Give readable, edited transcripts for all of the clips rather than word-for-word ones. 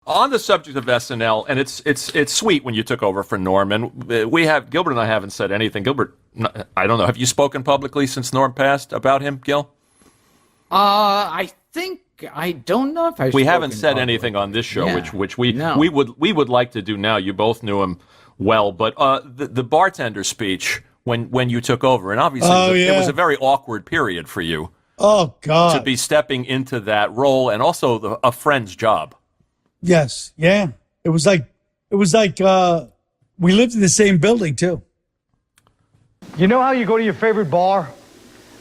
On the subject of SNL, and it's sweet when you took over for Norm, and Gilbert and I haven't said anything. Gilbert, I don't know. Have you spoken publicly since Norm passed about him, Gil? I don't know if we haven't said anything on this show, which we would like to do now. You both knew him well, but the bartender speech when you took over, and obviously it was a very awkward period for you. Oh God! To be stepping into that role, and also a friend's job. Yes, yeah. It was like we lived in the same building too. You know how you go to your favorite bar,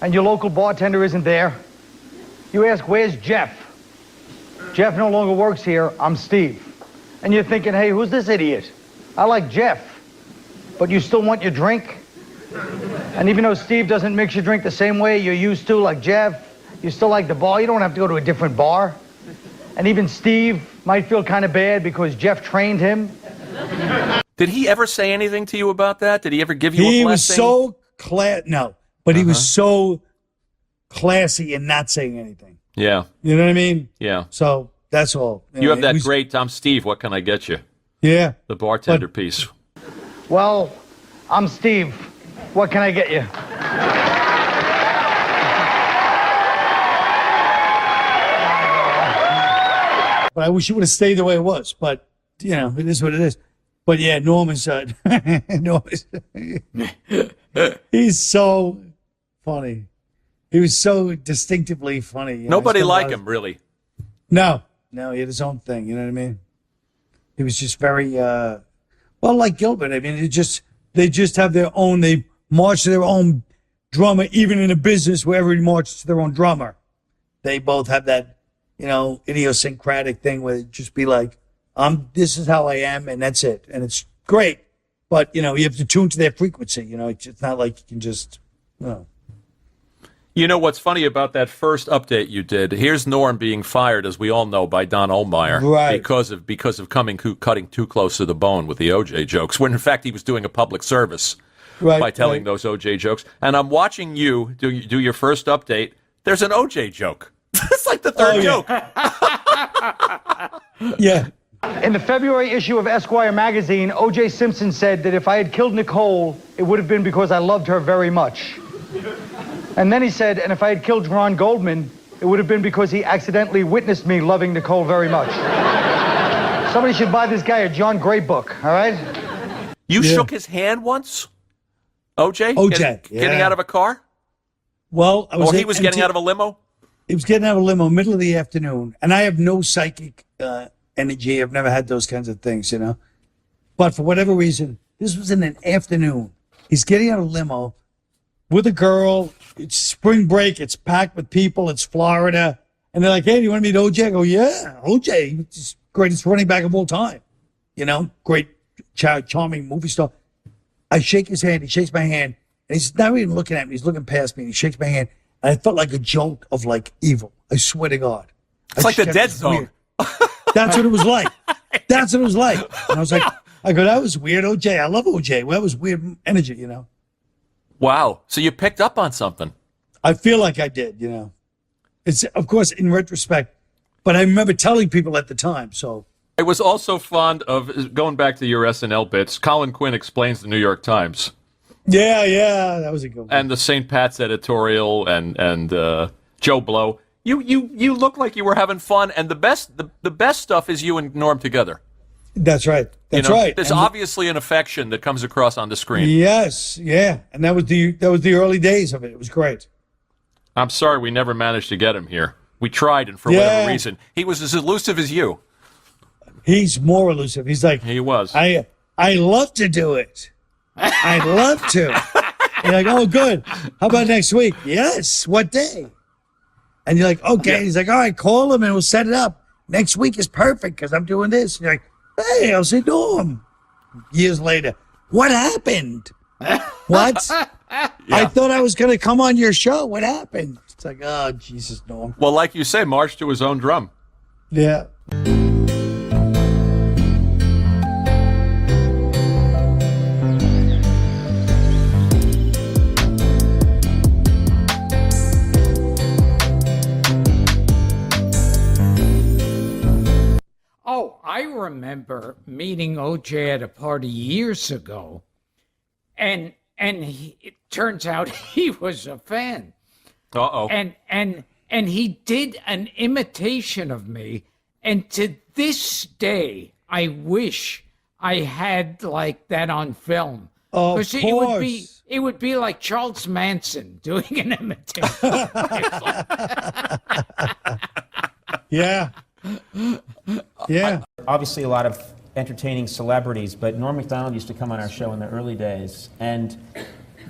and your local bartender isn't there? You ask, "Where's Jeff?" Jeff no longer works here. I'm Steve. And you're thinking, "Hey, who's this idiot? I like Jeff." But you still want your drink? And even though Steve doesn't mix your drink the same way you're used to, like Jeff, you still like the bar. You don't have to go to a different bar. And even Steve might feel kind of bad because Jeff trained him. Did he ever say anything to you about that? Did he ever give you a blessing? He was so he was so classy in not saying anything. Yeah. You know what I mean? Yeah. So that's all. You have that great "I'm Steve, what can I get you?" Yeah. The bartender piece. Well, I'm Steve. What can I get you? But I wish it would have stayed the way it was. But, you know, it is what it is. But, yeah, Norman's he's so funny. He was so distinctively funny. Nobody liked him, really. No, he had his own thing. You know what I mean? He was just very, like Gilbert. I mean, they just have their own, they march to their own drummer, even in a business where everybody marches to their own drummer. They both have that, idiosyncratic thing where it just be like, this is how I am, and that's it. And it's great. But, you have to tune to their frequency. It's not like you can just, You know what's funny about that first update you did? Here's Norm being fired, as we all know, by Don Ohlmeyer, right? Because of cutting too close to the bone with the OJ jokes. When in fact he was doing a public service by telling those OJ jokes. And I'm watching you do your first update. There's an OJ joke. It's like the third joke. Yeah. In the February issue of Esquire magazine, O.J. Simpson said that if I had killed Nicole, it would have been because I loved her very much. And then he said, and if I had killed Ron Goldman, it would have been because he accidentally witnessed me loving Nicole very much. Somebody should buy this guy a John Gray book, all right? You shook his hand once? O.J.? Getting out of a car? Well, he was getting out of a limo? He was getting out of a limo middle of the afternoon. And I have no psychic energy. I've never had those kinds of things, But for whatever reason, this was in an afternoon. He's getting out of a limo with a girl. It's spring break. It's packed with people. It's Florida. And they're like, "Hey, do you want to meet OJ?" I go, "Yeah, OJ, he's greatest running back of all time. Great, charming movie star." I shake his hand. He shakes my hand. And he's not even looking at me. He's looking past me. And he shakes my hand. And I felt like a jolt of, evil. I swear to God. It's like the Dead Zone. That's what it was like. That's what it was like. And I was like, that was weird, OJ. I love OJ. Well, that was weird energy, Wow. So you picked up on something. I feel like I did, It's, of course, in retrospect, but I remember telling people at the time, so. I was also fond of, going back to your SNL bits, Colin Quinn Explains the New York Times. Yeah, that was a good one. And the St. Pat's editorial and Joe Blow. You look like you were having fun, and the best stuff is you and Norm together. That's right. That's right. There's obviously an affection that comes across on the screen. Yes, yeah, and that was the early days of it. It was great. I'm sorry we never managed to get him here. We tried, and for whatever reason, he was as elusive as you. He's more elusive. He's like, he was. I love to do it. I'd love to. You're like, "Oh, good. How about next week?" "Yes. What day?" And you're like, "Okay." Yeah. He's like, "All right, call him and we'll set it up. Next week is perfect because I'm doing this." And you're like, "Hey, I'll say Norm." Years later, "What happened?" "What?" Yeah. "I thought I was going to come on your show. What happened?" It's like, "Oh, Jesus, Norm." Well, like you say, march to his own drum. Yeah. I remember meeting OJ at a party years ago, and it turns out he was a fan. Uh-oh. And he did an imitation of me, and to this day, I wish I had like that on film. Of Because it would be like Charles Manson doing an imitation. Yeah. Yeah. Obviously, a lot of entertaining celebrities, but Norm Macdonald used to come on our show in the early days, and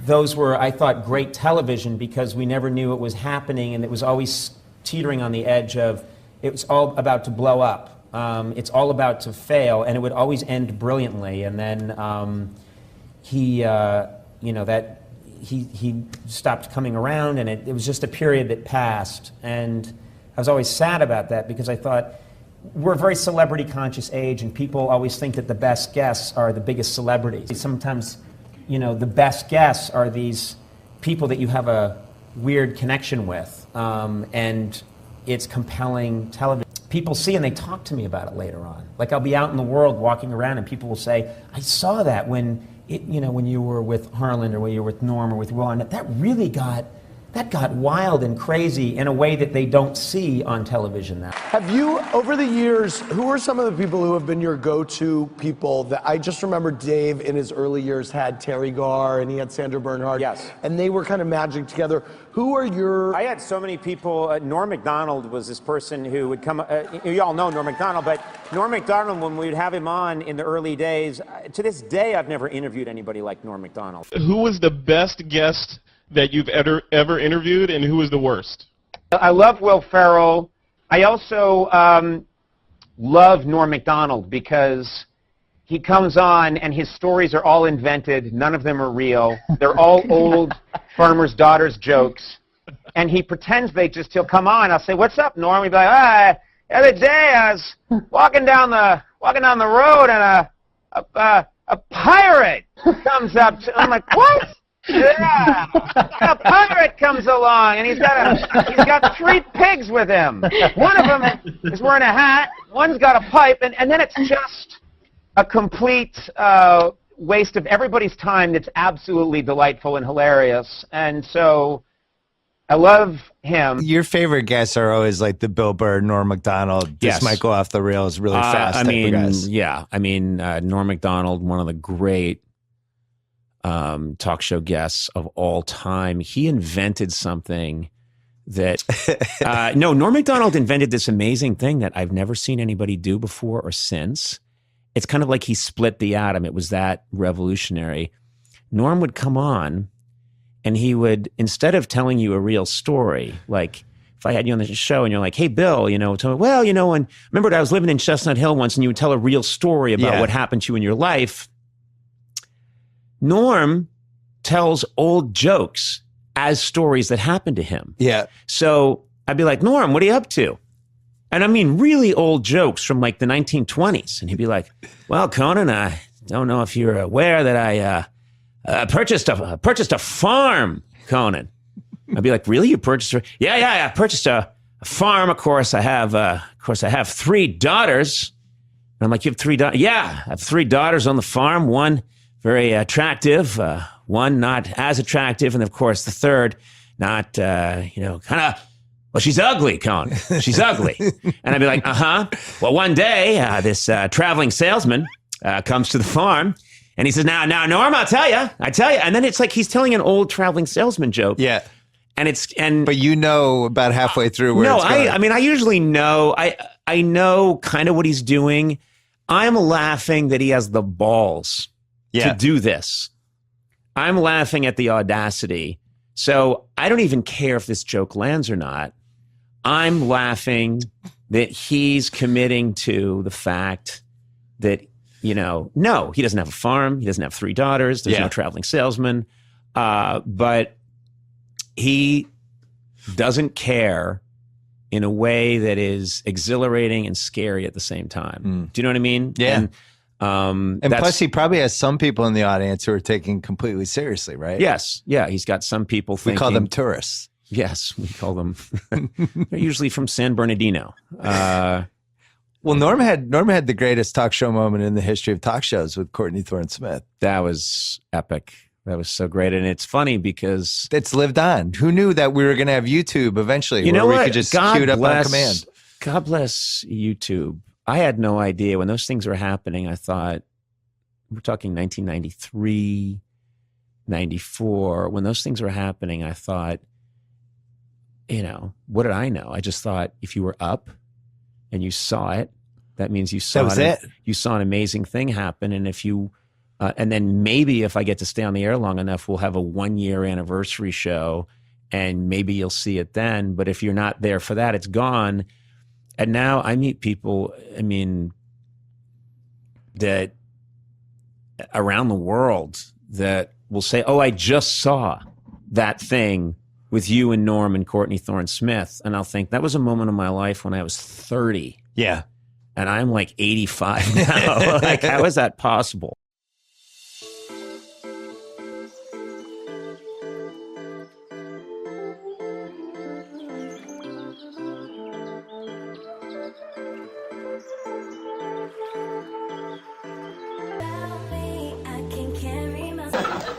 those were, I thought, great television because we never knew what was happening, and it was always teetering on the edge of it was all about to blow up. It's all about to fail, and it would always end brilliantly. And then he stopped coming around, and it was just a period that passed. And I was always sad about that because I thought we're a very celebrity-conscious age, and people always think that the best guests are the biggest celebrities. Sometimes, the best guests are these people that you have a weird connection with, and it's compelling television. People see and they talk to me about it later on. Like I'll be out in the world walking around, and people will say, "I saw that when you were with Harlan or when you were with Norm or with Will, and that really got wild and crazy in a way that they don't see on television now." Have you, over the years, who are some of the people who have been your go-to people? That I just remember Dave in his early years had Terry Garr and he had Sandra Bernhard. Yes. And they were kind of magic together. Who are your... I had so many people. Norm Macdonald was this person who would come, you all know Norm Macdonald, but Norm Macdonald, when we'd have him on in the early days, to this day I've never interviewed anybody like Norm Macdonald. Who was the best guest that you've ever interviewed, and who was the worst? I love Will Ferrell. I also love Norm Macdonald because he comes on and his stories are all invented. None of them are real. They're all old farmers' daughters jokes. And he pretends he'll come on. I'll say, "What's up, Norm?" He'd be like, the other day I was walking down the road and a pirate comes up to, I'm like, "What?" Yeah, a pirate comes along, and he's got 3 pigs with him. One of them is wearing a hat, one's got a pipe, and then it's just a complete waste of everybody's time that's absolutely delightful and hilarious. And so I love him. Your favorite guests are always like the Bill Burr, Norm Macdonald. Yes. This might go off the rails really fast. I type of guys. Norm Macdonald, one of the great talk show guests of all time. He invented something that Norm Macdonald invented this amazing thing that I've never seen anybody do before or since. It's kind of like he split the atom. It was that revolutionary. Norm would come on and he would, instead of telling you a real story, like if I had you on the show and you're like, "Hey, Bill, tell me, and remember I was living in Chestnut Hill once," and you would tell a real story about what happened to you in your life. Norm tells old jokes as stories that happened to him. Yeah. So I'd be like, "Norm, what are you up to?" And I mean really old jokes from like the 1920s. And he'd be like, "Well, Conan, I don't know if you're aware that I purchased a farm, Conan." I'd be like, "Really? You purchased a..." Yeah, I purchased a farm. Of course, I have 3 daughters." And I'm like, "You have 3 daughters?" "Yeah, I have 3 daughters on the farm. One very attractive, one not as attractive, and of course the third not, well, she's ugly, Conan. She's ugly." And I'd be like, Well, one day, this traveling salesman comes to the farm, and he says, Now, Norm, I tell you. And then it's like he's telling an old traveling salesman joke. Yeah. But But about halfway through where it's going. I usually know. I know kind of what he's doing. I'm laughing that he has the balls to do this. I'm laughing at the audacity. So I don't even care if this joke lands or not. I'm laughing that he's committing to the fact that, no, he doesn't have a farm. He doesn't have 3 daughters. There's no traveling salesman. But he doesn't care in a way that is exhilarating and scary at the same time. Do you know what I mean? Yeah. And plus, he probably has some people in the audience who are taking completely seriously, right? Yes. Yeah. He's got some people thinking. We call them tourists. Yes, we call them. They're usually from San Bernardino. Well, Norm had the greatest talk show moment in the history of talk shows with Courtney Thorne-Smith. That was epic. That was so great. And it's funny because it's lived on. Who knew that we were going to have YouTube eventually? You know where what? we could just queue it up on command. God bless YouTube. I had no idea when those things were happening. I thought, we're talking 1993, 94. When those things were happening, I thought, what did I know? I just thought if you were up and you saw it, that means you saw you saw an amazing thing happen. And if you, and then maybe if I get to stay on the air long enough, we'll have a 1-year anniversary show, and maybe you'll see it then. But if you're not there for that, it's gone. And now I meet people, that around the world that will say, "Oh, I just saw that thing with you and Norm and Courtney Thorne-Smith." And I'll think, that was a moment of my life when I was 30. Yeah. And I'm like 85 now. Like, how is that possible?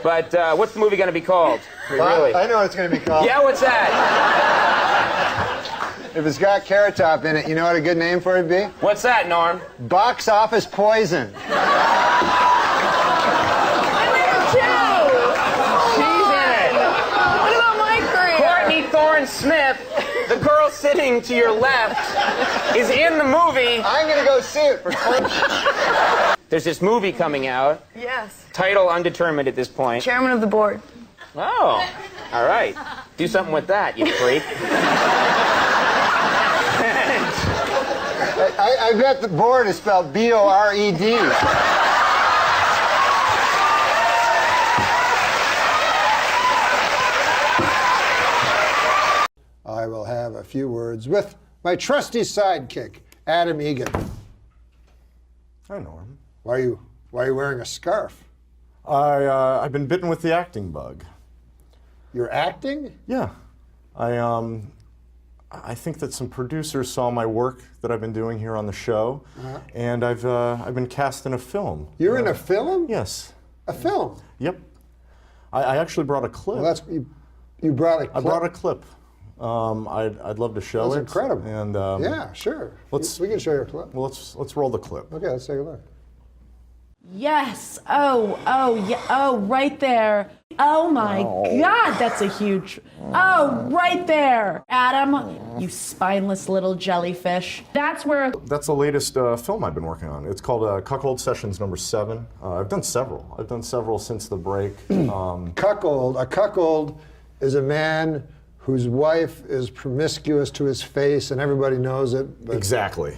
But what's the movie going to be called? Really? I know what it's going to be called. Yeah, what's that? If it's got Carrot Top in it, you know what a good name for it would be? What's that, Norm? Box Office Poison. She's in it. What about my career? Courtney Thorne-Smith, the girl sitting to your left, is in the movie. I'm going to go see it for closure. There's this movie coming out. Yes. Title undetermined at this point. Chairman of the board. Oh, all right. Do something with that, you freak. I bet the board is spelled B-O-R-E-D. I will have a few words with my trusty sidekick, Adam Egan. Hi, Norm. Why are you wearing a scarf? I've been bitten with the acting bug. You're acting? Yeah. I think that some producers saw my work that I've been doing here on the show, and I've been cast in a film. You're in a film? Yes. A film? Yep. I actually brought a clip. Well, you brought a clip? I brought a clip. I'd love to show it. That's incredible. And yeah, sure. We can show your clip. Well, let's roll the clip. Okay, let's take a look. Yes. Oh, yeah. Oh, right there. Oh my God, that's a huge. Oh, right there. Adam, you spineless little jellyfish. That's the latest film I've been working on. It's called Cuckold Sessions #7. I've done several. I've done several since the break. Cuckold. A cuckold is a man whose wife is promiscuous to his face, and everybody knows it. Exactly.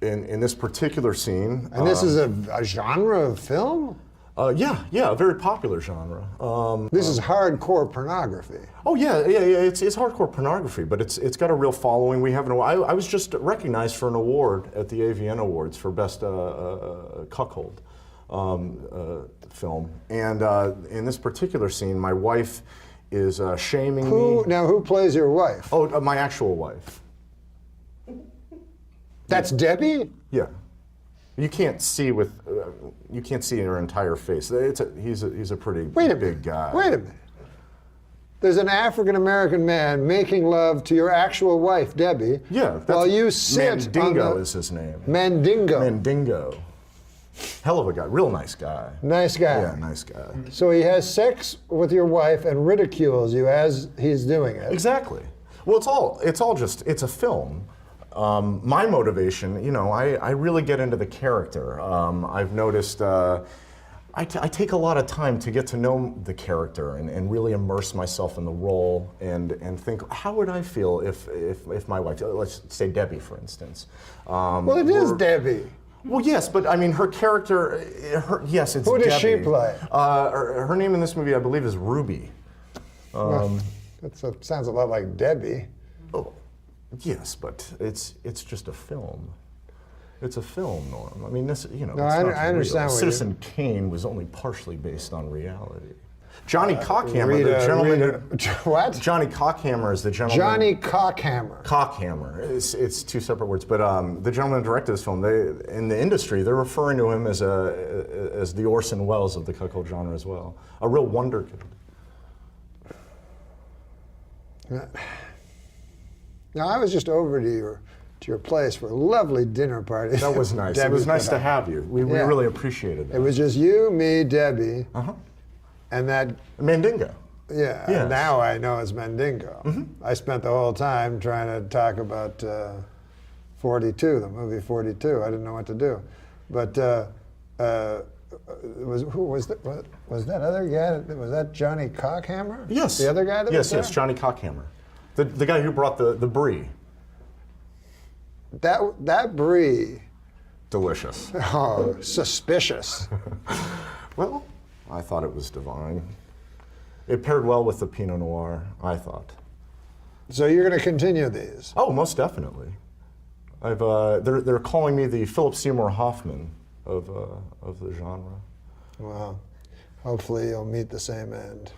In this particular scene. And this is a genre of film? Yeah, a very popular genre. This is hardcore pornography. Oh yeah. It's hardcore pornography, but it's got a real following. We have I was just recognized for an award at the AVN Awards for best cuckold film, and in this particular scene, my wife is shaming me. Now, who plays your wife? Oh, my actual wife. That's Debbie? Yeah. You can't see her entire face. He's a pretty big guy. Wait a minute. There's an African-American man making love to your actual wife, Debbie. Yeah. While you sit Mandingo is his name. Mandingo. Hell of a guy. Real nice guy. Nice guy. Yeah, nice guy. So he has sex with your wife and ridicules you as he's doing it. Exactly. Well, it's a film. My motivation, I really get into the character. I've noticed I take a lot of time to get to know the character and really immerse myself in the role and think, how would I feel if my wife, let's say Debbie, for instance. Well, it is Debbie. Well, yes, but I mean, her character, yes, it's Who does Debbie. she play? Her name in this movie, I believe, is Ruby. That sounds a lot like Debbie. Oh, yes, but it's just a film. It's a film, Norm. I mean, this, No, I understand what Citizen Kane was only partially based on reality. Johnny Cockhammer, the gentleman. What? Johnny Cockhammer is the gentleman. Johnny Cockhammer. Cockhammer. It's two separate words, but the gentleman who directed this film, in the industry, they're referring to him as the Orson Welles of the cuckold genre as well. A real wonder kid. Now, I was just over to your place for a lovely dinner party. That was nice. It was nice to have you. We really appreciated that. It was just you, me, Debbie, and that Mandingo. Yeah. Yes. And now I know it's Mandingo. I spent the whole time trying to talk about 42, the movie 42. I didn't know what to do, but who was that? Was that other guy? Was that Johnny Cockhammer? Yes. The other guy that was there? Yes, Johnny Cockhammer. The guy who brought the brie. That brie. Delicious. Oh, suspicious. Well, I thought it was divine. It paired well with the Pinot Noir, I thought. So you're going to continue these? Oh, most definitely. They're calling me the Philip Seymour Hoffman of the genre. Well, hopefully you'll meet the same end.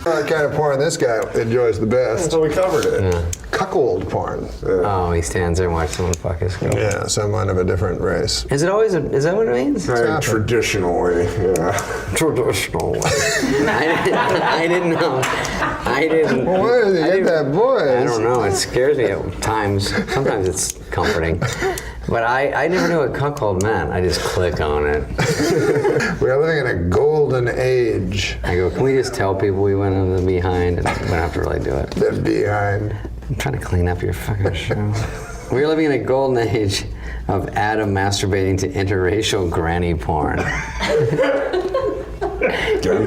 The kind of porn this guy enjoys the best. So we covered it. Yeah. Cuckold porn. Oh, he stands there and watches someone fuck his girl. Yeah, someone of a different race. Is it always? Is that what it means? Very traditional way. Yeah. Traditional way. I didn't know. I didn't. Well, where did you get that voice? I don't know. It scares me at times. Sometimes it's comforting. But I never knew what cuckold meant. I just click on it. We are living in a golden age. I go, can we just tell people we went in the behind and we don't have to really do it? The behind. I'm trying to clean up your fucking show. We're living in a golden age of Adam masturbating to interracial granny porn. I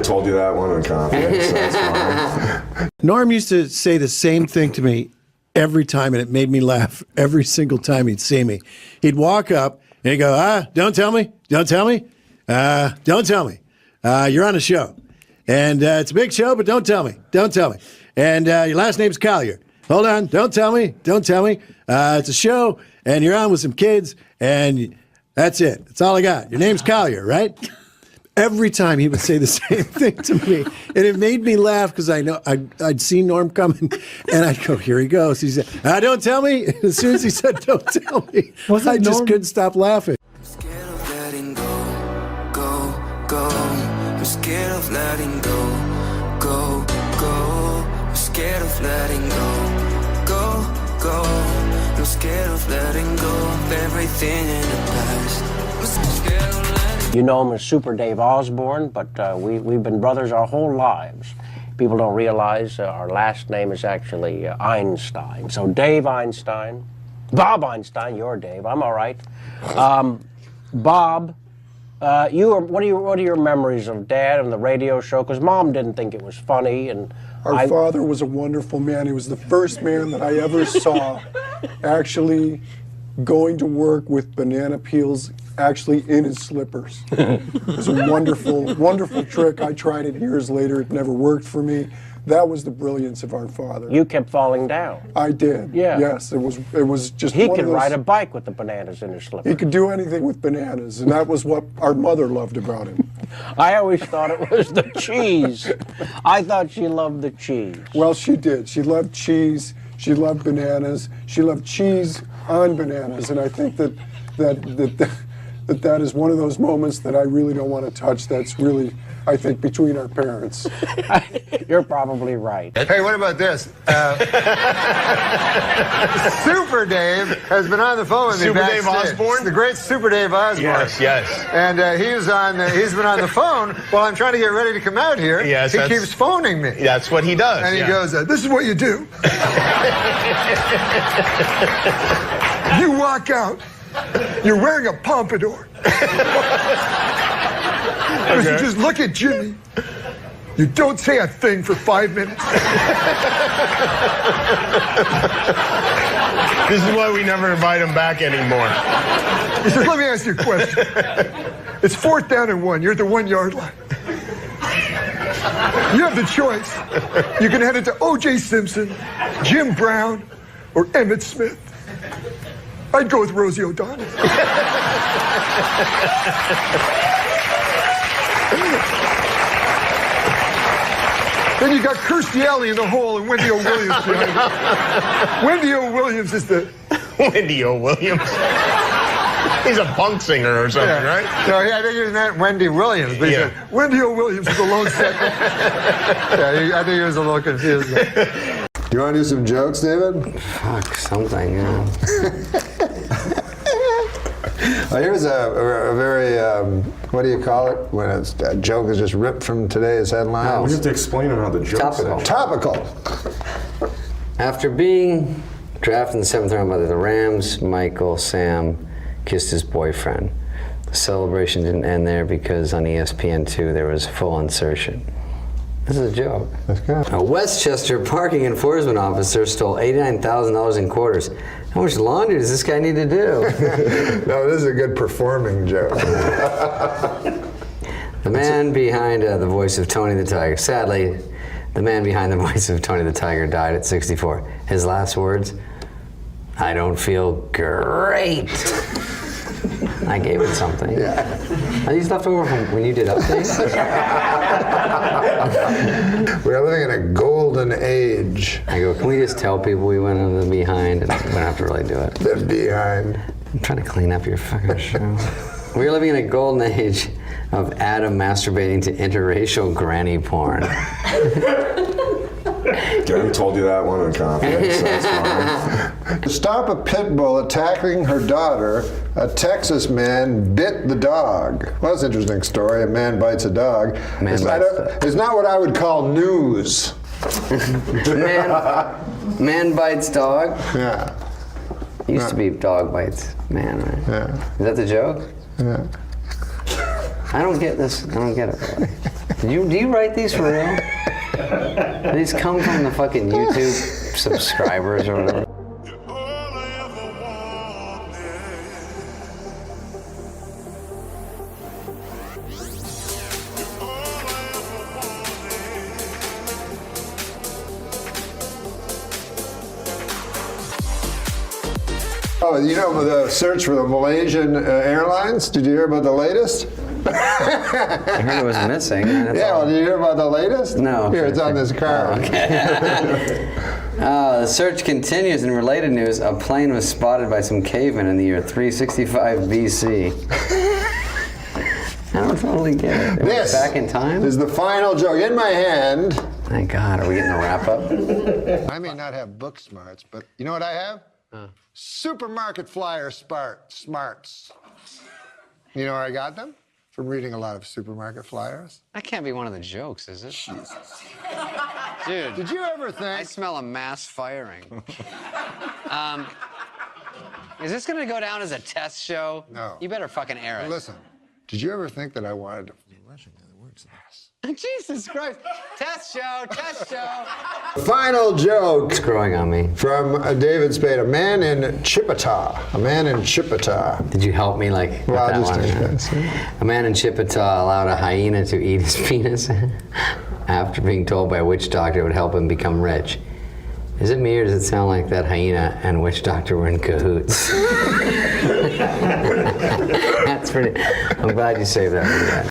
told you that one in confidence. That's fine. Norm used to say the same thing to me every time, and it made me laugh every single time he'd see me. He'd walk up and he'd go, don't tell me, don't tell me, don't tell me. You're on a show. And it's a big show, but don't tell me, don't tell me. And your last name's Collier. Hold on, don't tell me, don't tell me. It's a show, and you're on with some kids, and that's it. That's all I got. Your name's Collier, right? Every time he would say the same thing to me, and it made me laugh because I know I'd seen Norm coming, and I'd go, "Here he goes." He said, "Don't tell me." And as soon as he said, "Don't tell me," I just couldn't stop laughing. I'm scared of letting go, go. I'm scared of letting go, go. I'm scared of letting go, go. I'm scared of letting go of everything in the past. I'm scared of letting. You know him as Super Dave Osborne, but we've been brothers our whole lives. People don't realize our last name is actually Einstein. So Dave Einstein, Bob Einstein, you're Dave, I'm all right. Bob, what are your memories of Dad and the radio show? Because Mom didn't think it was funny. And Our father was a wonderful man. He was the first man that I ever saw actually going to work with banana peels actually in his slippers. It was a wonderful, wonderful trick. I tried it years later. It never worked for me. That was the brilliance of our father. You kept falling down. I did. Yeah. Yes, it was just He one could of those, ride a bike with the bananas in his slippers. He could do anything with bananas, and that was what our mother loved about him. I always thought it was the cheese. I thought she loved the cheese. Well, she did. She loved cheese. She loved bananas. She loved cheese on bananas, and I think that is one of those moments that I really don't want to touch. That's really I think, between our parents. You're probably right. Hey, what about this? Super Dave has been on the phone with me. Super Dave backstage. Osborne? The great Super Dave Osborne. Yes. And he's been on the phone while I'm trying to get ready to come out here. Yes, he keeps phoning me. That's what he does. And he goes, this is what you do. You walk out. You're wearing a pompadour. You just look at Jimmy. You don't say a thing for 5 minutes. This is why we never invite him back anymore. He says, let me ask you a question. It's 4th down and 1. You're at the 1 yard line. You have the choice. You can head it to O.J. Simpson, Jim Brown, or Emmett Smith. I'd go with Rosie O'Donnell. Then you got Kirstie Alley in the hole and Wendy O. Williams behind her. Wendy O. Williams is the... Wendy O. Williams? He's a punk singer or something, right? No, I think he meant Wendy Williams. But he said, Wendy O. Williams is the lone second. I think he was a little confused. You want to do some jokes, David? Fuck, something, yeah. Well, here's a very, what do you call it? When a joke is just ripped from today's headlines. We have to explain how the joke is. Topical. After being drafted in the 7th round by the Rams, Michael Sam kissed his boyfriend. The celebration didn't end there because on ESPN2 there was full insertion. This is a joke. That's good. A Westchester parking enforcement officer stole $89,000 in quarters. How much laundry does this guy need to do? No, this is a good performing joke. The man behind the voice of Tony the Tiger. Sadly, the man behind the voice of Tony the Tiger died at 64. His last words, I don't feel great. I gave it something. Yeah. Are these left over from when you did updates? We are living in a golden age. I go, can we just tell people we went on the behind and we don't have to really do it? The behind. I'm trying to clean up your fucking show. We're living in a golden age of Adam masturbating to interracial granny porn. Jen told you that one in confidence. That's fine. To stop a pit bull attacking her daughter, a Texas man bit the dog. Well, that's an interesting story. A man bites a dog. It's not what I would call news. Man bites dog? Yeah. It used to be dog bites man, right? Yeah. Is that the joke? Yeah. I don't get this. I don't get it, really. Do you write these for real? Do these come from the fucking YouTube subscribers or whatever? Oh, you know the search for the Malaysian Airlines? Did you hear about the latest? I heard it was missing. Well, did you hear about the latest? No. Here, it's on this card. Oh, okay. The search continues. In related news, a plane was spotted by some cavemen in the year 365 BC. I don't totally get it. This back in time is the final joke. In my hand. Thank God. Are we getting a wrap up? I may not have book smarts, but you know what I have? Supermarket flyer smarts. You know where I got them? From reading a lot of supermarket flyers. That can't be one of the jokes, is it? Jesus. Dude. Did you ever think? I smell a mass firing. Is this going to go down as a test show? No. You better fucking air it. Listen, did you ever think that I wanted to... Jesus Christ. Test show, test show. Final joke. It's growing on me. From David Spade, a man in Chippewa. A man in Chippewa. Did you help me like well, that just one? A man in Chippewa allowed a hyena to eat his penis after being told by a witch doctor it would help him become rich. Is it me or does it sound like that hyena and witch doctor were in cahoots? That's pretty. I'm glad you saved that for that.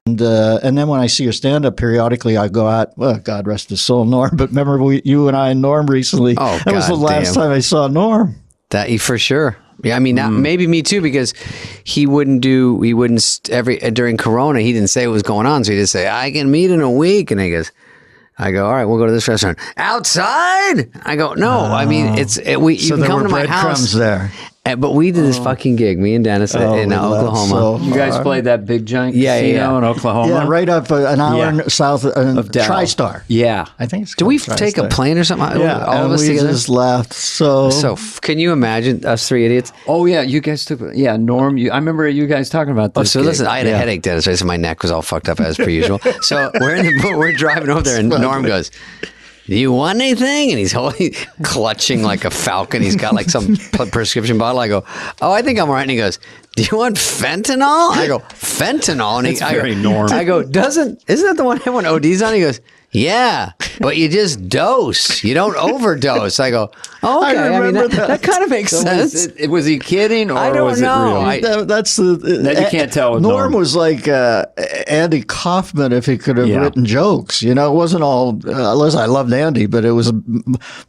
And then when I see your stand-up periodically, I go out, well, God rest his soul, Norm. But remember you and I and Norm recently. Oh, that was the last time I saw Norm. That for sure. Yeah, I mean, maybe me too, because he wouldn't during Corona, he didn't say what was going on. So he just say, I can meet in a week. And I go, all right, we'll go to this restaurant. Outside? I go, no, I mean, you can come to my house. There. But we did this fucking gig, me and Dennis in Oklahoma. You guys played that big giant casino in Oklahoma? Yeah, right up an hour south of TriStar. Yeah. I think it's Did we called take a TriStar. plane or something? Yeah, all of us we together? just laughed so can you imagine us three idiots? Oh, yeah, you guys took, Norm, I remember you guys talking about this. So listen, I had a headache, Dennis, right? So my neck was all fucked up as per usual. So we're driving over there, and Norm goes, do you want anything? And he's clutching like a falcon. He's got like some prescription bottle. I go, oh, I think I'm all right. And he goes, do you want fentanyl? I go, fentanyl? And That's very Norm. I go, isn't that the one everyone ODs on? He goes, yeah, but you just dose. You don't overdose. I go, oh, okay. I mean, that kind of makes sense. Was he kidding, or I don't was know. it real? That's you can't tell with Norm was like Andy Kaufman if he could have written jokes. You know, it wasn't all. Unless I loved Andy, but it was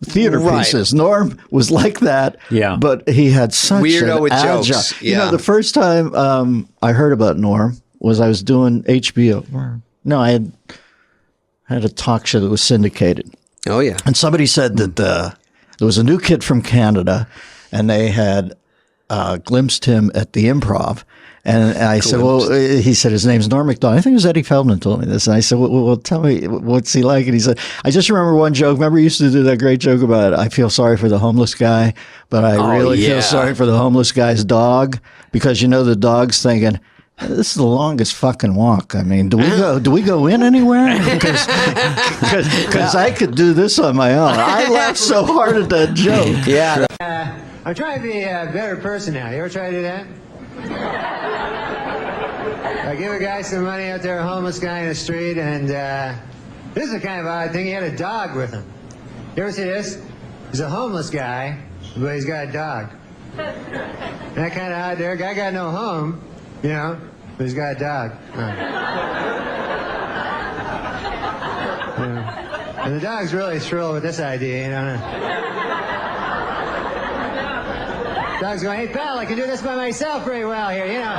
theater pieces. Norm was like that. Yeah, but he had such weirdo an with agile. jokes. Yeah. You know, the first time I heard about Norm was I was doing HBO. No, I had a talk show that was syndicated. Oh yeah, and somebody said that there was a new kid from Canada, and they had glimpsed him at the Improv. And I said, well, he said, his name's Norm MacDonald. I think it was Eddie Feldman told me this. And I said, well, tell me, what's he like? And he said, I just remember one joke. Remember, he used to do that great joke about, I feel sorry for the homeless guy, but I really feel sorry for the homeless guy's dog, because, you know, the dog's thinking, this is the longest fucking walk. I mean, do we go in anywhere? Because I could do this on my own. I laughed so hard at that joke. Yeah. I'm trying to be a better person now. You ever try to do that? I give a guy some money out there, a homeless guy in the street, and this is a kind of odd thing. He had a dog with him. You ever see this? He's a homeless guy, but he's got a dog. That kind of odd there. Guy got no home, you know, but he's got a dog. Yeah. And the dog's really thrilled with this idea, you know. Dog's going, hey, pal, I can do this by myself very well here, you know.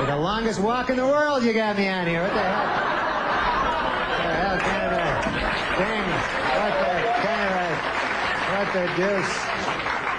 The longest walk in the world you got me on here. What the hell? What the hell kind of a thing? What the deuce?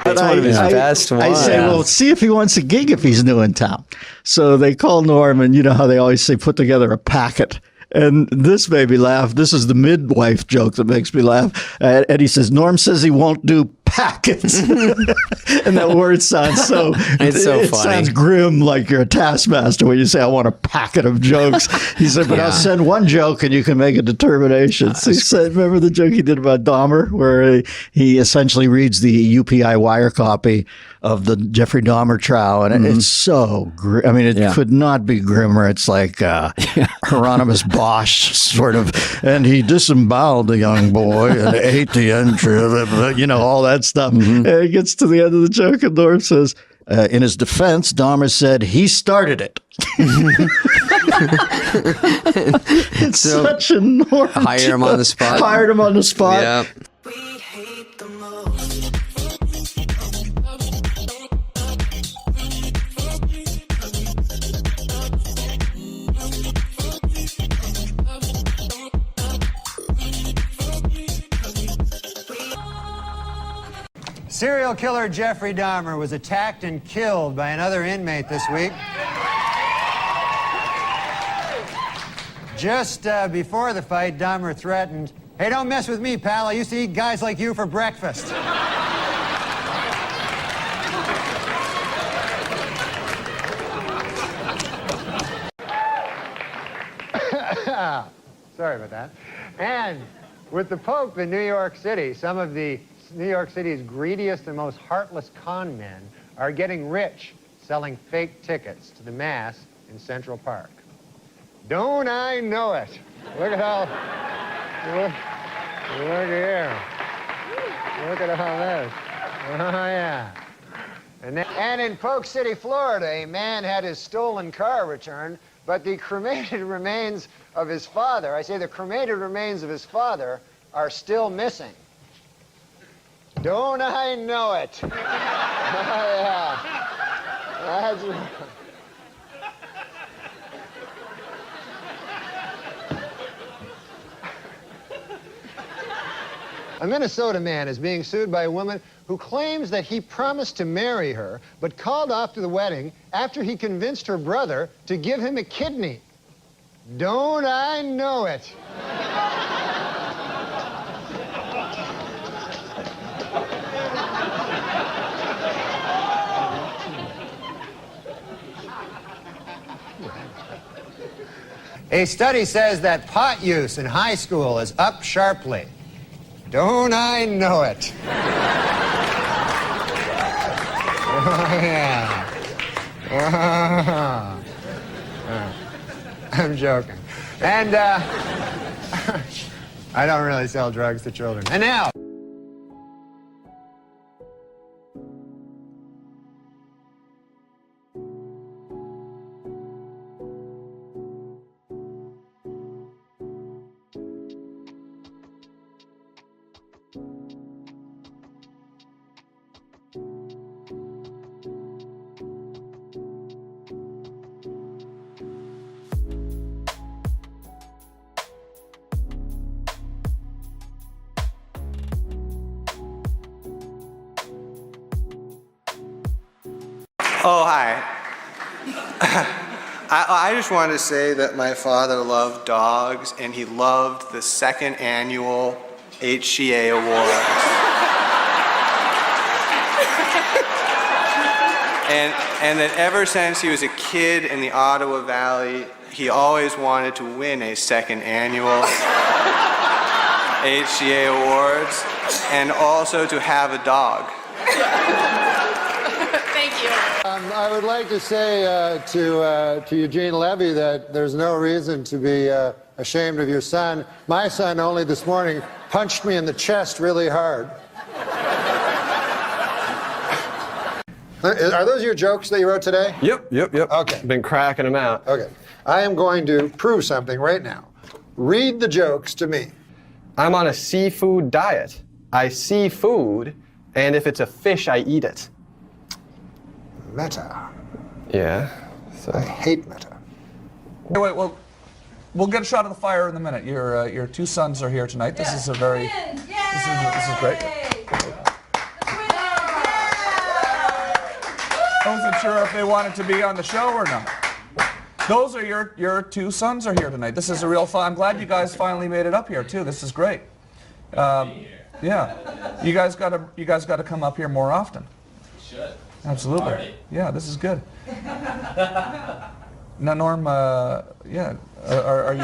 That's one of his best ones. I say, well, see if he wants a gig if he's new in town. So they call Norm, and you know how they always say, put together a packet. And this made me laugh. This is the midwife joke that makes me laugh. And he says, Norm says he won't do packets. And that word sounds so, it's so it funny. sounds grim, like you're a taskmaster when you say, I want a packet of jokes. He said, but I'll send one joke and you can make a determination. So he said, remember the joke he did about Dahmer, where he essentially reads the UPI wire copy of the Jeffrey Dahmer trial, and it's so grim. I mean, it could not be grimmer. It's like Hieronymus Bosch sort of, and he disemboweled the young boy and ate the entrails, you know, all that stuff. And it gets to the end of the joke, and Norm says, in his defense, Dahmer said he started it. It's So, such a Norm. hire him on the spot. Hired him on the spot. Yeah. Serial killer Jeffrey Dahmer was attacked and killed by another inmate this week. Just before the fight, Dahmer threatened, hey, don't mess with me, pal. I used to eat guys like you for breakfast. Sorry about that. And with the Pope in New York City, some of the New York City's greediest and most heartless con men are getting rich selling fake tickets to the Mass in Central Park. Don't I know it? Look at all, look here. Look at all this. Oh, yeah. And in Polk City, Florida, a man had his stolen car returned, but the cremated remains of his father, I say the cremated remains of his father, are still missing. Don't I know it? Oh, yeah. That's right. A Minnesota man is being sued by a woman who claims that he promised to marry her, but called off to the wedding after he convinced her brother to give him a kidney. Don't I know it? A study says that pot use in high school is up sharply. Don't I know it? Oh, yeah. I'm joking. And, I don't really sell drugs to children. And now... Oh, hi. I just wanted to say that my father loved dogs, and he loved the second annual HCA Award. and that ever since he was a kid in the Ottawa Valley, he always wanted to win a second annual HCA Awards, and also to have a dog. Thank you. I would like to say to Eugene Levy that there's no reason to be ashamed of your son. My son only this morning punched me in the chest really hard. Are those your jokes that you wrote today? Yep. Okay. Been cracking them out. Okay. I am going to prove something right now. Read the jokes to me. I'm on a seafood diet. I see food, and if it's a fish, I eat it. Meta. Yeah. So. I hate meta. Wait, well, we'll get a shot of the fire in a minute. Your two sons are here tonight. This is a very, this is great. I wasn't sure if they wanted to be on the show or not. Those are your two sons are here tonight. This is a real fun. I'm glad you guys finally made it up here too. This is great. Yeah, you guys gotta come up here more often. Should. Absolutely. Party. Yeah, this is good. Now, Norm, yeah, are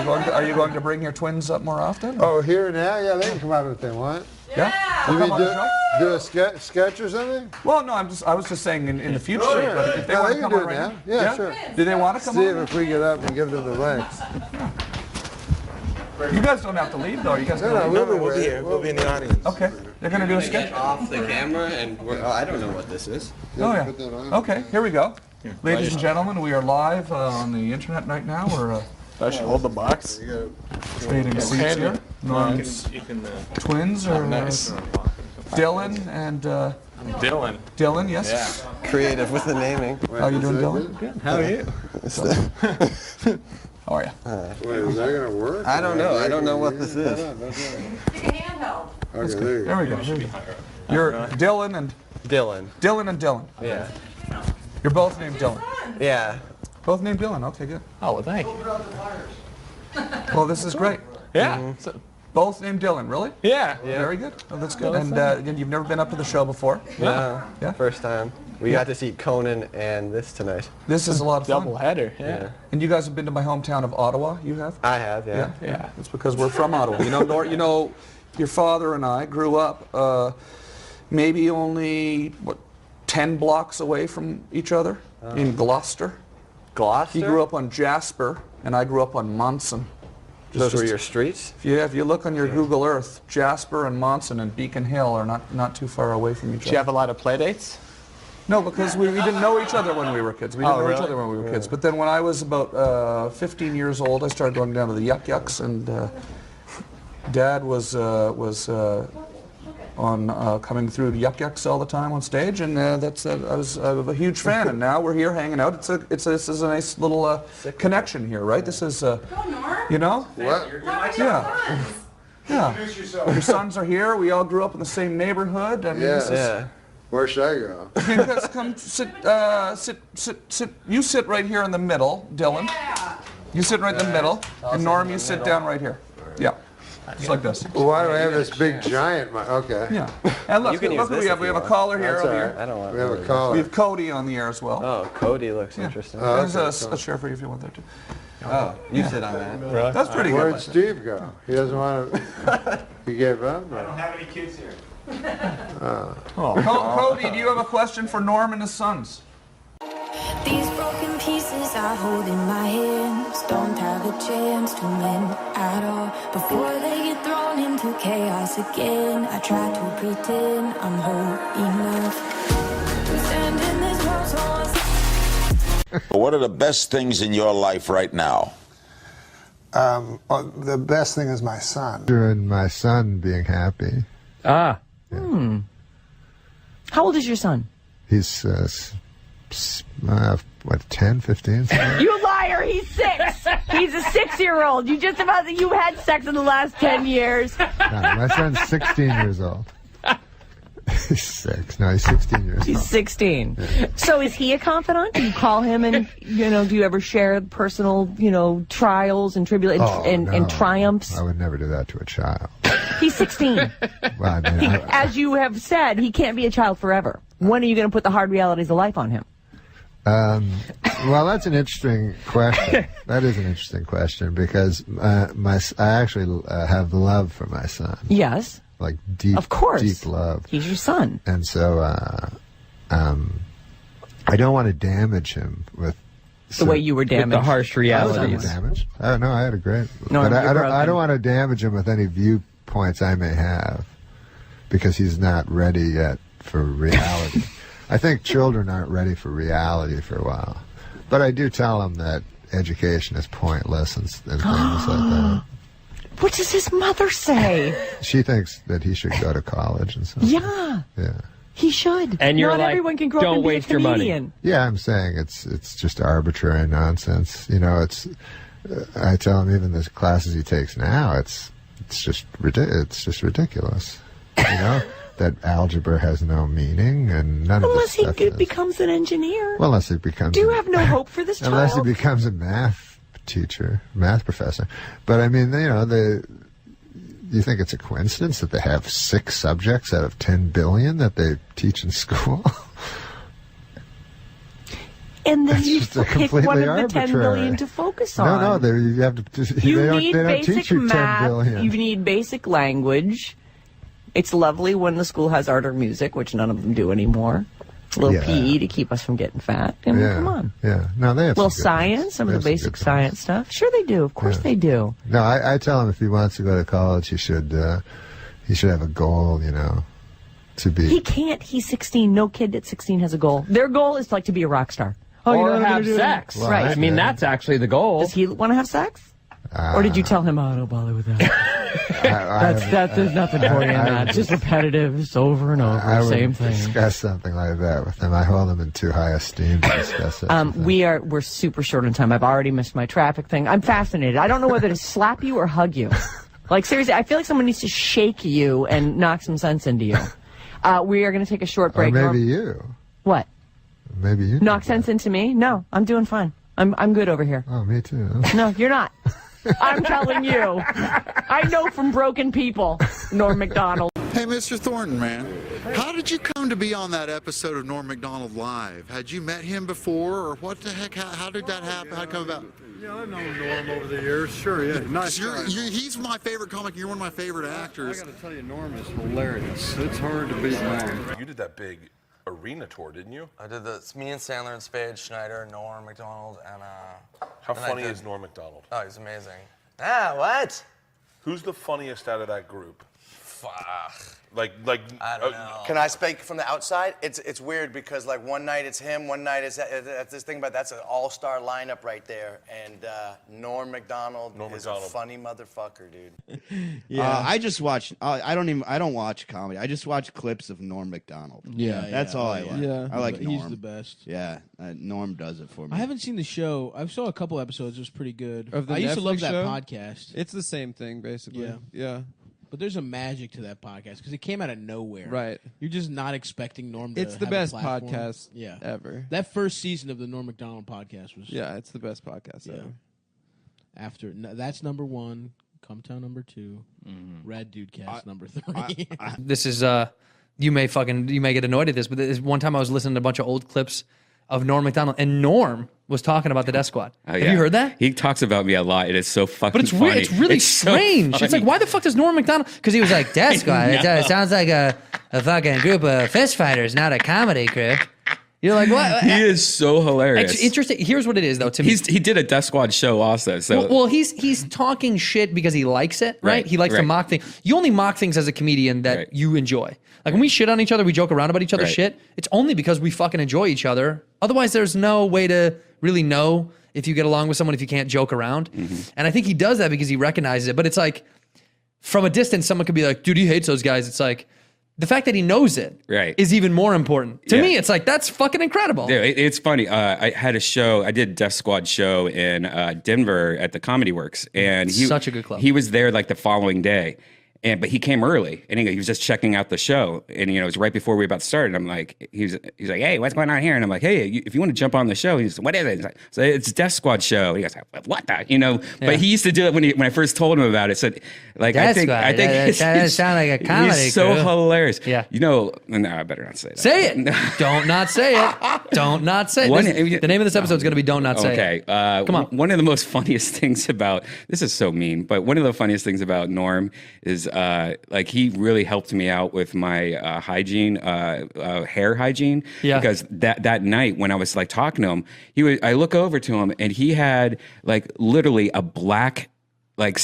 you going to bring your twins up more often? Oh, here now? Yeah, they can come out if they want. Yeah. You They'll mean come on the show? do a sketch or something? Well, no, I was just saying in the future. Sure. But if they No, want they to can come do on it right now. now. Yeah, sure. Do they want to come See on? if we get up and give them the links. You guys don't have to leave, though. You guys No, can leave. We'll be here. We'll be in the audience. Okay. They're going to do a sketch? Off the camera, and I don't know what this is. Oh, yeah. Okay, here we go. Ladies and gentlemen, we are live on the internet right now. We're I should hold the box. trading seats here. Norm's twins are Dylan and Dylan. Dylan, yes. Yeah. Creative with the naming. How you doing, Dylan? Good. How are you? How are you? Wait, is that going to work? I don't know. I don't know what this is. Take a handheld. Okay, there you There we go. Here we go. You're Dylan and Dylan. Dylan and Dylan. Yeah. You're both named Dylan. Yeah. Both named Dylan. Okay, good. Oh, well, thank you. Well, this is great. Yeah. So, both named Dylan, really? Yeah. Very good. Oh, that's good. And you've never been up to the show before? No. Yeah. First time. We got to see Conan and this tonight. This is a lot of fun. Double header. Yeah. And you guys have been to my hometown of Ottawa. You have? I have. Yeah. Yeah. It's because we're from Ottawa. You know, your father and I grew up maybe only 10 blocks away from each other in Gloucester. Gloucester? He grew up on Jasper, and I grew up on Monson. Those were your streets? If you look on your Google Earth, Jasper and Monson and Beacon Hill are not too far away from each other. Did you have a lot of play dates? No, because we didn't know each other when we were kids. We didn't know each other when we were kids. But then when I was about 15 years old, I started going down to the Yuck Yucks, and Dad was coming through the Yuck Yucks all the time on stage, and I was a huge fan. And now we're here hanging out. This is a nice little connection here, right? This is, you know, What? yeah. Introduce yourself. Your sons are here. We all grew up in the same neighborhood. I mean, this is, Where should I go? you guys come sit. You sit right here in the middle, Dylan. You sit right in the middle, and Norm, you sit down right here. Yeah, just like this. Why do I have this big giant mic? Okay. Yeah. And look who we have. We have a caller here. That's Over all here. right. I don't want. We have a caller. We have Cody on the air as well. Oh, Cody looks interesting. There's a chair for you if you want there too. Oh, you sit on that. Really? That's pretty good. Where'd Steve go? He doesn't want to. He gave up. I don't have any kids here. Cody, do you have a question for Norm and his sons? These broken pieces I hold in my hands don't have a chance to mend at all. Before they get thrown into chaos again, I try to pretend I'm whole enough to stand in this world so What are the best things in your life right now? The best thing is my son. And my son being happy. Ah. Yeah. How old is your son? He's, 10, 15? You liar! He's 6. He's a 6-year-old. You had sex in the last 10 years. No, my son's 16 years old. He's 6. No, he's 16 years old. He's 16. Yeah. So is he a confidant? Do you call him and, do you ever share personal, trials and tribulations and triumphs? I would never do that to a child. He's 16. Well, I mean, As you have said, he can't be a child forever. When are you going to put the hard realities of life on him? Well, that's an interesting question. That is an interesting question because I actually have love for my son. Yes. Like deep, of course. Deep love. He's your son. And so I don't want to damage him with the way you were damaged. With the harsh realities. Damaged? No, I had a great. No, but I don't want to damage him with any viewpoints I may have because he's not ready yet for reality. I think children aren't ready for reality for a while. But I do tell them that education is pointless and things like that. What does his mother say? She thinks that he should go to college and stuff. Yeah. Yeah. He should. And you're Not like, everyone can grow up don't and be waste a your comedian. money. Yeah, I'm saying it's just arbitrary nonsense. I tell him even the classes he takes now, it's just ridiculous. That algebra has no meaning and none unless of this stuff he becomes an engineer. Well, unless he becomes. Do you have no hope for this child? Unless he becomes a math professor. But I mean, you think it's a coincidence that they have 6 subjects out of 10 billion that they teach in school? And then you just pick one of the 10 billion to focus on. No, you have to. You need they don't basic teach you 10 math. billion. You need basic language. It's lovely when the school has art or music, which none of them do anymore. A little PE to keep us from getting fat. I mean, come on. Yeah, no, they have a little some good science, ones. some of the basic science stuff. Sure, they do. Of course, they do. No, I tell him if he wants to go to college, he should have a goal, to be. He can't. He's 16. No kid at 16 has a goal. Their goal is to be a rock star. Or have sex. Well, right. I mean, that's actually the goal. Does he want to have sex? Or did you tell him, don't bother with that? There's nothing for you in that. It's just repetitive. It's over and over. Same thing. Discuss something like that with him. I hold him in too high esteem to discuss it. We're super short on time. I've already missed my traffic thing. I'm fascinated. I don't know whether to slap you or hug you. Like, seriously, I feel like someone needs to shake you and knock some sense into you. We are going to take a short break. Or maybe you. What? Maybe you. Knock sense into me? No, I'm doing fine. I'm good over here. Oh, me too. No, you're not. I'm telling you. I know from broken people, Norm MacDonald. Hey, Mr. Thornton, man. How did you come to be on that episode of Norm MacDonald Live? Had you met him before, or what the heck? How did that happen? How'd it come about? Yeah, I've known Norm over the years. Sure, yeah. Nice guy. He's my favorite comic. You're one of my favorite actors. I got to tell you, Norm is hilarious. It's hard to beat Norm. You did that big arena tour, didn't you? I did the me and Sandler and Spade, Schneider, Norm MacDonald, and How funny is Norm MacDonald? Oh, he's amazing. Ah, what? Who's the funniest out of that group? Like I don't know. Can I speak from the outside? It's weird because like one night it's him, one night it's that's this thing, but that's an all-star lineup right there. And Norm MacDonald is a funny motherfucker, dude. Yeah, I just watch. I don't watch comedy. I just watch clips of Norm MacDonald. Yeah, that's all I like. Yeah, I like Norm. He's the best. Yeah, Norm does it for me. I haven't seen the show. I saw a couple episodes. It was pretty good. Of the I used to love Netflix that show? podcast. It's the same thing, basically. Yeah. Yeah. But there's a magic to that podcast because it came out of nowhere. Right. You're just not expecting Norm to It's the have best a platform. podcast ever. That first season of the Norm MacDonald podcast was... Yeah, it's the best podcast ever. That's number 1. Cumtown number 2. Rad Dude Cast number 3. This is you may get annoyed at this, but this one time I was listening to a bunch of old clips of Norm MacDonald, and Norm was talking about the Death Squad. Have you heard that? He talks about me a lot. It is so fucking But it's funny. weird. It's really so strange. It's funny. like, why the fuck does Norm MacDonald? Because he was like, Death Squad. It sounds like a fucking group of fist fighters, not a comedy crew. You're like, what? He is so hilarious. It's interesting. Here's what it is, though, to me. He did a Death Squad show also. So Well, he's talking shit because he likes it, right? He likes to mock things. You only mock things as a comedian that you enjoy. Like when we shit on each other, we joke around about each other's shit. It's only because we fucking enjoy each other. Otherwise, there's no way to really know if you get along with someone if you can't joke around. And I think he does that because he recognizes it. But it's like, from a distance, someone could be like, dude, he hates those guys. It's like, the fact that he knows it is even more important. To me, it's like, that's fucking incredible. Yeah, it's funny. I had a show. I did a Death Squad show in Denver at the Comedy Works, and Such a good club. He was there like the following day, but he came early, and he was just checking out the show, and it was right before we were about to start. And I'm like, he's like, hey, what's going on here? And I'm like, hey, if you want to jump on the show, he's like, what is it? He's like, so it's Death Squad show. And he goes, what the? But he used to do it when I first told him about it. So like, Death I think that sound like a comedy He's so crew. hilarious. Yeah. No, I better not say that. Say it. Don't not say it. Don't not say it. The name of this episode is going to be Don't Not Say It. Okay. Come on. One of the most funniest things about, this is so mean, but one of the funniest things about Norm is like he really helped me out with my hygiene, hair hygiene. Yeah. Because that night when I was like talking to him, I look over to him and he had like literally a black like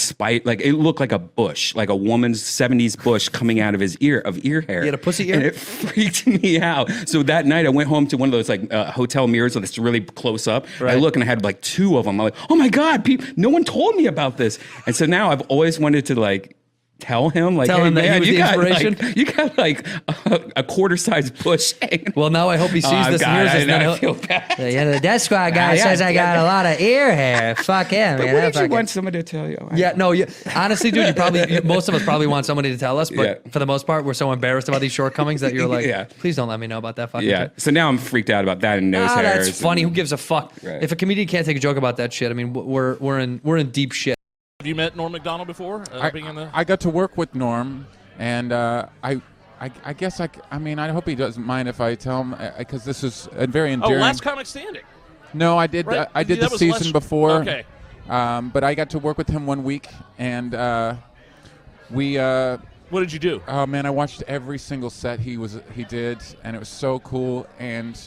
it looked like a bush, like a woman's 70s bush coming out of his ear hair. He had a pussy ear? And it freaked me out. So that night I went home to one of those like hotel mirrors that's really close up. Right. I look and I had like 2 of them. I'm like, oh my God, no one told me about this. And so now I've always wanted to like tell him like, hey, him that he man, was the inspiration? you got like a quarter-sized bush hanging. Well, now I hope he sees this and hears this. I feel bad. Yeah, the Death Squad guy says I got a lot of ear hair. Fuck him. But man. wouldn't you want somebody to tell you? Honestly, dude, most of us probably want somebody to tell us, but for the most part, we're so embarrassed about these shortcomings that you're like, please don't let me know about that fucking shit. So now I'm freaked out about that and nose hairs. That's funny. Who gives a fuck? Right. If a comedian can't take a joke about that shit, I mean, we're in deep shit. Have you met Norm MacDonald before? I got to work with Norm, and I guess I mean I hope he doesn't mind if I tell him because this is a very endearing. Last Comic Standing. No, I did. Right. I did the That was season before. Okay. But I got to work with him one week, and we. What did you do? Oh man, I watched every single set he did, and it was so cool. And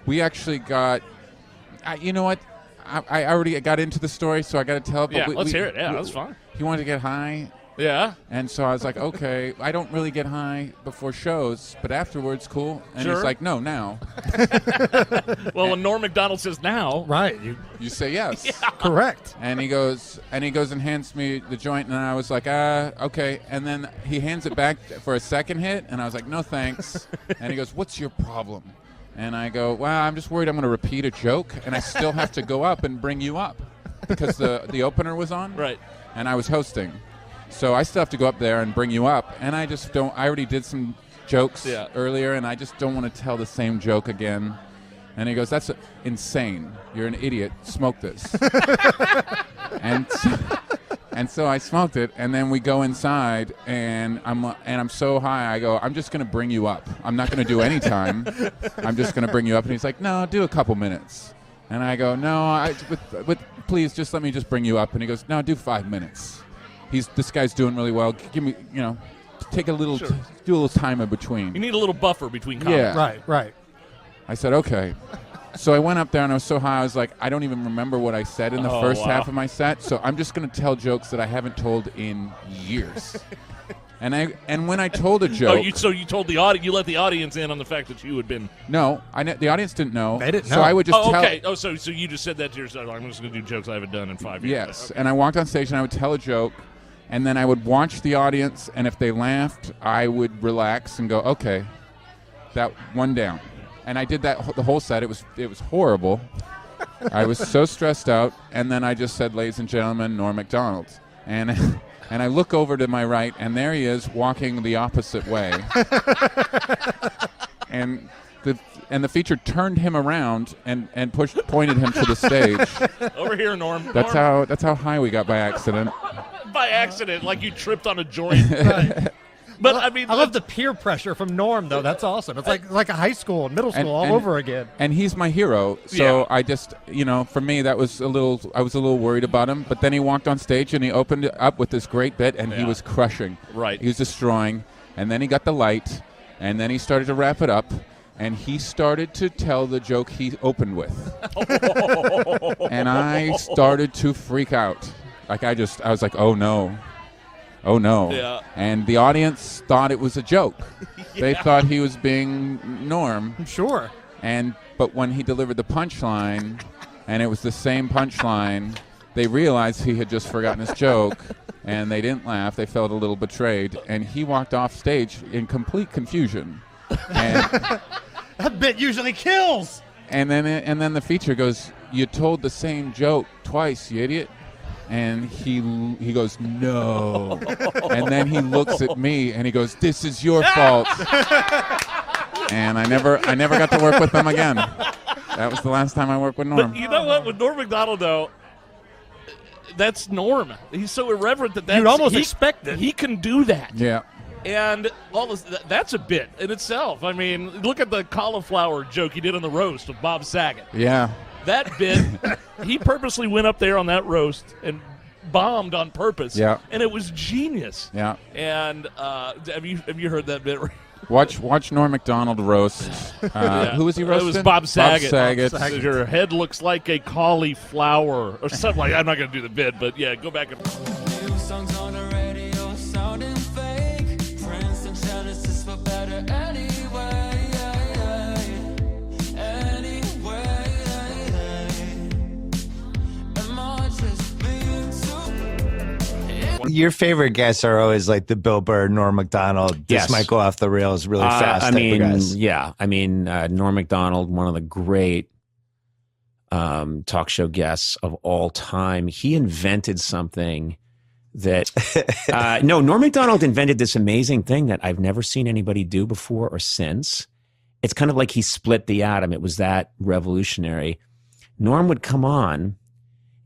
we actually got. You know what? I already got into the story, so I got to tell. But let's hear it. Yeah, that's fine. He wanted to get high. Yeah. And so I was like, okay, I don't really get high before shows, but afterwards, cool. And Sure. he's like, no, now. Well, when Norm MacDonald says now, right? You say yes. Yeah. Correct. And he goes and hands me the joint, and I was like, okay. And then he hands it back for a second hit, and I was like, no thanks. And he goes, what's your problem? And I go, well, I'm just worried I'm going to repeat a joke, and I still have to go up and bring you up because the opener was on, right? And I was hosting, so I still have to go up there and bring you up. And I just don't. I already did some jokes earlier, and I just don't want to tell the same joke again. And he goes, that's insane. You're an idiot. Smoke this. And so I smoked it, and then we go inside, and I'm so high. I go, I'm just going to bring you up. I'm not going to do any time. I'm just going to bring you up. And he's like, no, do a couple minutes. And I go, no, please just let me just bring you up. And he goes, no, do 5 minutes. This guy's doing really well. Give me, take a little, do a little time in between. you need a little buffer between comments. Yeah. Right. I said, okay. So I went up there and I was so high, I was like, I don't even remember what I said in the first half of my set, so I'm just going to tell jokes that I haven't told in years. And when I told a joke, so you told the audience, you let the audience in on the fact that you had been. no, the audience didn't know. They didn't so know. I would just tell. Okay. Oh, so you just said that to yourself. I'm just going to do jokes I haven't done in 5 years. Yes, Okay. and I walked on stage and I would tell a joke, and then I would watch the audience, and if they laughed, I would relax and go, okay, that one down. And I did that the whole set. It was horrible. I was so stressed out, and then I just said, ladies and gentlemen, Norm MacDonald. And I look over to my right, and there he is walking the opposite way. and the feature turned him around and pointed him to the stage. Over here, Norm. That's Norm. how high we got by accident. By accident, like you tripped on a joint. Right. But I mean, I love the peer pressure from Norm, though. That's awesome. It's like a high school, middle school, all over again. And he's my hero, so Yeah. I just, for me, I was a little worried about him. But then he walked on stage and he opened it up with this great bit, and he was crushing. Right. He was destroying, and then he got the light, and then he started to wrap it up, and he started to tell the joke he opened with, and I started to freak out. Like I was like, oh no. Oh no. Yeah. And the audience thought it was a joke. They Yeah. thought he was being Norm. Sure. But when he delivered the punchline, and it was the same punchline, they realized he had just forgotten his joke, and they didn't laugh. They felt a little betrayed, and he walked off stage in complete confusion. And That bit usually kills. and then the feature goes, "You told the same joke twice, you idiot." And he goes, no. And then he looks at me and he goes, this is your fault. And I never got to work with them again. That was the last time I worked with Norm. But you know what? With Norm MacDonald, though, that's Norm. He's so irreverent that You'd almost expect it. He can do that. Yeah. And all this, that's a bit in itself. I mean, look at the cauliflower joke he did on the roast of Bob Saget. Yeah. That bit, he purposely went up there on that roast and bombed on purpose. Yeah. And it was genius. Yeah. And have you heard that bit? Watch Norm MacDonald roast. Yeah. Who was he roasting? It was Bob Saget. Bob Saget. Your head looks like a cauliflower or something like. I'm not going to do the bit, but yeah, go back and. New songs on the radio sounding fake. Friends and Genesis for better anyway. Your favorite guests are always like the Bill Burr, Norm MacDonald. This Yes. might go off the rails really fast. I type of mean, guys. yeah. I mean, Norm MacDonald, one of the great talk show guests of all time. He invented something that no, Norm MacDonald invented this amazing thing that I've never seen anybody do before or since. It's kind of like he split the atom. It was that revolutionary. Norm would come on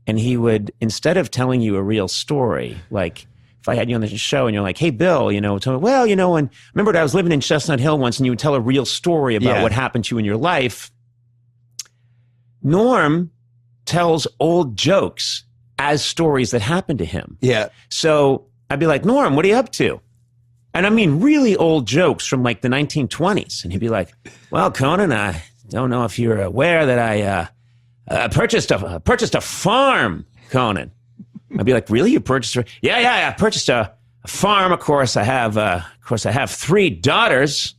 and he would, instead of telling you a real story, like if I had you on the show and you're like, hey, Bill, tell me, well, and remember I was living in Chestnut Hill once, and you would tell a real story about what happened to you in your life. Norm tells old jokes as stories that happened to him. Yeah. So I'd be like, Norm, what are you up to? And I mean, really old jokes from like the 1920s. And he'd be like, well, Conan, I don't know if you're aware that I purchased a farm, Conan. I'd be like, really? You purchased? Yeah. I purchased a farm. Of course, I have 3 daughters.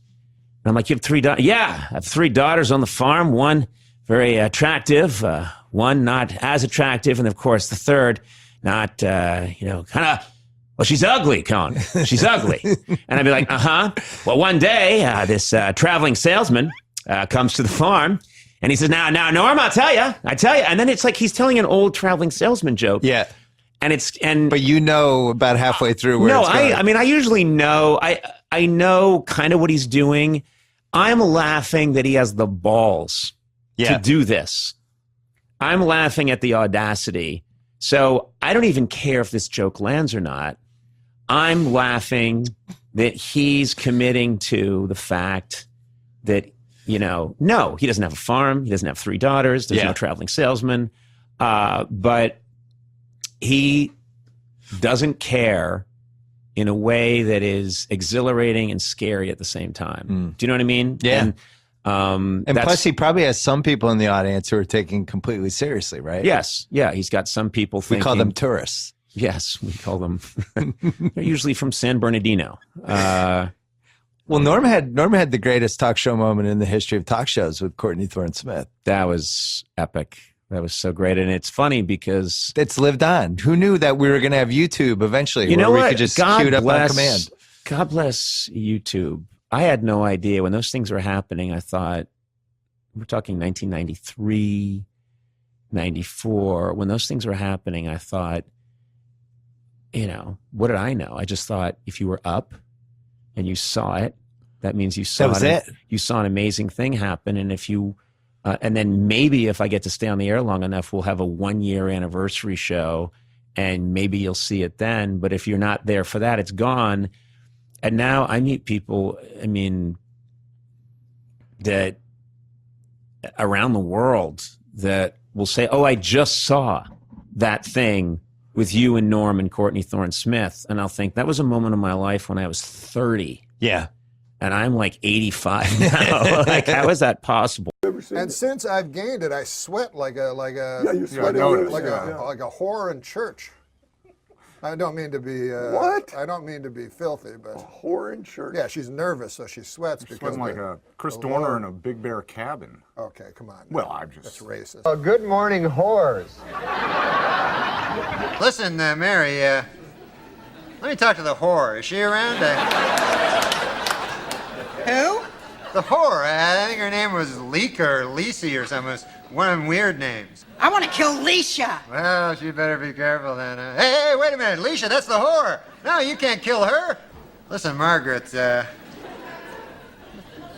And I'm like, you have 3 daughters? Yeah, I have 3 daughters on the farm. One very attractive, one not as attractive, and of course the third not, kind of. Well, she's ugly, Conan. She's ugly. And I'd be like, Well, one day this traveling salesman comes to the farm. And he says, now, Norm, I tell you. And then it's like he's telling an old traveling salesman joke. Yeah. But about halfway through where it's going. I mean, I usually know. I know kind of what he's doing. I'm laughing that he has the balls to do this. I'm laughing at the audacity. So I don't even care if this joke lands or not. I'm laughing that he's committing to the fact that, no, he doesn't have a farm. He doesn't have 3 daughters. There's no traveling salesman. But he doesn't care in a way that is exhilarating and scary at the same time. Do you know what I mean? Yeah. And plus, he probably has some people in the audience who are taking completely seriously, right? Yes. Yeah. He's got some people thinking. We call them tourists. Yes, we call them. They're usually from San Bernardino. Well, Norm had the greatest talk show moment in the history of talk shows with Courtney Thorne Smith. That was epic. That was so great. And it's funny because it's lived on. Who knew that we were going to have YouTube eventually? You know where what? we could just queue it up on command. God bless YouTube. I had no idea when those things were happening. I thought, we're talking 1993, 94. When those things were happening, I thought, what did I know? I just thought if you were up and you saw it, that means you saw You saw an amazing thing happen. And if you, and then maybe if I get to stay on the air long enough, we'll have a 1-year anniversary show, and maybe you'll see it then. But if you're not there for that, it's gone. And now I meet people, that around the world that will say, oh, I just saw that thing with you and Norm and Courtney Thorne Smith. And I'll think, that was a moment of my life when I was 30. Yeah. And I'm like 85 now. Like, how is that possible? And since I've gained it, I sweat like a you sweat like a whore in church. I don't mean to be what? I don't mean to be filthy, but a whore in church. Yeah, she's nervous, so she sweats because sweating like a Chris Dorner in a Big Bear cabin. Okay, come on. Well, I'm just that's racist. Oh, good morning, whores. Listen, Mary. Let me talk to the whore. Is she around? Who? The whore. I think her name was Leeka or Lisi or something. It was one of them weird names. I want to kill Leisha. Well, she better be careful then. Hey, wait a minute. Leisha, that's the whore. No, you can't kill her. Listen, Margaret,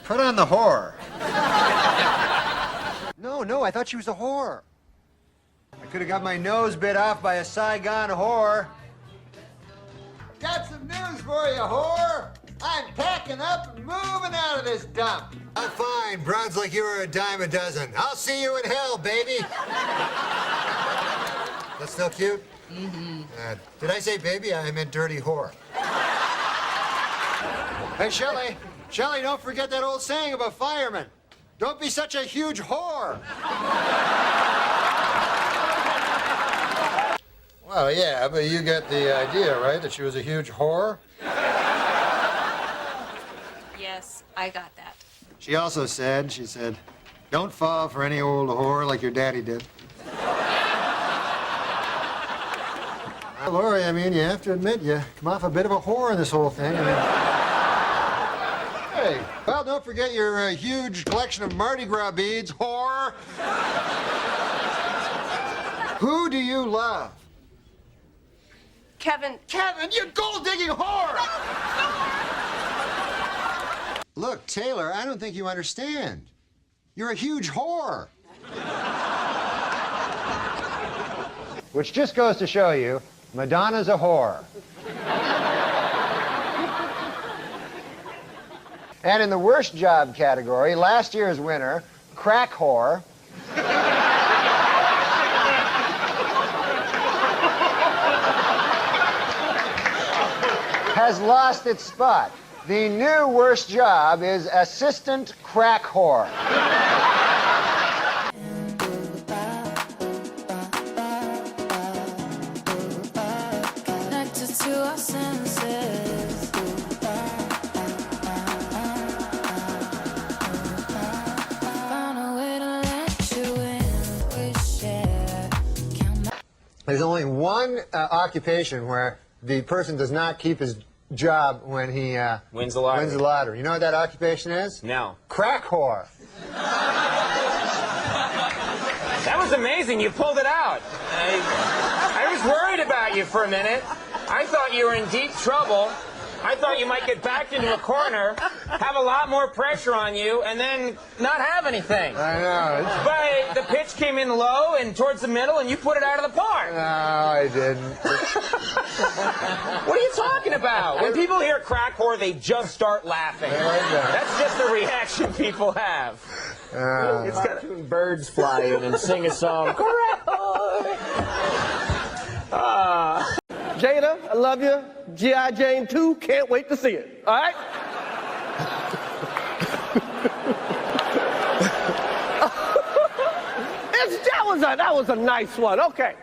put on the whore. No, I thought she was a whore. I could have got my nose bit off by a Saigon whore. Got some news for you, whore. I'm packing up and moving out of this dump. I'm fine. Broads like you are a dime a dozen. I'll see you in hell, baby. That's still cute? Mm-hmm. Did I say baby? I meant dirty whore. Hey, Shelley. Shelley, don't forget that old saying about firemen. Don't be such a huge whore. Well, yeah, but you get the idea, right? That she was a huge whore? Yes, I got that. She also said, don't fall for any old whore like your daddy did. Well, Lori, I mean, you have to admit, you come off a bit of a whore in this whole thing. Hey, well, don't forget your huge collection of Mardi Gras beads, whore. Who do you love? Kevin. Kevin, you gold-digging whore! Look, Taylor, I don't think you understand. You're a huge whore. Which just goes to show you, Madonna's a whore. And in the worst job category, last year's winner, crack whore, has lost its spot. The new worst job is assistant crack whore. Connected to our senses. Found a way to let you in. We share. There's only one occupation where the person does not keep his job when he wins the lottery. You know what that occupation is? No. Crack whore. That was amazing. You pulled it out. I was worried about you for a minute. I thought you were in deep trouble. I thought you might get backed into a corner, have a lot more pressure on you, and then not have anything. I know. But the pitch came in low and towards the middle, and you put it out of the park. No, I didn't. What are you talking about? When people hear crack whore, they just start laughing. That's just the reaction people have. It's got birds fly in and sing a song. Crack whore. Jada, I love you. G.I. Jane 2, can't wait to see it. All right? that was a nice one. Okay.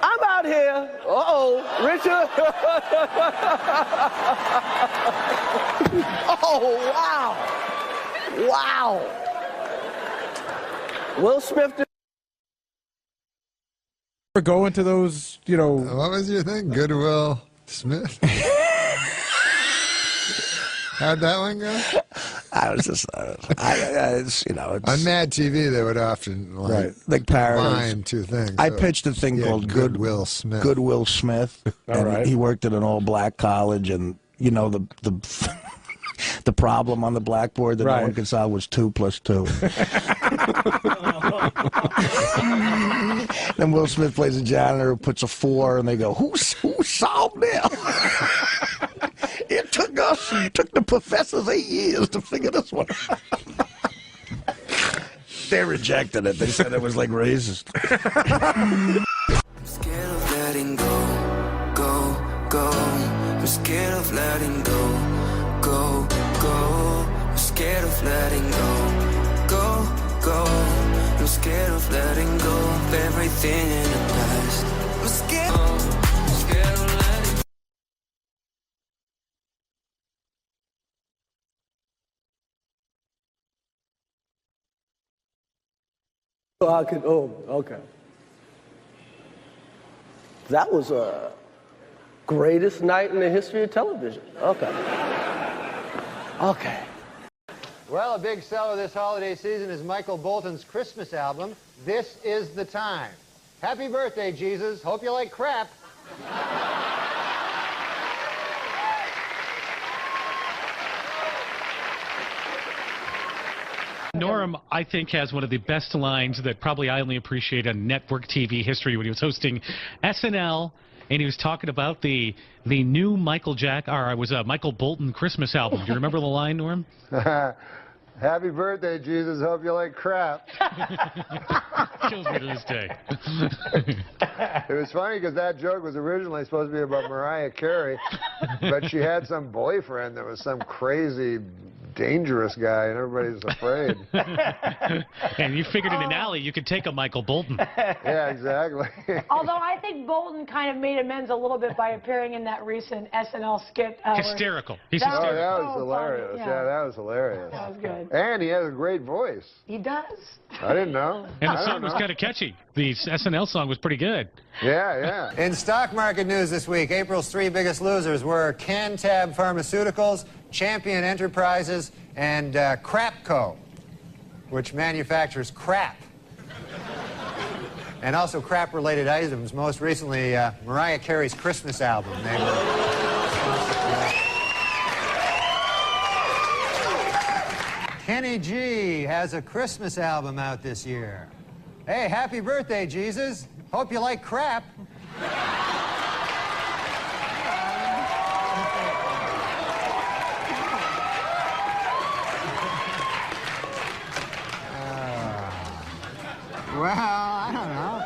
I'm out here. Uh-oh, Richard. Oh, wow. Wow. Will Smith. Go into those, you know. What was your thing? Goodwill Smith? How'd that one go? I was just, it's, you know, it's, on Mad TV, they would often like parodies. combine two things. I So, pitched a thing called Goodwill Smith. Goodwill Smith, and he worked at an all-black college, and you know the the problem on the blackboard that no one could solve was 2 + 2. Then Will Smith plays a janitor who puts a 4, and they go, "Who solved it?" It took the professors 8 years to figure this one out. They rejected it. They said it was like racist. I'm scared of letting go, go, go. I'm scared of letting go, go, go. I'm scared of letting go, go, go. I'm scared of letting go of everything in the past. I'm scared of letting go. Okay. That was a greatest night in the history of television. Okay. Okay. Well, a big seller this holiday season is Michael Bolton's Christmas album, This Is the Time. Happy birthday, Jesus. Hope you like crap. Norm, I think, has one of the best lines that probably I only appreciate on network TV history when he was hosting SNL, and he was talking about the new Michael Bolton Christmas album. Do you remember the line, Norm? Happy birthday, Jesus. Hope you like crap. Kills me to this day. It was funny because that joke was originally supposed to be about Mariah Carey, but she had some boyfriend that was some crazy, dangerous guy, and everybody's afraid. And you figured in an alley you could take a Michael Bolton. Yeah, exactly. Although I think Bolton kind of made amends a little bit by appearing in that recent SNL skit. Hysterical. He's Oh, hysterical. that was hilarious. Yeah, that was hilarious. That was good. And he has a great voice. He does. I didn't know. And the song was kind of catchy. The SNL song was pretty good. Yeah, yeah. In stock market news this week, April's 3 biggest losers were Cantab Pharmaceuticals, Champion Enterprises, and Crapco, which manufactures crap. And also crap-related items, most recently Mariah Carey's Christmas album. They were... Kenny G has a Christmas album out this year. Hey, happy birthday, Jesus. Hope you like crap. Well, I don't know.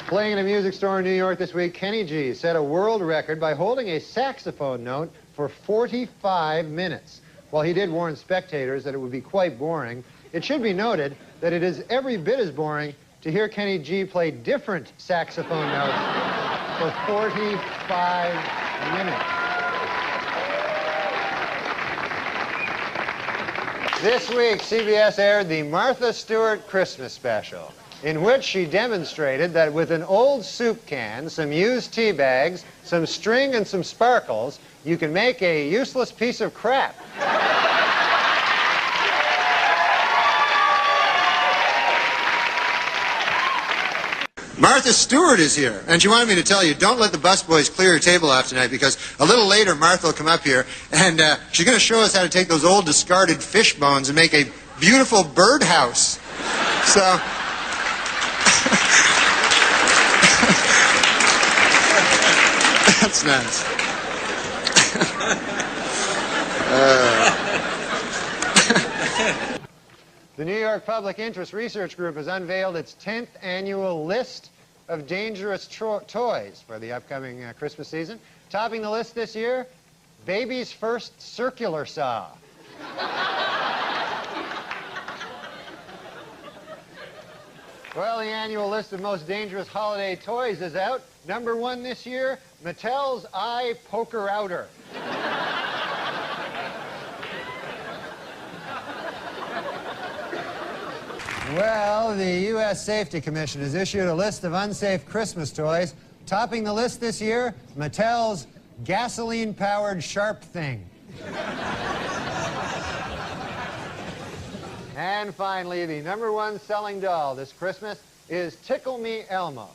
Playing in a music store in New York this week, Kenny G set a world record by holding a saxophone note for 45 minutes. While he did warn spectators that it would be quite boring, it should be noted that it is every bit as boring to hear Kenny G play different saxophone notes for 45 minutes. This week, CBS aired the Martha Stewart Christmas special, in which she demonstrated that with an old soup can, some used tea bags, some string, and some sparkles, you can make a useless piece of crap. Martha Stewart is here, and she wanted me to tell you, don't let the busboys clear your table off tonight, because a little later Martha will come up here, and she's going to show us how to take those old discarded fish bones and make a beautiful birdhouse. So... That's nice. The New York Public Interest Research Group has unveiled its 10th annual list of dangerous toys for the upcoming Christmas season. Topping the list this year, baby's first circular saw. Well, the annual list of most dangerous holiday toys is out. Number 1 this year, Mattel's Eye Poker Outer. Well, the U.S. Safety Commission has issued a list of unsafe Christmas toys. Topping the list this year, Mattel's gasoline-powered sharp thing. And finally, the number 1 selling doll this Christmas is Tickle Me Elmo.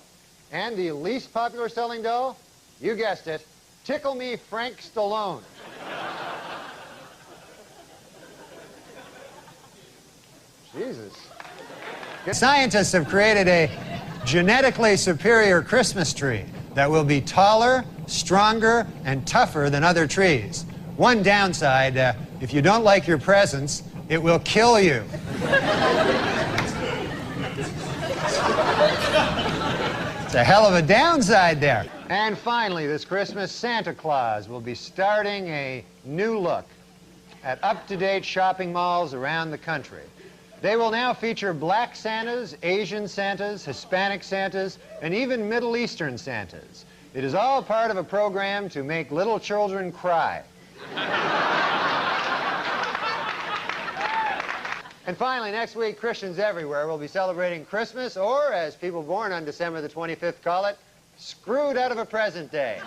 And the least popular selling doll, you guessed it, Tickle Me Frank Stallone. Jesus. Scientists have created a genetically superior Christmas tree that will be taller, stronger, and tougher than other trees. One downside, if you don't like your presents, it will kill you. It's a hell of a downside there. And finally, this Christmas, Santa Claus will be starting a new look at up-to-date shopping malls around the country. They will now feature black Santas, Asian Santas, Hispanic Santas, and even Middle Eastern Santas. It is all part of a program to make little children cry. And finally, next week, Christians everywhere will be celebrating Christmas, or, as people born on December the 25th call it, screwed out of a present day.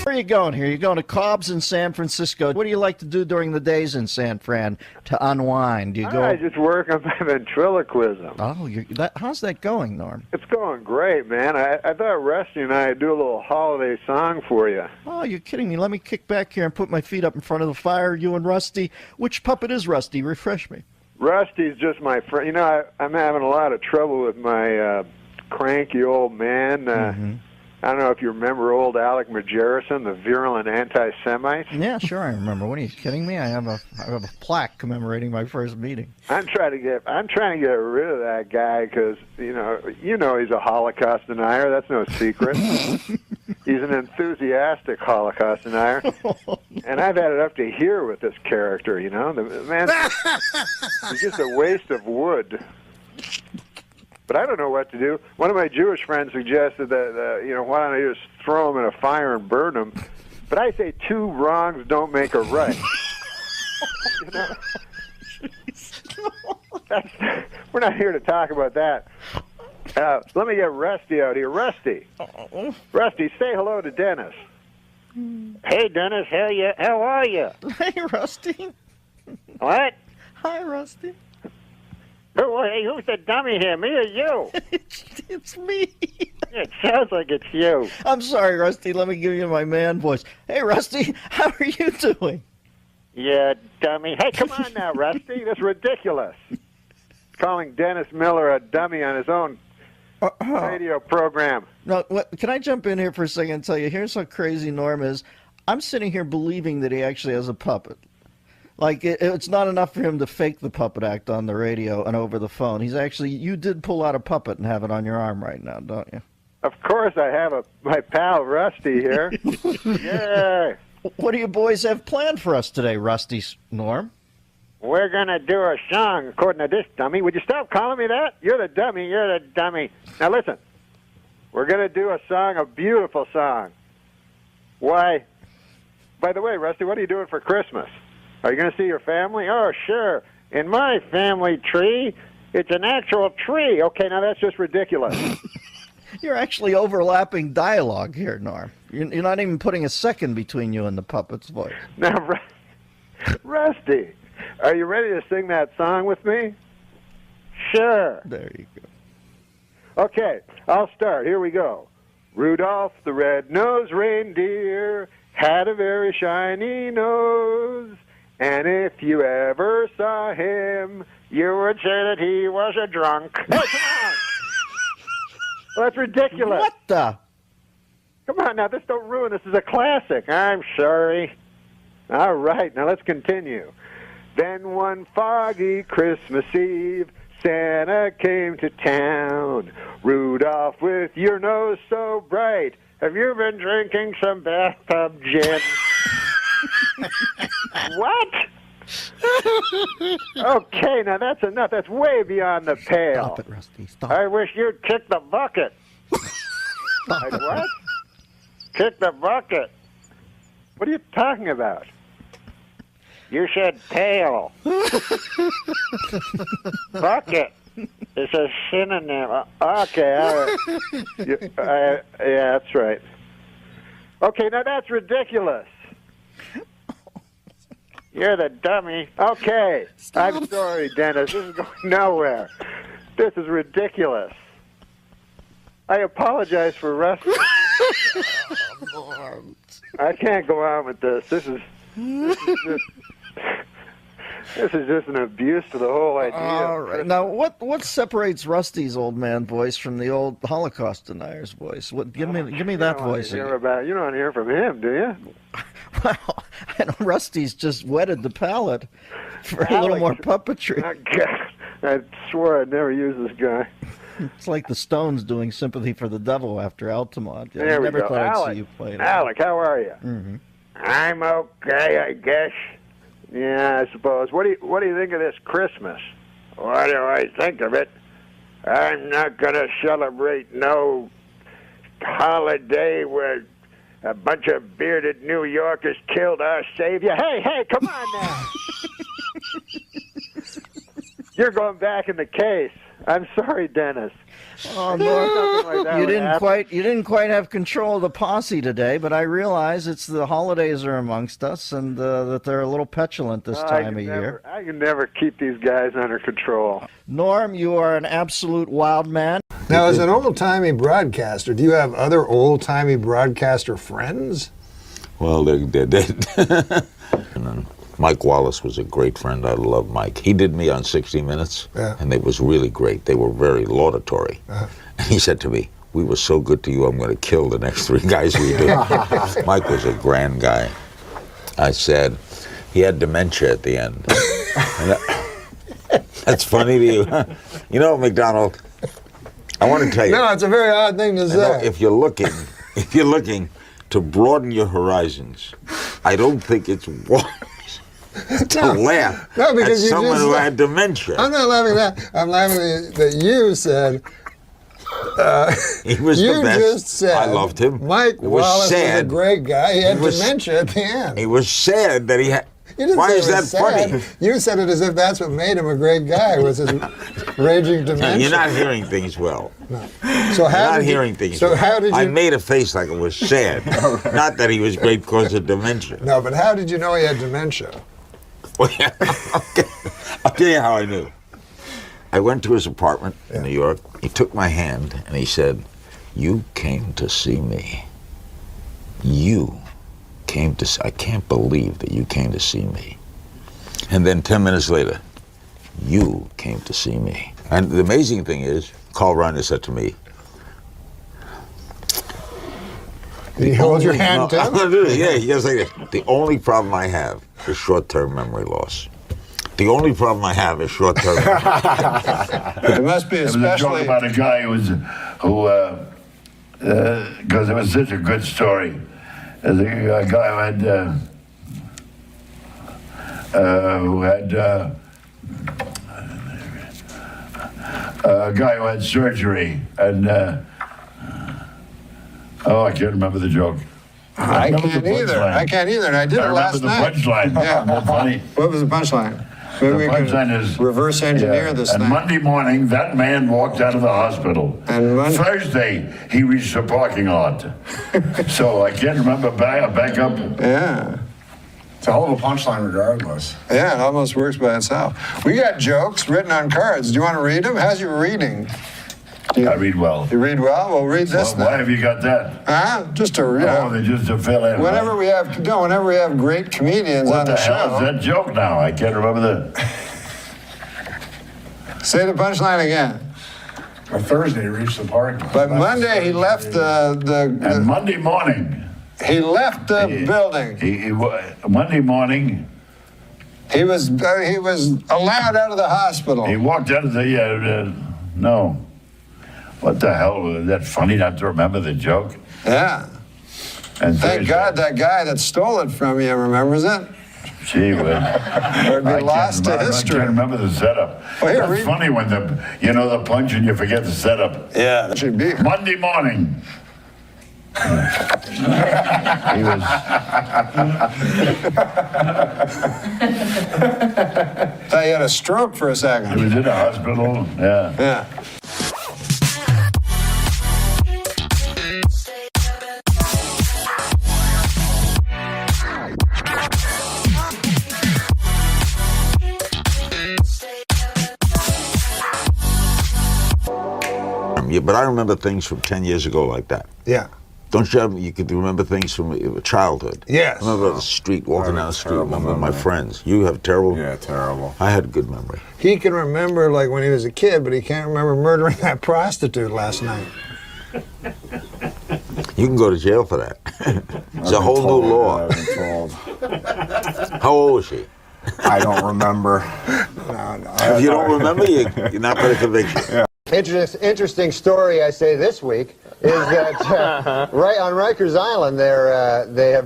Where are you going here? You're going to Cobb's in San Francisco. What do you like to do during the days in San Fran to unwind? Do you go? I just work on my ventriloquism. Oh, how's that going, Norm? It's going great, man. I thought Rusty and I would do a little holiday song for you. Oh, you're kidding me. Let me kick back here and put my feet up in front of the fire, you and Rusty. Which puppet is Rusty? Refresh me. Rusty's just my friend. You know, I'm having a lot of trouble with my cranky old man. I don't know if you remember old Alec Majerison, the virulent anti-Semite. Yeah, sure, I remember. What, are you kidding me? I have a plaque commemorating my first meeting. I'm trying to get rid of that guy because you know he's a Holocaust denier. That's no secret. He's an enthusiastic Holocaust denier, and I've had it up to here with this character. You know, the man, he's just a waste of wood. But I don't know what to do. One of my Jewish friends suggested that, why don't I just throw them in a fire and burn them? But I say 2 wrongs don't make a right. We're not here to talk about that. Let me get Rusty out here. Rusty, say hello to Dennis. Hey, Dennis, how are you? Hey, Rusty. What? Hi, Rusty. Hey, who's the dummy here, me or you? It's me. It sounds like it's you. I'm sorry, Rusty. Let me give you my man voice. Hey, Rusty, how are you doing? Yeah, dummy. Hey, come on now, Rusty. That's ridiculous. Calling Dennis Miller a dummy on his own radio program. No, can I jump in here for a second and tell you, here's how crazy Norm is. I'm sitting here believing that he actually has a puppet. Like, it's not enough for him to fake the puppet act on the radio and over the phone. You did pull out a puppet and have it on your arm right now, don't you? Of course I have my pal Rusty here. Yeah. What do you boys have planned for us today, Rusty, Norm? We're going to do a song, according to this dummy. Would you stop calling me that? You're the dummy. Now listen, we're going to do a song, a beautiful song. Why? By the way, Rusty, what are you doing for Christmas? Are you going to see your family? Oh, sure. In my family tree, it's an actual tree. Okay, now that's just ridiculous. You're actually overlapping dialogue here, Norm. You're not even putting a second between you and the puppet's voice. Now, Rusty, are you ready to sing that song with me? Sure. There you go. Okay, I'll start. Here we go. Rudolph the red-nosed reindeer had a very shiny nose. And if you ever saw him, you would say that he was a drunk. Hey, come on! Well, that's ridiculous. What the? Come on now, don't ruin this. This is a classic. I'm sorry. All right, now let's continue. Then one foggy Christmas Eve, Santa came to town. Rudolph, with your nose so bright, have you been drinking some bathtub gin? What? Okay, now that's enough. That's way beyond the pale. Stop it, Rusty. Stop. I wish you'd kick the bucket. Like what? Kick the bucket. What are you talking about? You said tail. Bucket. It's a synonym. Okay, all right. Yeah, that's right. Okay, now that's ridiculous. You're the dummy. Okay. Stop. I'm sorry, Dennis. This is going nowhere. This is ridiculous. I apologize for Rusty. I can't go on with this. This is just an abuse to the whole idea. All right. Now, what separates Rusty's old man voice from the old Holocaust denier's voice? Give me that voice. You don't want to hear from him, do you? Well, I know Rusty's just whetted the palate for a little more puppetry. I swore I'd never use this guy. It's like the Stones doing "Sympathy for the Devil" after Altamont. There we never go. thought I'd Alec, see you play it. Alec, how are you? Mm-hmm. I'm okay, I guess. Yeah, I suppose. What do you think of this Christmas? What do I think of it? I'm not going to celebrate no holiday where a bunch of bearded New Yorkers killed our savior. Hey, come on now. You're going back in the case. I'm sorry, Dennis. Oh, no. You didn't quite have control of the posse today, but I realize it's the holidays are amongst us, and that they're a little petulant this time of year. I can never keep these guys under control. Norm, you are an absolute wild man. Now, as an old-timey broadcaster, do you have other old-timey broadcaster friends? Well, they did. And then Mike Wallace was a great friend. I love Mike. He did me on 60 Minutes, and it was really great. They were very laudatory. And he said to me, "We were so good to you, I'm going to kill the next three guys we do." Mike was a grand guy. I said, he had dementia at the end. That's funny to you. You know, McDonald, I want to tell you. No, it's a very odd thing to say. If you're looking to broaden your horizons, I don't think it's wise to laugh at someone who had dementia. I'm not laughing at that. I'm laughing that you said. He was the best. You just said. I loved him. Mike Wallace was a great guy. He had dementia at the end. He was sad that he had. You didn't Why say is it that was sad. funny? You said it as if that's what made him a great guy, was his raging dementia. You're not hearing things well. No. So how You're not did hearing you, things so well. how did you, I made a face like it was sad. Not that he was great because of dementia. No, but how did you know he had dementia? Well, yeah, I'll tell you how I knew. I went to his apartment in New York. He took my hand and he said, "You came to see me. You came to see, I can't believe that you came to see me." And then 10 minutes later, "You came to see me." And the amazing thing is, Carl Reiner said to me, Did he hold your hand too? Yeah, he goes like this. "The only problem I have is short-term memory loss. The only problem I have is short-term memory loss." It must be especially... It was a joke about a guy because it was such a good story. There's a guy who had surgery, and I can't remember the joke. I can't either. And I did it last night. I remember the punchline. Yeah. Isn't that funny? What was the punchline? The punchline is reverse engineer this and thing. Monday morning, that man walked out of the hospital. And Thursday, he reached the parking lot. So I can't remember back up. Yeah. It's a hell of a punchline regardless. Yeah, it almost works by itself. We got jokes written on cards. Do you want to read them? How's your reading? I read well. You read well? Well, read this now. Why have you got that? Just to, you know. Just to fill in. Whenever we have great comedians on the show. What the hell is that joke now? I can't remember the... Say the punchline again. On Thursday, he reached the park. But Monday, he left And Monday morning. He left the building. Monday morning, He was allowed out of the hospital. He walked out of the, no. What the hell? Was that funny not to remember the joke? Yeah. And Thank God that guy that stole it from you remembers it. Gee whiz. Or it'd be lost to history. I can't remember the setup. Well, here, That's funny when the punch and you forget the setup. Yeah, that should be. Monday morning. He was. Thought you had a stroke for a second. He was in the hospital. Yeah. Yeah. Yeah, but I remember things from 10 years ago like that. Yeah. Don't you you could remember things from childhood? Yes. I remember the street, walking down the street, remember my friends. You have terrible? Yeah, terrible. I had a good memory. He can remember like when he was a kid, but he can't remember murdering that prostitute last night. You can go to jail for that. It's a whole new law. I've been told. How old was she? I don't remember. No. If you don't remember, you're not going to convict you. Yeah. Interesting story I say this week is that right on Rikers Island they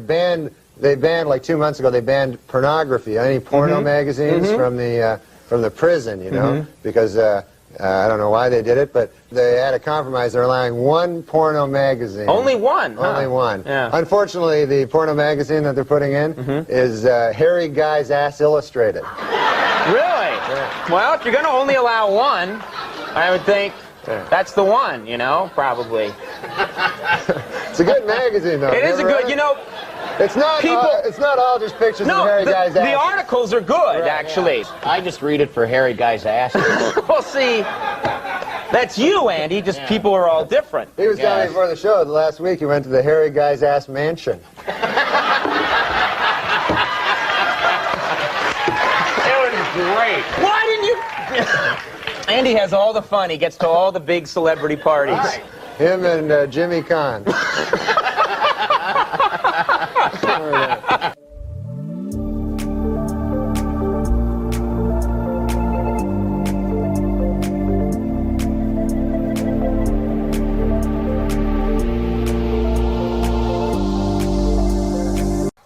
banned like 2 months ago they banned pornography, any porno magazines from the prison, you know, because I don't know why they did it, but they had a compromise. They're allowing one porno magazine. Only one? Only one. Yeah. Unfortunately, the porno magazine that they're putting in is Hairy Guy's Ass Illustrated. Really? Yeah. Well, if you're going to only allow one, I would think that's the one, you know, probably. It's a good magazine, though. It is a good, you know. It's not. It's not all just pictures of Hairy Guy's ass. The articles are good, actually. Yeah. I just read it for Hairy Guy's ass. Well, see, that's you, Andy. Just people are all different. He was telling me before the show last week he went to the Hairy Guy's Ass Mansion. It was great. Why didn't you? Andy has all the fun. He gets to all the big celebrity parties. Right. Him and Jimmy Kahn.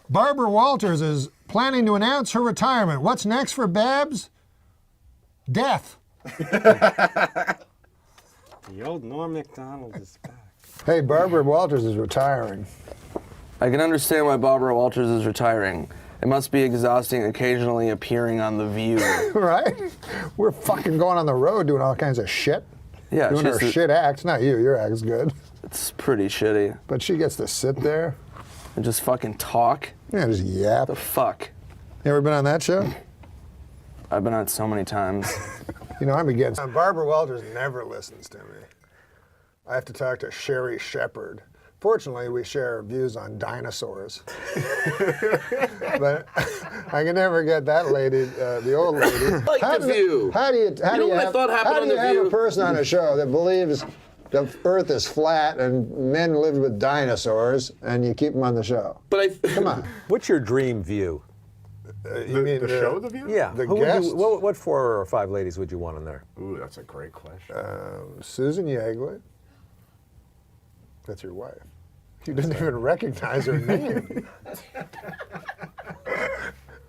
Barbara Walters is planning to announce her retirement. What's next for Babs? Death. The old Norm MacDonald is back. Hey, Barbara Walters is retiring. I can understand why Barbara Walters is retiring. It must be exhausting occasionally appearing on The View. Right? We're fucking going on the road doing all kinds of shit. Yeah, doing her shit acts. Not you. Your act's good. It's pretty shitty. But she gets to sit there and just fucking talk. Yeah, just yap. The fuck. You ever been on that show? I've been on it so many times. You know, I'm against. Barbara Walters never listens to me. I have to talk to Sherry Shepard. Fortunately, we share views on dinosaurs. But I can never get that lady, the old lady. Like The View. How do you have a person on a show that believes the Earth is flat and men lived with dinosaurs, and you keep them on the show? But come on. What's your dream view? You mean the show, The View? Yeah. The Who guests? what 4 or 5 ladies would you want on there? Ooh, that's a great question. Susan Yeagley. That's your wife. You didn't even recognize her name.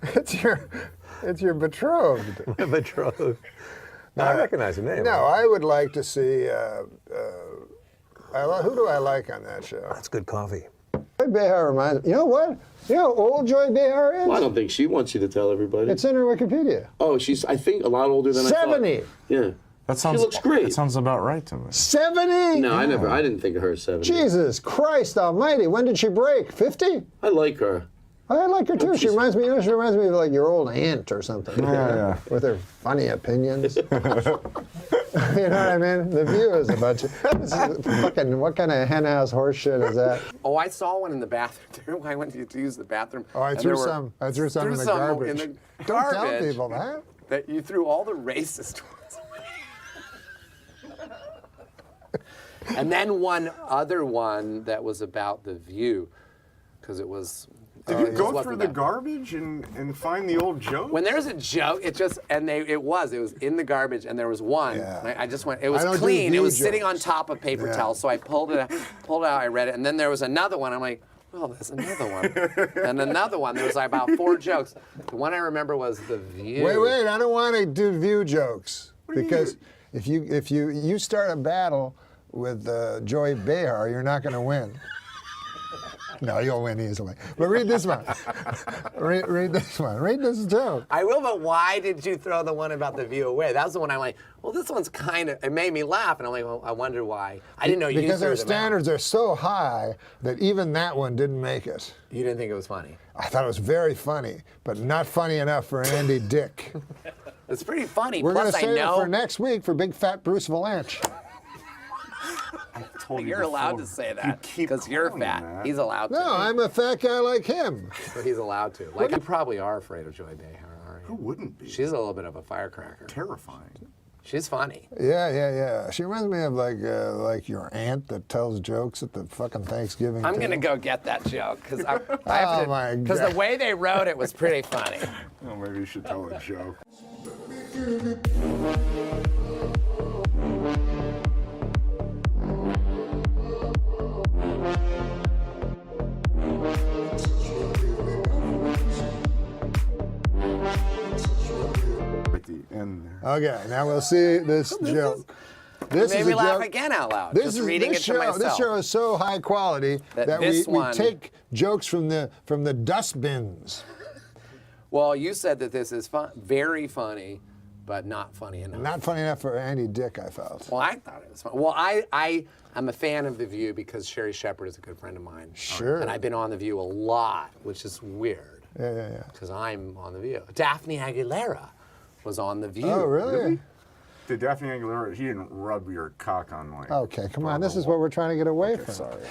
It's your betrothed. Betrothed. No, I recognize the name. No, I would like to see. Who do I like on that show? That's good coffee. Joy Behar reminds me. You know what? You know how old Joy Behar is? Well, I don't think she wants you to tell everybody. It's in her Wikipedia. Oh, she's, I think, a lot older than I thought. 70. Yeah. That sounds, she looks great. That sounds about right to me. 70? No, I didn't think of her as 70. Jesus Christ Almighty! When did she break? 50? I like her. I like her too. She reminds me. She reminds me of like your old aunt or something. Yeah. With her funny opinions. You know what I mean? The View is a bunch of fucking. What kind of henhouse horse shit is that? Oh, I saw one in the bathroom. I went to use the bathroom. Oh, I threw some in the garbage. Don't tell people that. That you threw all the racist ones away. And then one other one that was about The View. because it was. Did you go through the garbage and find the old joke? When there's a joke, it just it was in the garbage, and there was one. Yeah. I just went. It was I don't do clean. It view was jokes. sitting on top of paper towels. So I pulled it out. I read it, and then there was another one. I'm like, well, there's another one, and another one. There was like about 4 jokes. The one I remember was the View. Wait! I don't want to do view jokes because if you start a battle with Joy Behar, you're not going to win. No, you'll win easily. But read this one. read this one. Read this joke. I will, but why did you throw the one about the View away? That was the one I'm like, well, this one's kind of, it made me laugh. And I'm like, well, I wonder why. I didn't know you Because threw our them standards are so high that even that one didn't make it. You didn't think it was funny? I thought it was very funny, but not funny enough for Andy Dick. It's pretty funny. We're going Plus, to save I know it for next week for Big Fat Bruce Valanche. you're allowed to say that because you're fat. that. He's allowed to. No, I'm a fat guy like him. But he's allowed to. Like, you probably are afraid of Joy Behar, aren't you? Who wouldn't be? She's a little bit of a firecracker. Terrifying. She's funny. Yeah. She reminds me of like your aunt that tells jokes at the fucking Thanksgiving. I'm going to table. go get that joke because Because the way they wrote it was pretty funny. Oh, maybe you should tell a joke. At the end there. Okay, now we'll see this joke. This Made is me a laugh joke. again out loud. This just is reading this it show. to myself. This show is so high quality that we take jokes from the dustbins. Well, you said that this is very funny, but not funny enough. Not funny enough for Andy Dick, I felt. Well, I thought it was fun. Well, I am a fan of The View because Sherry Shepherd is a good friend of mine. Sure. And I've been on The View a lot, which is weird. Yeah. Because I'm on The View. Daphne Aguilera was on The View. Oh, really? Did Daphne Aguilera, he didn't rub your cock on like... Okay, come on. This is what we're trying to get away from. Sorry.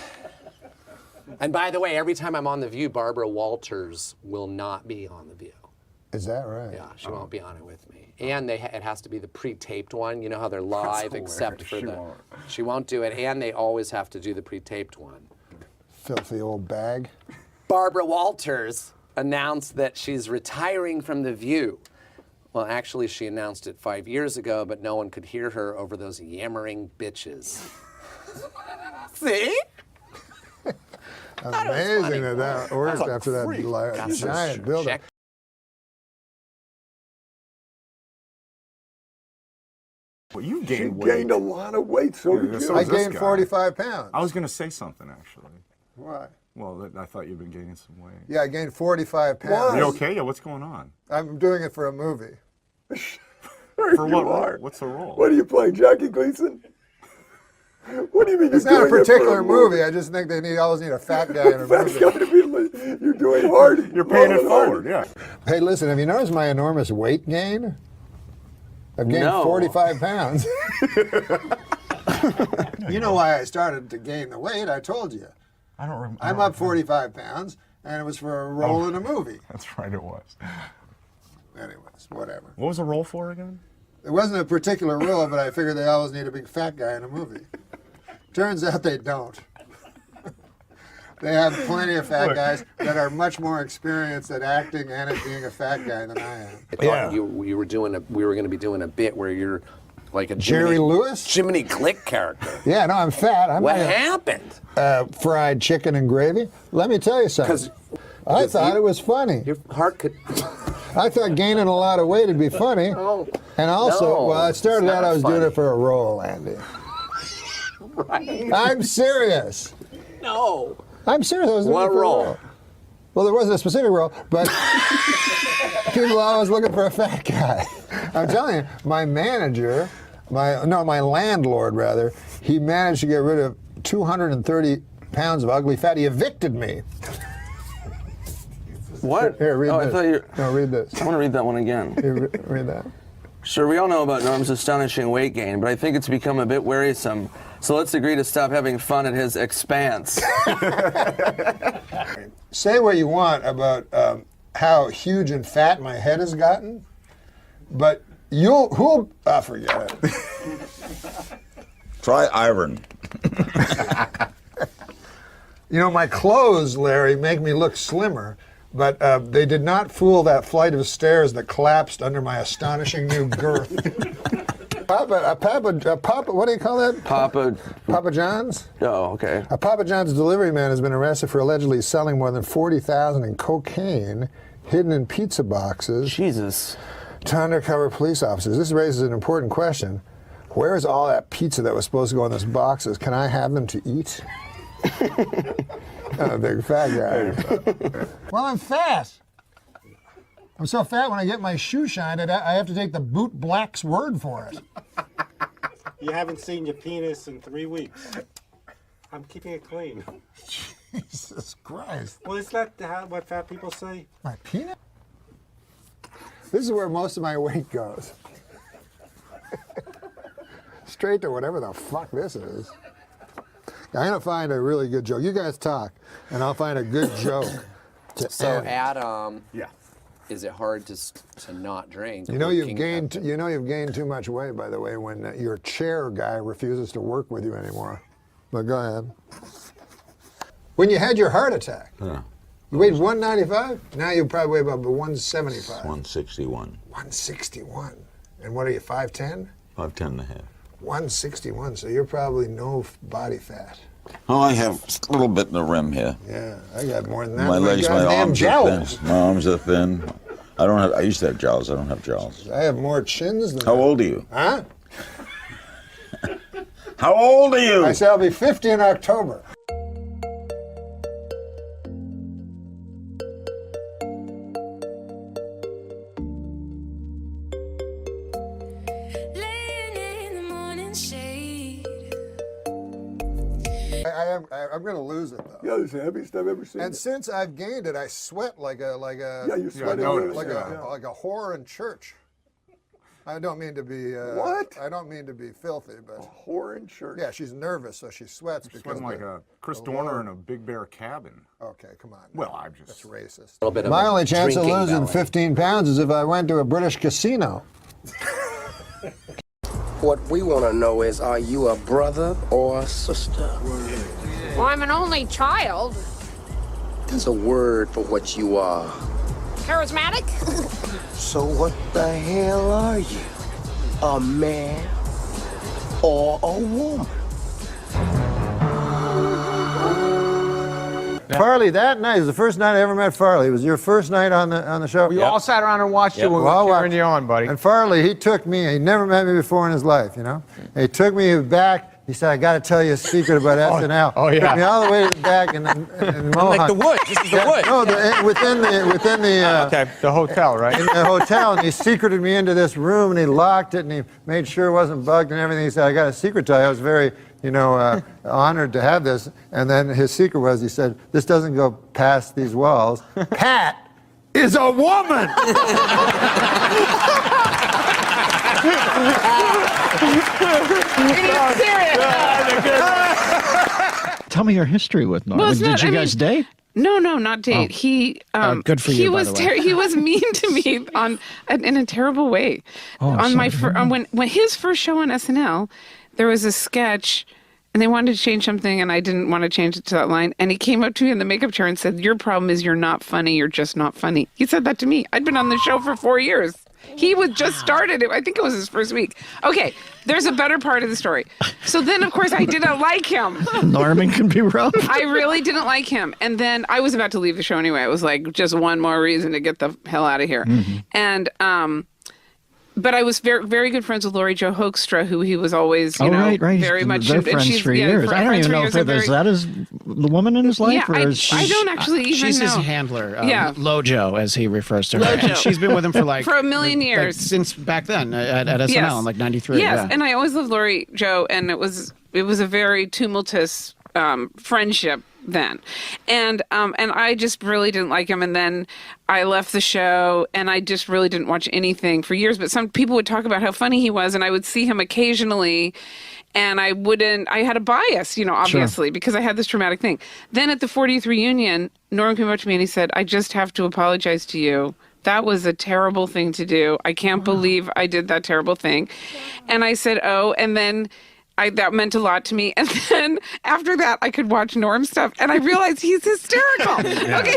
And by the way, every time I'm on The View, Barbara Walters will not be on The View. Is that right? Yeah, she won't be on it with me. And it has to be the pre-taped one. You know how they're live except for she won't do it. And they always have to do the pre-taped one. Filthy old bag. Barbara Walters announced that she's retiring from The View. Well, actually, she announced it 5 years ago, but no one could hear her over those yammering bitches. See? Amazing that worked after that giant buildup. Well, you gained weight. gained a lot of weight, so did you. I gained 45 pounds. I was going to say something, actually. Why? Well, I thought you'd been gaining some weight. Yeah, I gained 45 pounds. Are you okay? Yeah, what's going on? I'm doing it for a movie. For what role? What's the role? What are you playing, Jackie Gleason? What do you mean? It's not a particular movie. I just think they always need a fat guy in a movie. You're doing hard. You're paying it forward, yeah. Hey, listen, have you noticed my enormous weight gain? I've gained 45 pounds. You know why I started to gain the weight, I told you. I don't remember. I'm up 45 pounds, and it was for a role in a movie. That's right, it was. Anyways, whatever. What was the role for again? It wasn't a particular role, but I figured they always need a big fat guy in a movie. Turns out they don't. They have plenty of fat guys that are much more experienced at acting and at being a fat guy than I am. I thought we were going to be doing a bit where you're like a Jerry Lewis? Jiminy Glick character. Yeah, no, I'm fat. What happened? Fried chicken and gravy. Let me tell you something. I thought it was funny. Your heart could... I thought gaining a lot of weight would be funny. And also, I started out, I was doing it for a role, Andy. Right. I'm serious. No. I'm serious. I was doing it for a role. Well, there wasn't a specific role, but people are always looking for a fat guy. I'm telling you, my manager, my landlord rather, he managed to get rid of 230 pounds of ugly fat. He evicted me. What? Here, read this. I thought you... No, read this. I want to read that one again. Here, read that. Sure, we all know about Norm's astonishing weight gain, but I think it's become a bit wearisome. So let's agree to stop having fun at his expense. Say what you want about how huge and fat my head has gotten, but who'll forget it. Try iron. You know, my clothes, Larry, make me look slimmer, but they did not fool that flight of stairs that collapsed under my astonishing new girth. Papa, what do you call that? Papa John's? Oh, okay. A Papa John's delivery man has been arrested for allegedly selling more than $40,000 in cocaine hidden in pizza boxes. Jesus. To undercover police officers. This raises an important question. Where is all that pizza that was supposed to go in those boxes? Can I have them to eat? I'm a big fat guy. Well, I'm fat. I'm so fat when I get my shoe shined, I have to take the boot black's word for it. You haven't seen your penis in 3 weeks. I'm keeping it clean. Jesus Christ. Well, is that what fat people say? My penis? This is where most of my weight goes. Straight to whatever the fuck this is. I'm going to find a really good joke. You guys talk, and I'll find a good joke to So, end. Adam, is it hard to not drink? You know you've gained too much weight, by the way, when your chair guy refuses to work with you anymore. But go ahead. When you had your heart attack, you weighed 195. Now you probably weigh about 175. 161. 161. And what are you, 5'10"? 5'10 and a half. 161. So you're probably no body fat. Oh, I have a little bit in the rim here. Yeah, I got more than that. My legs, my goddamn arms jowls. are thin. My arms are thin. I used to have jowls. I don't have jowls. I have more chins than How old are you? Huh? How old are you? I say I'll be 50 in October. I'm going to lose it though. Yeah, it's the heaviest I've ever seen. And since I've gained it, I sweat like a you sweat like a whore in church. I don't mean to be what? I don't mean to be filthy, but a whore in church. Yeah, she's nervous, so she sweats because sweating like a Chris Dorner in a Big Bear cabin. Okay, come on. Well, I'm just that's racist. A little bit of My a only chance of drinking losing belly. 15 pounds is if I went to a British casino. What we want to know is, are you a brother or a sister? Well, I'm an only child. There's a word for what you are. Charismatic? So what the hell are you? A man or a woman? Farley, that night is the first night I ever met Farley. It was your first night on the show. We all sat around and watched you when we were cheering you on, buddy. And Farley, he took me. He never met me before in his life, you know. He took me back. He said, "I got to tell you a secret about SNL." Oh yeah. Took me all the way to the back and Like the woods. This is the woods. No, within the. Okay, the hotel, right? In the hotel, and he secreted me into this room, and he locked it, and he made sure it wasn't bugged and everything. He said, "I got a secret to tell you." I was very, honored to have this. And then his secret was, he said, "This doesn't go past these walls." Pat is a woman. Tell me your history with Norm. Well, Did you guys date? No, not date. Oh. He good for you, by the way. He was mean to me in a terrible way. Oh, on my sorry. when his first show on SNL, there was a sketch, and they wanted to change something, and I didn't want to change it to that line. And he came up to me in the makeup chair and said, "Your problem is you're not funny. You're just not funny." He said that to me. I'd been on the show for 4 years. He was just started. I think it was his first week. Okay, there's a better part of the story. So then, of course, I didn't like him. Norman can be rough. I really didn't like him. And then I was about to leave the show anyway. It was like just one more reason to get the hell out of here. Mm-hmm. And but I was very, very good friends with Laurie Jo Hoekstra, who he was always, right. very much. They're friends for years. I don't even know if that is the woman in his life, Yeah, or is she? I don't actually even She's know. his handler, Yeah. Lojo, as he refers to her. Lojo. And she's been with him for like For a million years. since back then at SNL Yes. in like '93. Yes, yeah. and I always loved Laurie Jo, and it was a very tumultuous friendship then, and I just really didn't like him. And then I left the show, and I just really didn't watch anything for years. But some people would talk about how funny he was, and I would see him occasionally. And I had a bias, obviously, because I had this traumatic thing. Then at the 40th reunion, Norm came up to me and he said, "I just have to apologize to you. That was a terrible thing to do. I can't believe I did that terrible thing." And I said, "Oh," and then that meant a lot to me. And then after that, I could watch Norm stuff, and I realized he's hysterical. Yeah. Okay,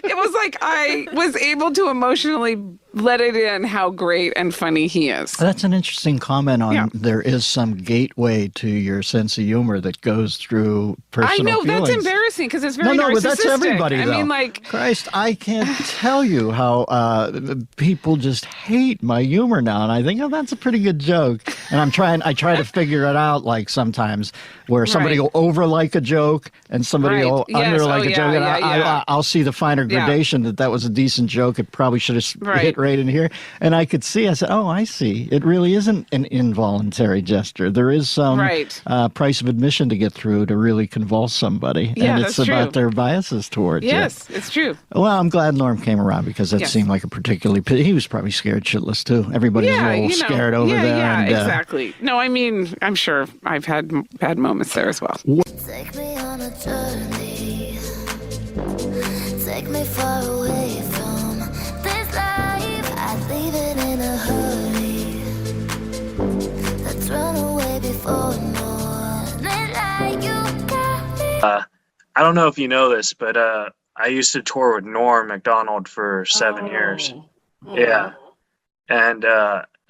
it was like I was able to emotionally let it in how great and funny he is. That's an interesting comment on there is some gateway to your sense of humor that goes through personal I know, feelings. that's embarrassing because it's very No, narcissistic. but that's everybody, I though. mean, like, Christ, I can't tell you how people just hate my humor now, and I think, oh, that's a pretty good joke. And I try to figure it out, like sometimes where somebody will over-like a joke and somebody will under-like a joke, and I'll see the finer gradation that was a decent joke. It probably should have hit right in here. And I could see, I said, oh, I see. It really isn't an involuntary gesture. There is some price of admission to get through to really convulse somebody. Yeah, and it's that's about true. their biases towards you. yes, it's true. Well, I'm glad Norm came around because that seemed like a particularly... He was probably scared shitless, too. Everybody was a little scared over there. Yeah, and, exactly. No, I mean, I'm sure I've had bad moments there as well. Take me on a journey. Take me far away from this life. I'd leave it in a hurry. Let's run away before morning light. You got me. I don't know if you know this, but I used to tour with Norm MacDonald for 7 years. Yeah. And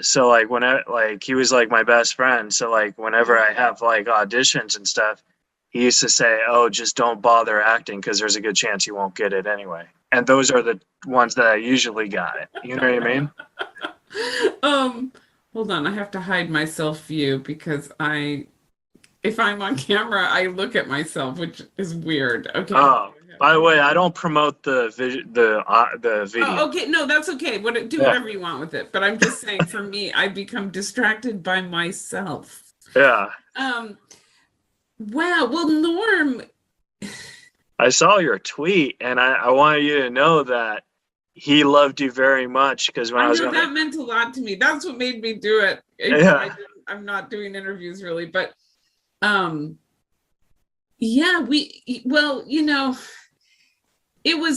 so like whenever, like, he was like my best friend, so like whenever I have like auditions and stuff, he used to say, oh, just don't bother acting because there's a good chance you won't get it anyway. And those are the ones that I usually got it. You know what I mean? Hold on, I have to hide my self view because if I'm on camera, I look at myself, which is weird. Okay. Oh, by the way, I don't promote the video. Oh, okay, no, that's okay. Do whatever you want with it. But I'm just saying, for me, I become distracted by myself. Yeah. Wow. Well, Norm. I saw your tweet, and I wanted you to know that he loved you very much because when I was that meant a lot to me. That's what made me do it. I'm not doing interviews really, but it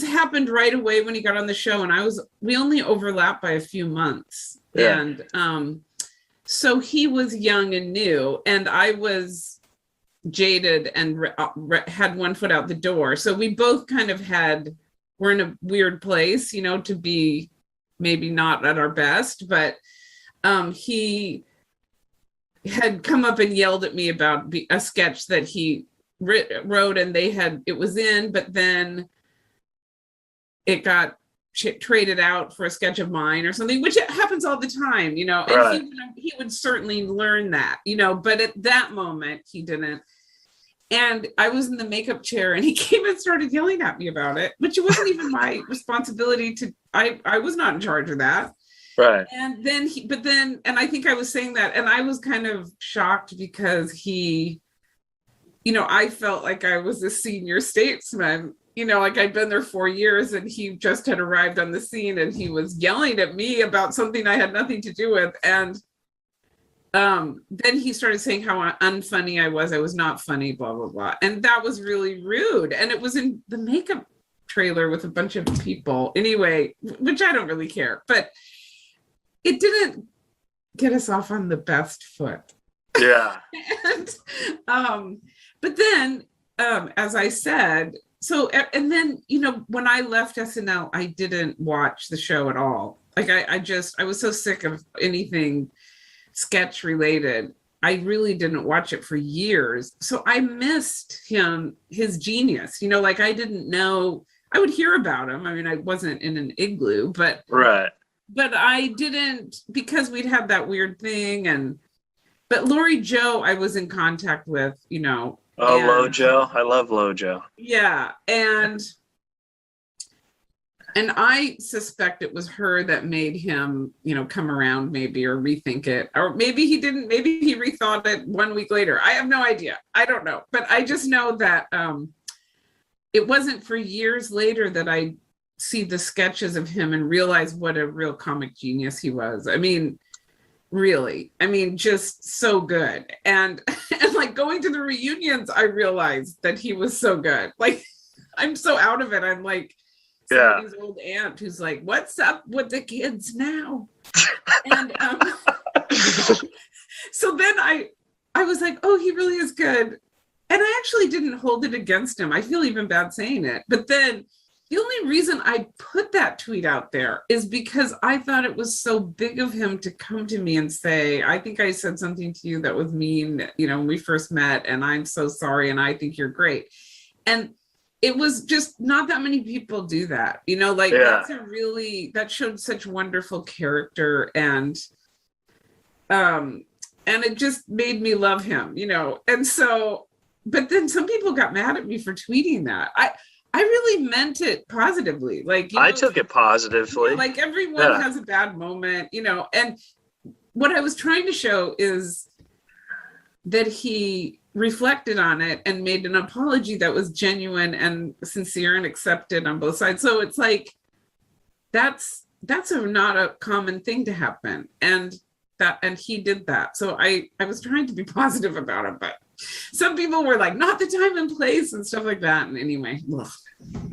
happened right away when he got on the show, and we only overlapped by a few months. Yeah. And so he was young and new, and I was jaded and had one foot out the door. So we both kind of we're in a weird place, to be maybe not at our best, but he had come up and yelled at me about a sketch that he wrote, and it was in, but then it got traded out for a sketch of mine or something, which happens all the time, and he would certainly learn that, but at that moment he didn't. And I was in the makeup chair, and he came and started yelling at me about it, which it wasn't even my responsibility I was not in charge of that. Right. And then and I think I was saying that, and I was kind of shocked because I felt like I was a senior statesman, like I'd been there 4 years, and he just had arrived on the scene, and he was yelling at me about something I had nothing to do with. And then he started saying how unfunny I was not funny, blah, blah, blah. And that was really rude. And it was in the makeup trailer with a bunch of people anyway, which I don't really care, but it didn't get us off on the best foot. Yeah. But then, as I said, and then, when I left SNL, I didn't watch the show at all. Like I was so sick of anything sketch related. I really didn't watch it for years. So I missed his genius, like I didn't know. I would hear about him. I mean, I wasn't in an igloo, but I didn't, because we'd had that weird thing. But Lori Joe, I was in contact with, Lojo. I love Lojo. Yeah. And I suspect it was her that made him, come around maybe, or rethink it. Or maybe he didn't, maybe he rethought it 1 week later. I have no idea. I don't know. But I just know that it wasn't for years later that I see the sketches of him and realize what a real comic genius he was. I mean, really. I mean, just so good. And like going to the reunions, I realized that he was so good. Like, I'm so out of it. I'm like, somebody's old aunt who's like, what's up with the kids now? And So then I was like, oh, he really is good. And I actually didn't hold it against him. I feel even bad saying it. But then the only reason I put that tweet out there is because I thought it was so big of him to come to me and say, I think I said something to you that was mean, when we first met, and I'm so sorry, and I think you're great. And it was just not that many people do that, that showed such wonderful character, and it just made me love him, and so, but then some people got mad at me for tweeting that. I really meant it positively. I took it positively. Everyone has a bad moment, and what I was trying to show is that he reflected on it and made an apology that was genuine and sincere and accepted on both sides. So it's like, that's not a common thing to happen. And he did that. So I was trying to be positive about it, but some people were like, not the time and place and stuff like that. And anyway, ugh.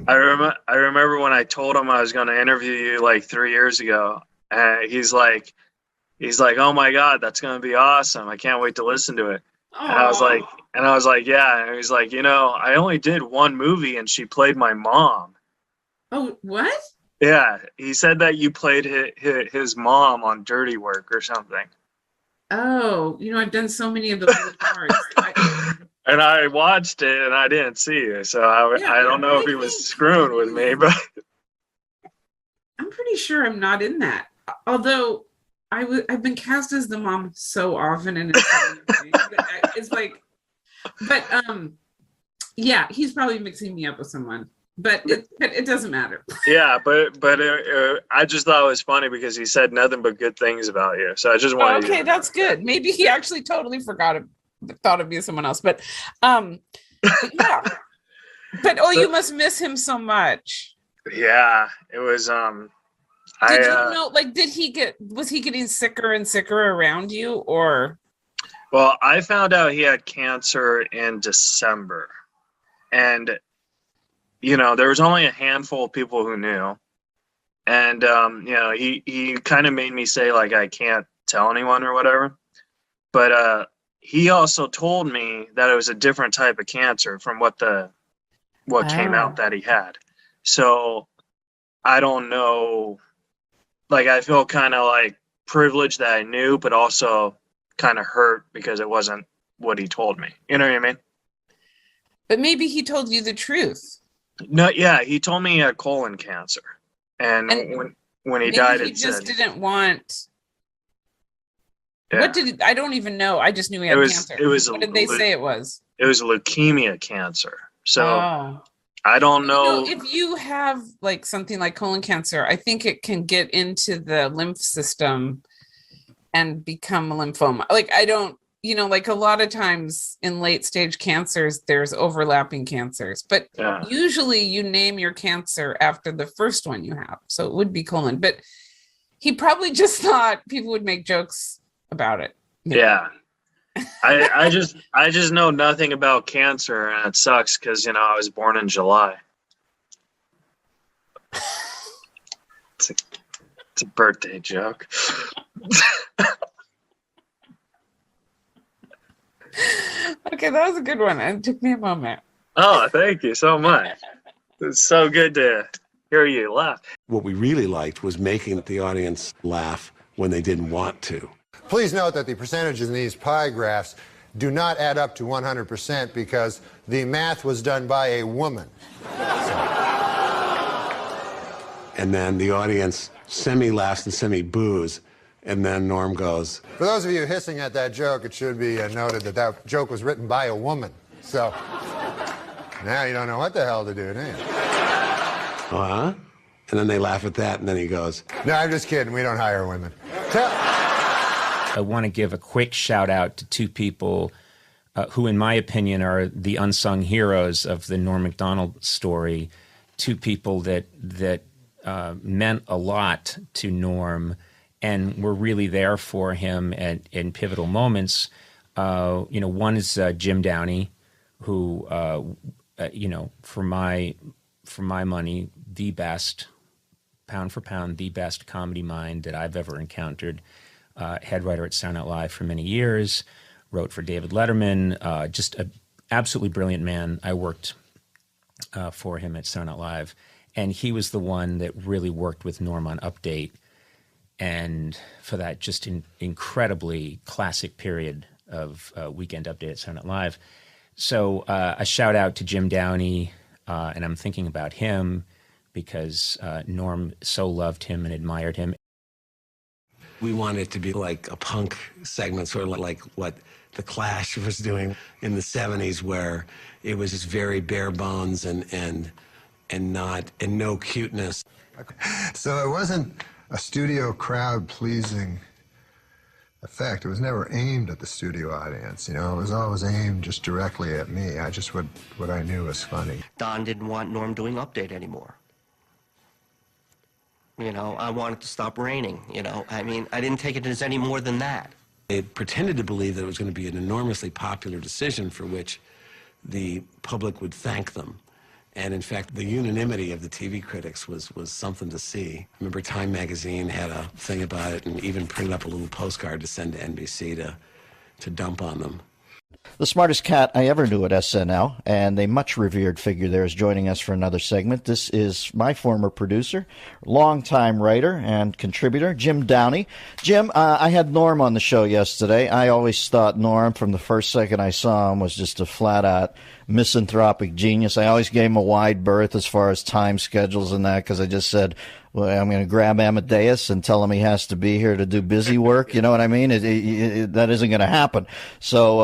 I remember when I told him I was going to interview you like 3 years ago, and he's like, oh my God, that's going to be awesome. I can't wait to listen to it. And I was like, yeah. And he's like, I only did one movie and she played my mom. Oh, what? Yeah. He said that you played his mom on Dirty Work or something. Oh, I've done so many of those parts. And I watched it and I didn't see you. So I don't know if he was screwing with me, but I'm pretty sure I'm not in that. Although I've been cast as the mom so often, and it's like, but yeah, he's probably mixing me up with someone, but it doesn't matter. Yeah, but I just thought it was funny because he said nothing but good things about you. So I just wanted. Okay, that's good. Maybe he actually totally thought of me as someone else, but yeah. But you must miss him so much. Yeah, it was. Did you know? Was he getting sicker and sicker around you, or? Well, I found out he had cancer in December, and there was only a handful of people who knew, and he kind of made me say like I can't tell anyone or whatever, but he also told me that it was a different type of cancer from what came out that he had. So I don't know. Like, I feel kind of like privileged that I knew, but also kind of hurt because it wasn't what he told me. You know what I mean? But maybe he told you the truth. No, yeah, he told me he had colon cancer, and when he died, he just didn't want. Yeah. What did I don't even know. I just knew he had cancer. What did they say it was? It was leukemia cancer. So I don't know. If you have like something like colon cancer, I think it can get into the lymph system and become a lymphoma. Like I don't, like a lot of times in late stage cancers, there's overlapping cancers, but usually you name your cancer after the first one you have. So it would be colon, but he probably just thought people would make jokes about it. Yeah. I just know nothing about cancer, and it sucks because I was born in July. It's a birthday joke. Okay, that was a good one. It took me a moment. Oh, thank you so much. It's so good to hear you laugh. What we really liked was making the audience laugh when they didn't want to. Please note that the percentages in these pie graphs do not add up to 100% because the math was done by a woman. And then the audience semi-laughs and semi-boos, and then Norm goes. For those of you hissing at that joke, it should be noted that that joke was written by a woman. So now you don't know what the hell to do, do you? Uh-huh. And then they laugh at that, and then he goes. No, I'm just kidding. We don't hire women. I want to give a quick shout out to two people who, in my opinion, are the unsung heroes of the Norm Macdonald story. Two people that meant a lot to Norm and were really there for him in pivotal moments. One is Jim Downey, who, for my money, the best, pound for pound, the best comedy mind that I've ever encountered. head writer at Saturday Night Live for many years, wrote for David Letterman, just an absolutely brilliant man. I worked for him at Saturday Night Live, and he was the one that really worked with Norm on Update, and for that just incredibly classic period of Weekend Update at Saturday Night Live. So a shout out to Jim Downey, and I'm thinking about him because Norm so loved him and admired him. We want it to be like a punk segment, sort of like what The Clash was doing in the 70s, where it was just very bare bones and no cuteness. So it wasn't a studio crowd pleasing effect. It was never aimed at the studio audience. You know, it was always aimed just directly at me. I just what I knew was funny. Don didn't want Norm doing Update anymore. You know, I wanted to stop raining, you know. I mean, I didn't take it as any more than that. It pretended to believe that it was going to be an enormously popular decision for which the public would thank them. And in fact, the unanimity of the TV critics was something to see. I remember Time magazine had a thing about it and even printed up a little postcard to send to NBC to dump on them. The smartest cat I ever knew at SNL, and a much revered figure there, is joining us for another segment. This is my former producer, longtime writer and contributor, Jim Downey. Jim, I had Norm on the show yesterday. I always thought Norm, from the first second I saw him, was just a flat-out misanthropic genius. I always gave him a wide berth as far as time schedules and that, because I just said, well, I'm going to grab Amadeus and tell him he has to be here to do busy work. You know what I mean? That isn't going to happen. So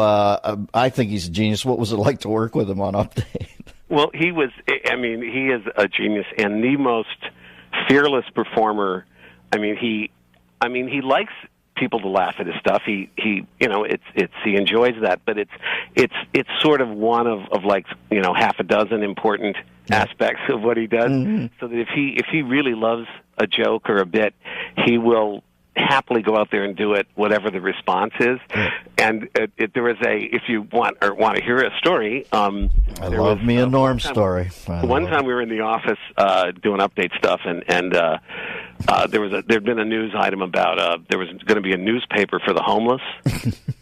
I think he's a genius. What was it like to work with him on Update? Well, he is a genius and the most fearless performer. I mean, he likes people to laugh at his stuff. He enjoys that, but it's sort of one of like, you know, half a dozen important aspects of what he does. Mm-hmm. So that if he really loves a joke or a bit, he will happily go out there and do it, whatever the response is. And there was if you want to hear a story, I love me a Norm story. One time we were in the office doing Update stuff, and there'd been a news item about there was going to be a newspaper for the homeless,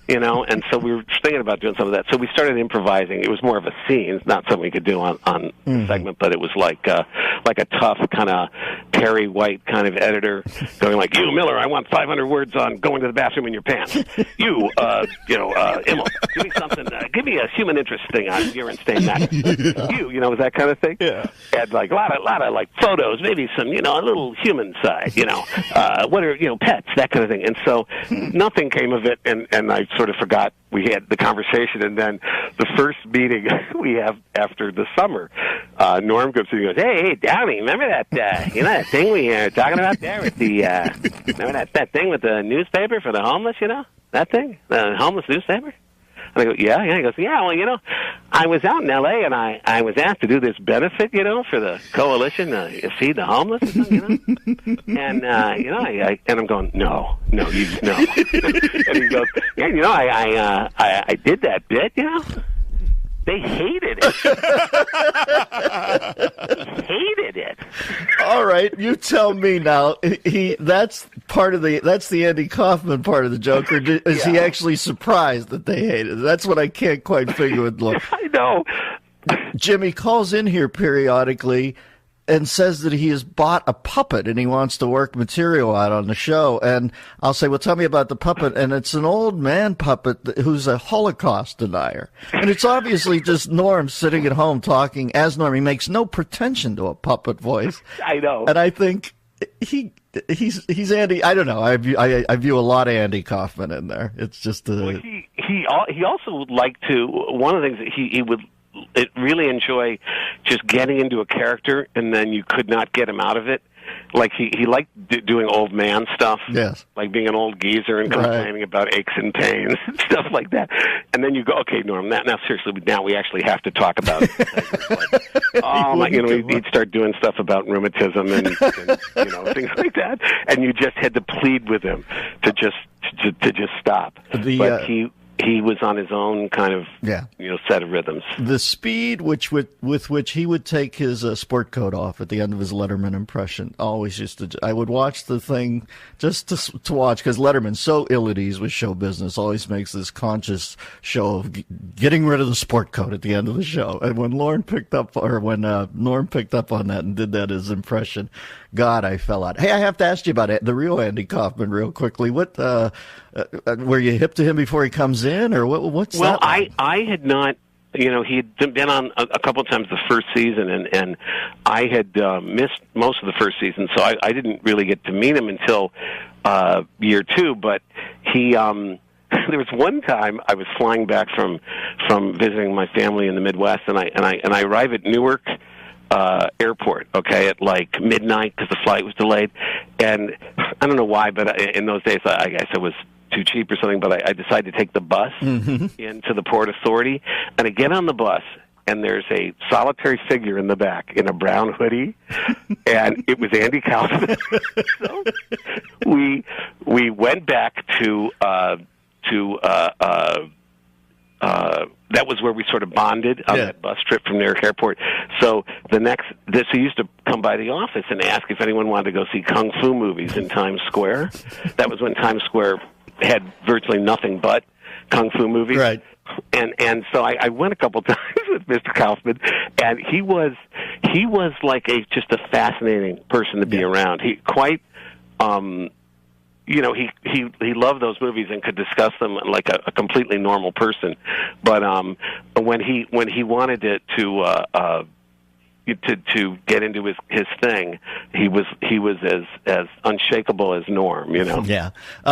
you know, and so we were thinking about doing some of that. So we started improvising. It was more of a scene, it's not something we could do on the segment, but it was like a tough kind of Perry White kind of editor going like, "You, Miller, I want 500 words on going to the bathroom in your pants. You, Immel, give me something. Give me a human interest thing on urine stain that. You know, that kind of thing." Yeah. And like a lot of like photos, maybe some, you know, a little human side, you know, what are, you know, pets, that kind of thing. And so nothing came of it, and I sort of forgot we had the conversation. And then the first meeting we have after the summer, Norm comes in and goes, "Hey, Downey, remember that, you know, that thing we were talking about there with the, remember that thing with the newspaper for the homeless, you know, that thing, the homeless newspaper?" And I go, yeah. He goes, "Yeah, well, you know, I was out in L.A. and I was asked to do this benefit, you know, for the coalition to feed the homeless, you know, and you know, and I'm going, no. And he goes, "Yeah, you know, I did that bit, you know." They hated it. Hated it. All right, you tell me now. That's the Andy Kaufman part of the joke, or is he actually surprised that they hated it? That's what I can't quite figure with Look. I know. Jimmy calls in here periodically and says that he has bought a puppet and he wants to work material out on the show. And I'll say, "Well, tell me about the puppet." And it's an old man puppet who's a Holocaust denier. And it's obviously just Norm sitting at home talking as Norm. He makes no pretension to a puppet voice. I know. And I think he's Andy. I don't know. I view a lot of Andy Kaufman in there. It's just he also would like to, one of the things that he would really enjoy just getting into a character, and then you could not get him out of it. Like he liked doing old man stuff, yes, like being an old geezer and complaining about aches and pains and stuff like that. And then you go, "Okay, Norm, now seriously, now we actually have to talk about it." You know, he'd start doing stuff about rheumatism and you know, things like that, and you just had to plead with him to just stop. But he was on his own kind of set of rhythms. The speed with which he would take his sport coat off at the end of his Letterman impression always I would watch the thing just to watch, because Letterman's so ill at ease with show business, always makes this conscious show of getting rid of the sport coat at the end of the show. And when Norm picked up on that and did that as impression, God, I fell out. Hey, I have to ask you about the real Andy Kaufman real quickly. What were you hip to him before he comes in, or what's that? Well, I had not. He had been on a couple of times the first season, and I had missed most of the first season, so I didn't really get to meet him until year 2. But he, there was one time I was flying back from visiting my family in the Midwest, and I arrive at Newark airport, at like midnight because the flight was delayed, and I don't know why, but in those days I guess it was too cheap or something, but I decided to take the bus into the Port Authority, and I get on the bus, and there's a solitary figure in the back in a brown hoodie, and it was Andy Kaufman. So we went back to that was where we sort of bonded on that bus trip from Newark Airport. So he used to come by the office and ask if anyone wanted to go see kung fu movies in Times Square. That was when Times Square had virtually nothing but kung fu movies. Right. And so I went a couple times with Mr. Kaufman, and he was like just a fascinating person to be around. He quite he loved those movies and could discuss them like a completely normal person. But when he wanted to get into his thing, he was as unshakable as Norm, Yeah.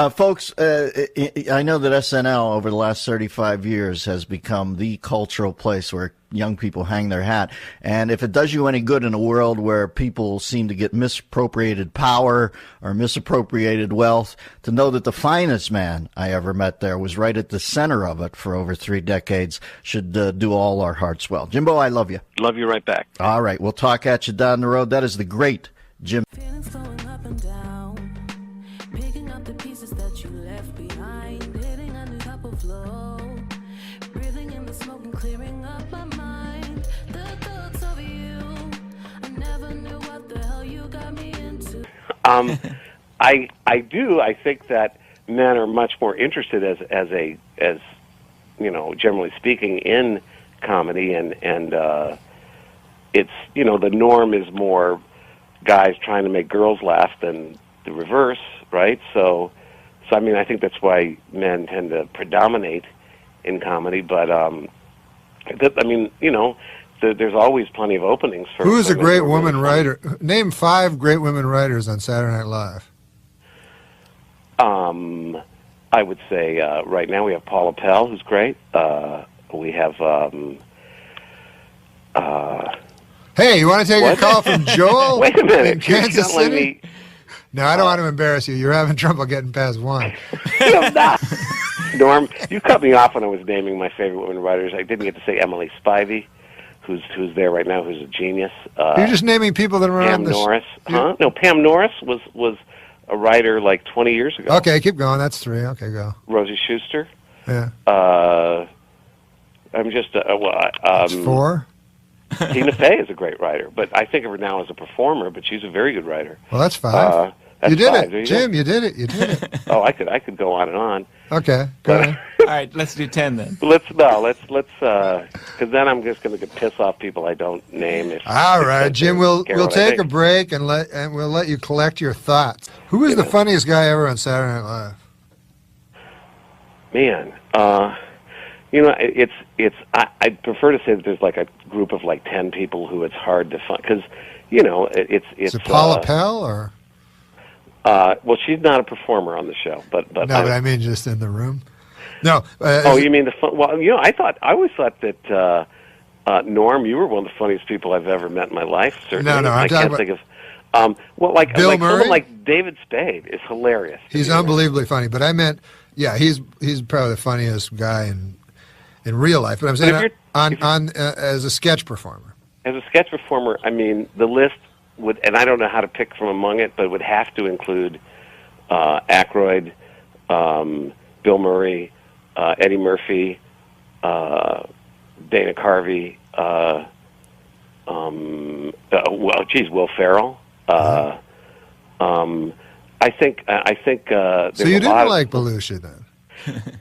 Folks, I know that SNL over the last 35 years has become the cultural place where young people hang their hat. And if it does you any good in a world where people seem to get misappropriated power or misappropriated wealth, to know that the finest man I ever met there was right at the center of it for over 3 decades should do all our hearts well. Jimbo, I love you. Love you right back. All right. We'll talk at you down the road. That is the great Jim. Feelings flowing up and down, picking up the pieces that you left behind, hitting a new type of flow, breathing in the smoke and clearing up my mind. The thoughts of you, I never knew what the hell you got me into. I do. I think that men are much more interested as generally speaking, in comedy, and it's the norm is more guys trying to make girls laugh than the reverse, right? So I mean, I think that's why men tend to predominate in comedy. But there's always plenty of openings for. Who is a great woman writer? Name 5 great women writers on Saturday Night Live. I would say right now we have Paula Pell, who's great. We have. Hey, you want to take a call from Joel? Wait a minute, in Kansas City? Me... No, I don't want to embarrass you. You're having trouble getting past 1. Norm, you cut me off when I was naming my favorite women writers. I didn't get to say Emily Spivey, who's there right now, who's a genius. You're just naming people that are Pam on this. Norris. Huh? No, Pam Norris was a writer like 20 years ago. Okay, keep going. That's 3. Okay, go. Rosie Schuster. Yeah. I'm just That's 4. Tina Fey is a great writer, but I think of her now as a performer. But she's a very good writer. Well, that's 5. That's you did 5. it, Jim. You did it. You did it. Oh, I could go on and on. Okay, go ahead. All right, let's do 10 then. Let's because then I'm just going to piss off people I don't name. All right, Jim. We'll take a break and we'll let you collect your thoughts. Who is the funniest guy ever on Saturday Night Live? Man, I'd prefer to say that there's like a group of like 10 people who it's hard to find, because it's. Is it Paula Pell or? Well, she's not a performer on the show, but no, but I mean just in the room. No. You mean the fun? Well, I always thought that Norm, you were one of the funniest people I've ever met in my life. Certainly, No, I can't think of. Like Bill Murray? Someone like David Spade is hilarious. He's unbelievably funny, but I meant, he's probably the funniest guy in real life. But I'm saying as a sketch performer. As a sketch performer, I mean, the list would, and I don't know how to pick from among it, but it would have to include Aykroyd, Bill Murray, Eddie Murphy, Dana Carvey, Will Ferrell. I think there's So you a didn't lot like Belushi then?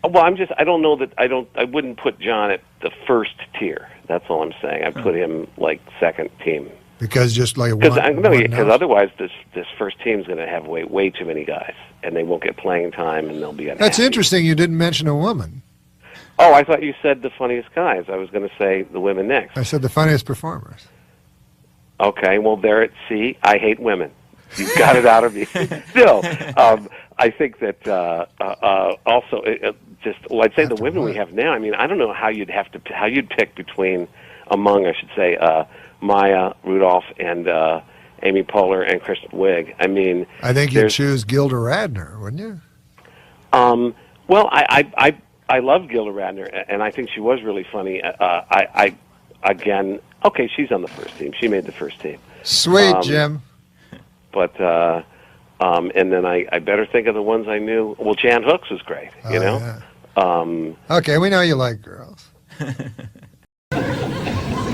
Well, I don't know that I wouldn't put John at the first tier. That's all I'm saying. I put him like second team. Because just like Because one otherwise this first team's going to have way too many guys, and they won't get playing time, and they'll be unhappy. That's interesting. You didn't mention a woman. Oh, I thought you said the funniest guys. I was going to say the women next. I said the funniest performers. Okay, well, see, I hate women. You got it out of me. Still, I think that also I'd say the women we have now. I mean, I don't know how you'd pick among Maya Rudolph and Amy Poehler and Kristen Wiig. I mean, I think you'd choose Gilda Radner, wouldn't you? Well, I love Gilda Radner, and I think she was really funny. Okay, she's on the first team. She made the first team. Sweet, Jim. But and then I better think of the ones I knew. Well, Jan Hooks was great. You know. Yeah. Okay, we know you like girls.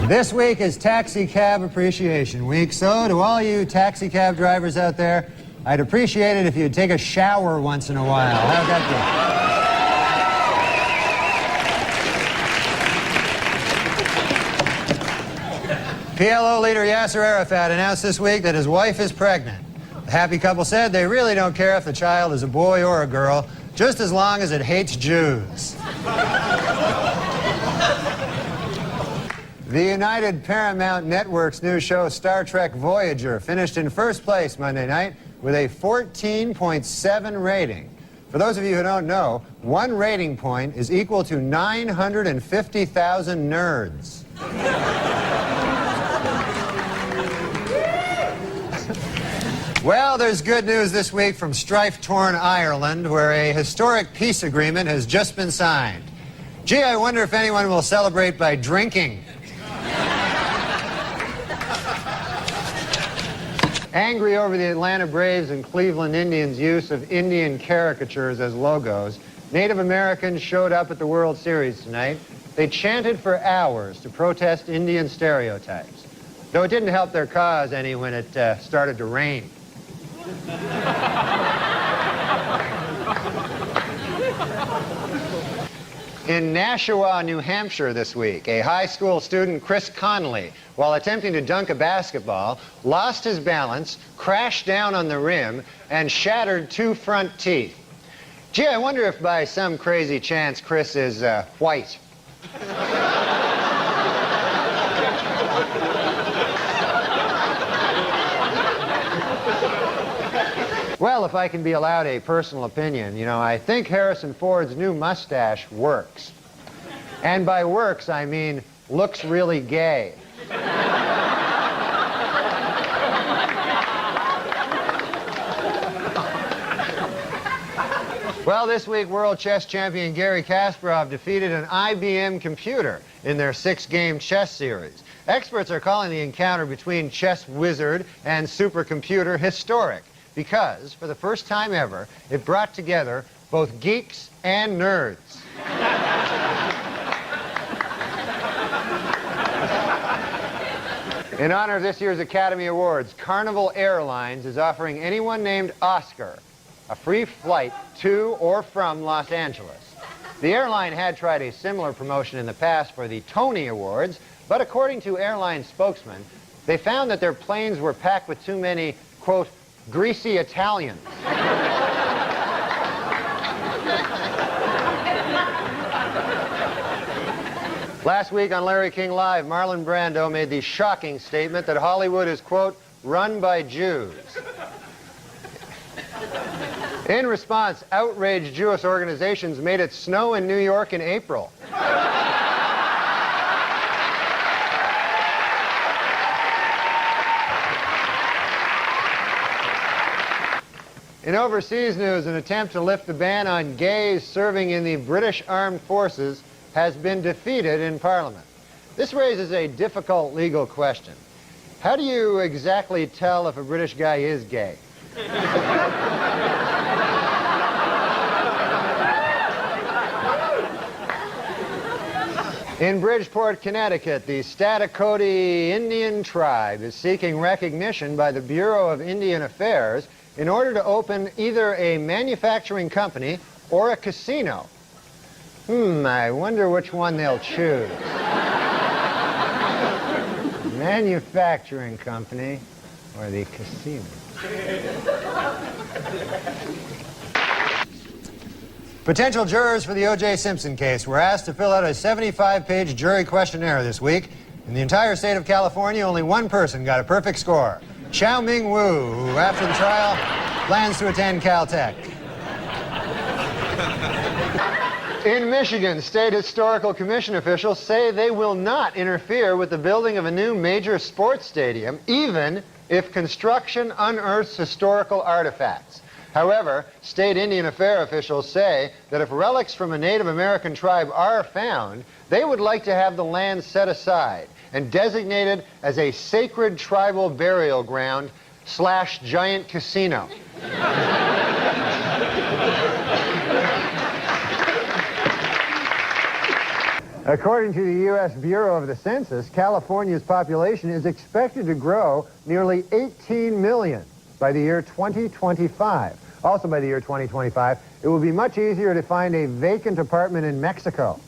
This week is Taxi Cab Appreciation Week, so to all you taxi cab drivers out there, I'd appreciate it if you'd take a shower once in a while. How's that go? PLO leader Yasser Arafat announced this week that his wife is pregnant. The happy couple said they really don't care if the child is a boy or a girl, just as long as it hates Jews. The United Paramount Network's new show Star Trek Voyager finished in first place Monday night with a 14.7 rating. For those of you who don't know, one rating point is equal to 950,000 nerds. Well, there's good news this week from strife-torn Ireland, where a historic peace agreement has just been signed. Gee, I wonder if anyone will celebrate by drinking. Angry over the Atlanta Braves and Cleveland Indians' use of Indian caricatures as logos, Native Americans showed up at the World Series tonight. They chanted for hours to protest Indian stereotypes, though it didn't help their cause any when it started to rain. In Nashua, New Hampshire this week, a high school student, Chris Connolly, while attempting to dunk a basketball, lost his balance, crashed down on the rim, and shattered 2 front teeth. Gee, I wonder if by some crazy chance Chris is white. Well, if I can be allowed a personal opinion, you know, I think Harrison Ford's new mustache works. And by works, I mean looks really gay. Well, this week, world chess champion Garry Kasparov defeated an IBM computer in their 6-game chess series. Experts are calling the encounter between chess wizard and supercomputer historic, because, for the first time ever, it brought together both geeks and nerds. In honor of this year's Academy Awards, Carnival Airlines is offering anyone named Oscar a free flight to or from Los Angeles. The airline had tried a similar promotion in the past for the Tony Awards, but according to airline spokesman, they found that their planes were packed with too many, quote, greasy Italians. Last week on Larry King Live, Marlon Brando made the shocking statement that Hollywood is, quote, run by Jews. In response, outraged Jewish organizations made it snow in New York in April. In overseas news, an attempt to lift the ban on gays serving in the British Armed Forces has been defeated in Parliament. This raises a difficult legal question. How do you exactly tell if a British guy is gay? In Bridgeport, Connecticut, the Staticoti Indian tribe is seeking recognition by the Bureau of Indian Affairs in order to open either a manufacturing company or a casino. I wonder which one they'll choose. Manufacturing company or the casino. Potential jurors for the O.J. Simpson case were asked to fill out a 75-page jury questionnaire this week. In the entire state of California, only one person got a perfect score. Xiao Ming Wu, who after the trial plans to attend Caltech. In Michigan, state historical commission officials say they will not interfere with the building of a new major sports stadium, even if construction unearths historical artifacts. However, state Indian Affairs officials say that if relics from a Native American tribe are found, they would like to have the land set aside and designated as a sacred tribal burial ground / giant casino. According to the U.S. Bureau of the Census, California's population is expected to grow nearly 18 million by the year 2025. Also by the year 2025, it will be much easier to find a vacant apartment in Mexico.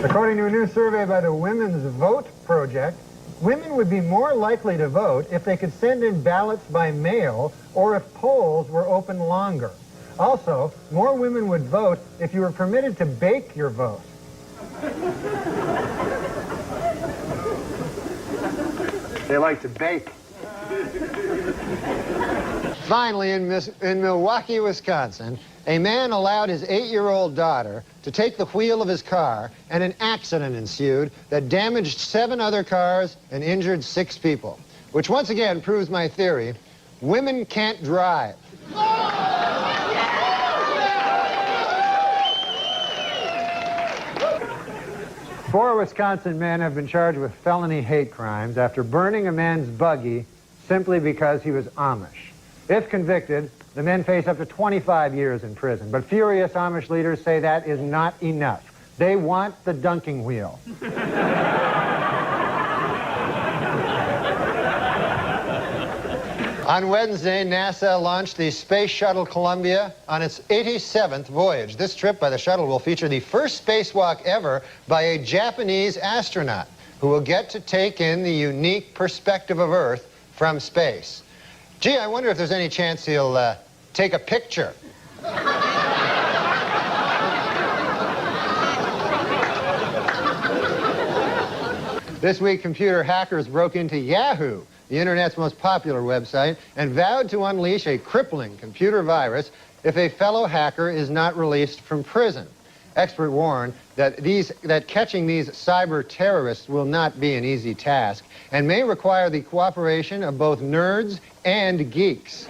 According to a new survey by the Women's Vote Project, women would be more likely to vote if they could send in ballots by mail or if polls were open longer. Also, more women would vote if you were permitted to bake your vote. They like to bake. Finally, in Milwaukee, Wisconsin, a man allowed his 8-year-old daughter to take the wheel of his car, and an accident ensued that damaged 7 other cars and injured 6 people, which once again proves my theory: women can't drive. 4 Wisconsin men have been charged with felony hate crimes after burning a man's buggy simply because he was Amish. If convicted, the men face up to 25 years in prison. But furious Amish leaders say that is not enough. They want the dunking wheel. On Wednesday, NASA launched the Space Shuttle Columbia on its 87th voyage. This trip by the shuttle will feature the first spacewalk ever by a Japanese astronaut who will get to take in the unique perspective of Earth from space. Gee, I wonder if there's any chance he'll take a picture. This week, computer hackers broke into Yahoo, the internet's most popular website, and vowed to unleash a crippling computer virus if a fellow hacker is not released from prison. Experts warn that catching these cyber terrorists will not be an easy task and may require the cooperation of both nerds and geeks.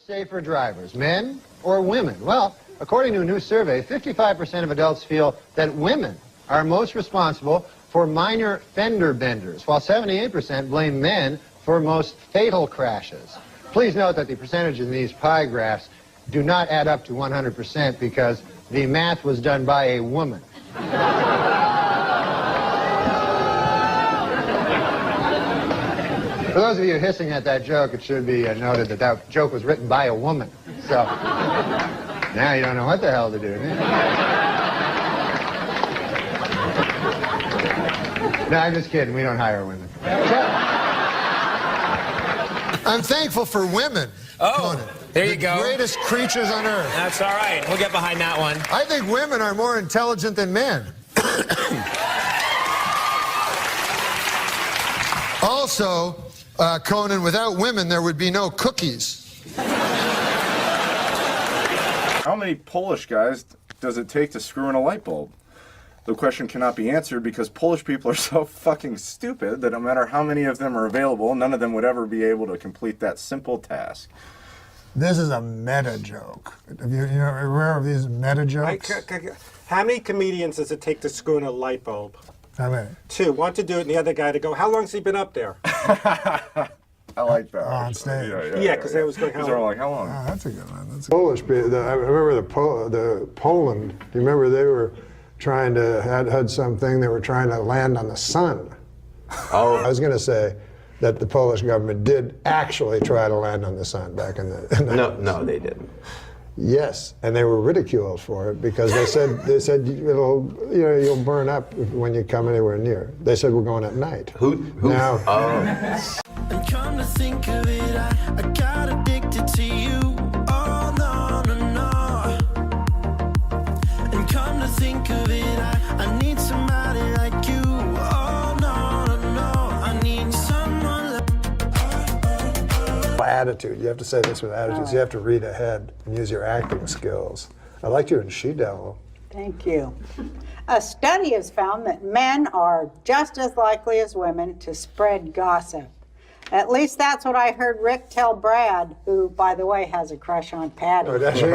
Safer drivers, men or women? Well, according to a new survey, 55% of adults feel that women are most responsible for minor fender benders, while 78% blame men for most fatal crashes. Please note that the percentages in these pie graphs do not add up to 100% because the math was done by a woman. For those of you hissing at that joke, it should be noted that that joke was written by a woman. So now you don't know what the hell to do. No, I'm just kidding. We don't hire women. I'm thankful for women. Oh, there you go. The greatest creatures on earth. That's all right. We'll get behind that one. I think women are more intelligent than men. Also, Conan, without women, there would be no cookies. How many Polish guys does it take to screw in a light bulb? The question cannot be answered because Polish people are so fucking stupid that no matter how many of them are available, none of them would ever be able to complete that simple task. This is a meta joke. Have you aware of these meta jokes? How many comedians does it take to screw in a light bulb? How many? 2. Want to do it, and the other guy to go, how long's he been up there? I like that. On stage. Yeah, because they was going, Because they're like, how long? Oh, that's a good one. That's Polish people, I remember the Poland, do you remember they were trying to, had something, they were trying to land on the sun. Oh. I was going to say that the Polish government did actually try to land on the sun back in the... No, they didn't. Yes, and they were ridiculed for it because they said you'll burn up when you come anywhere near. They said we're going at night. Who? Now, And come to think of it, I got addicted to you. Oh, no, no, no. And come to think of it, I need somebody like you. Oh, no, no, no. I need someone like... attitude. You have to say this with attitude. You have to read ahead and use your acting skills. I liked you in She Devil. Thank you. A study has found that men are just as likely as women to spread gossip. At least that's what I heard Rick tell Brad, who, by the way, has a crush on Patty. Oh, does she?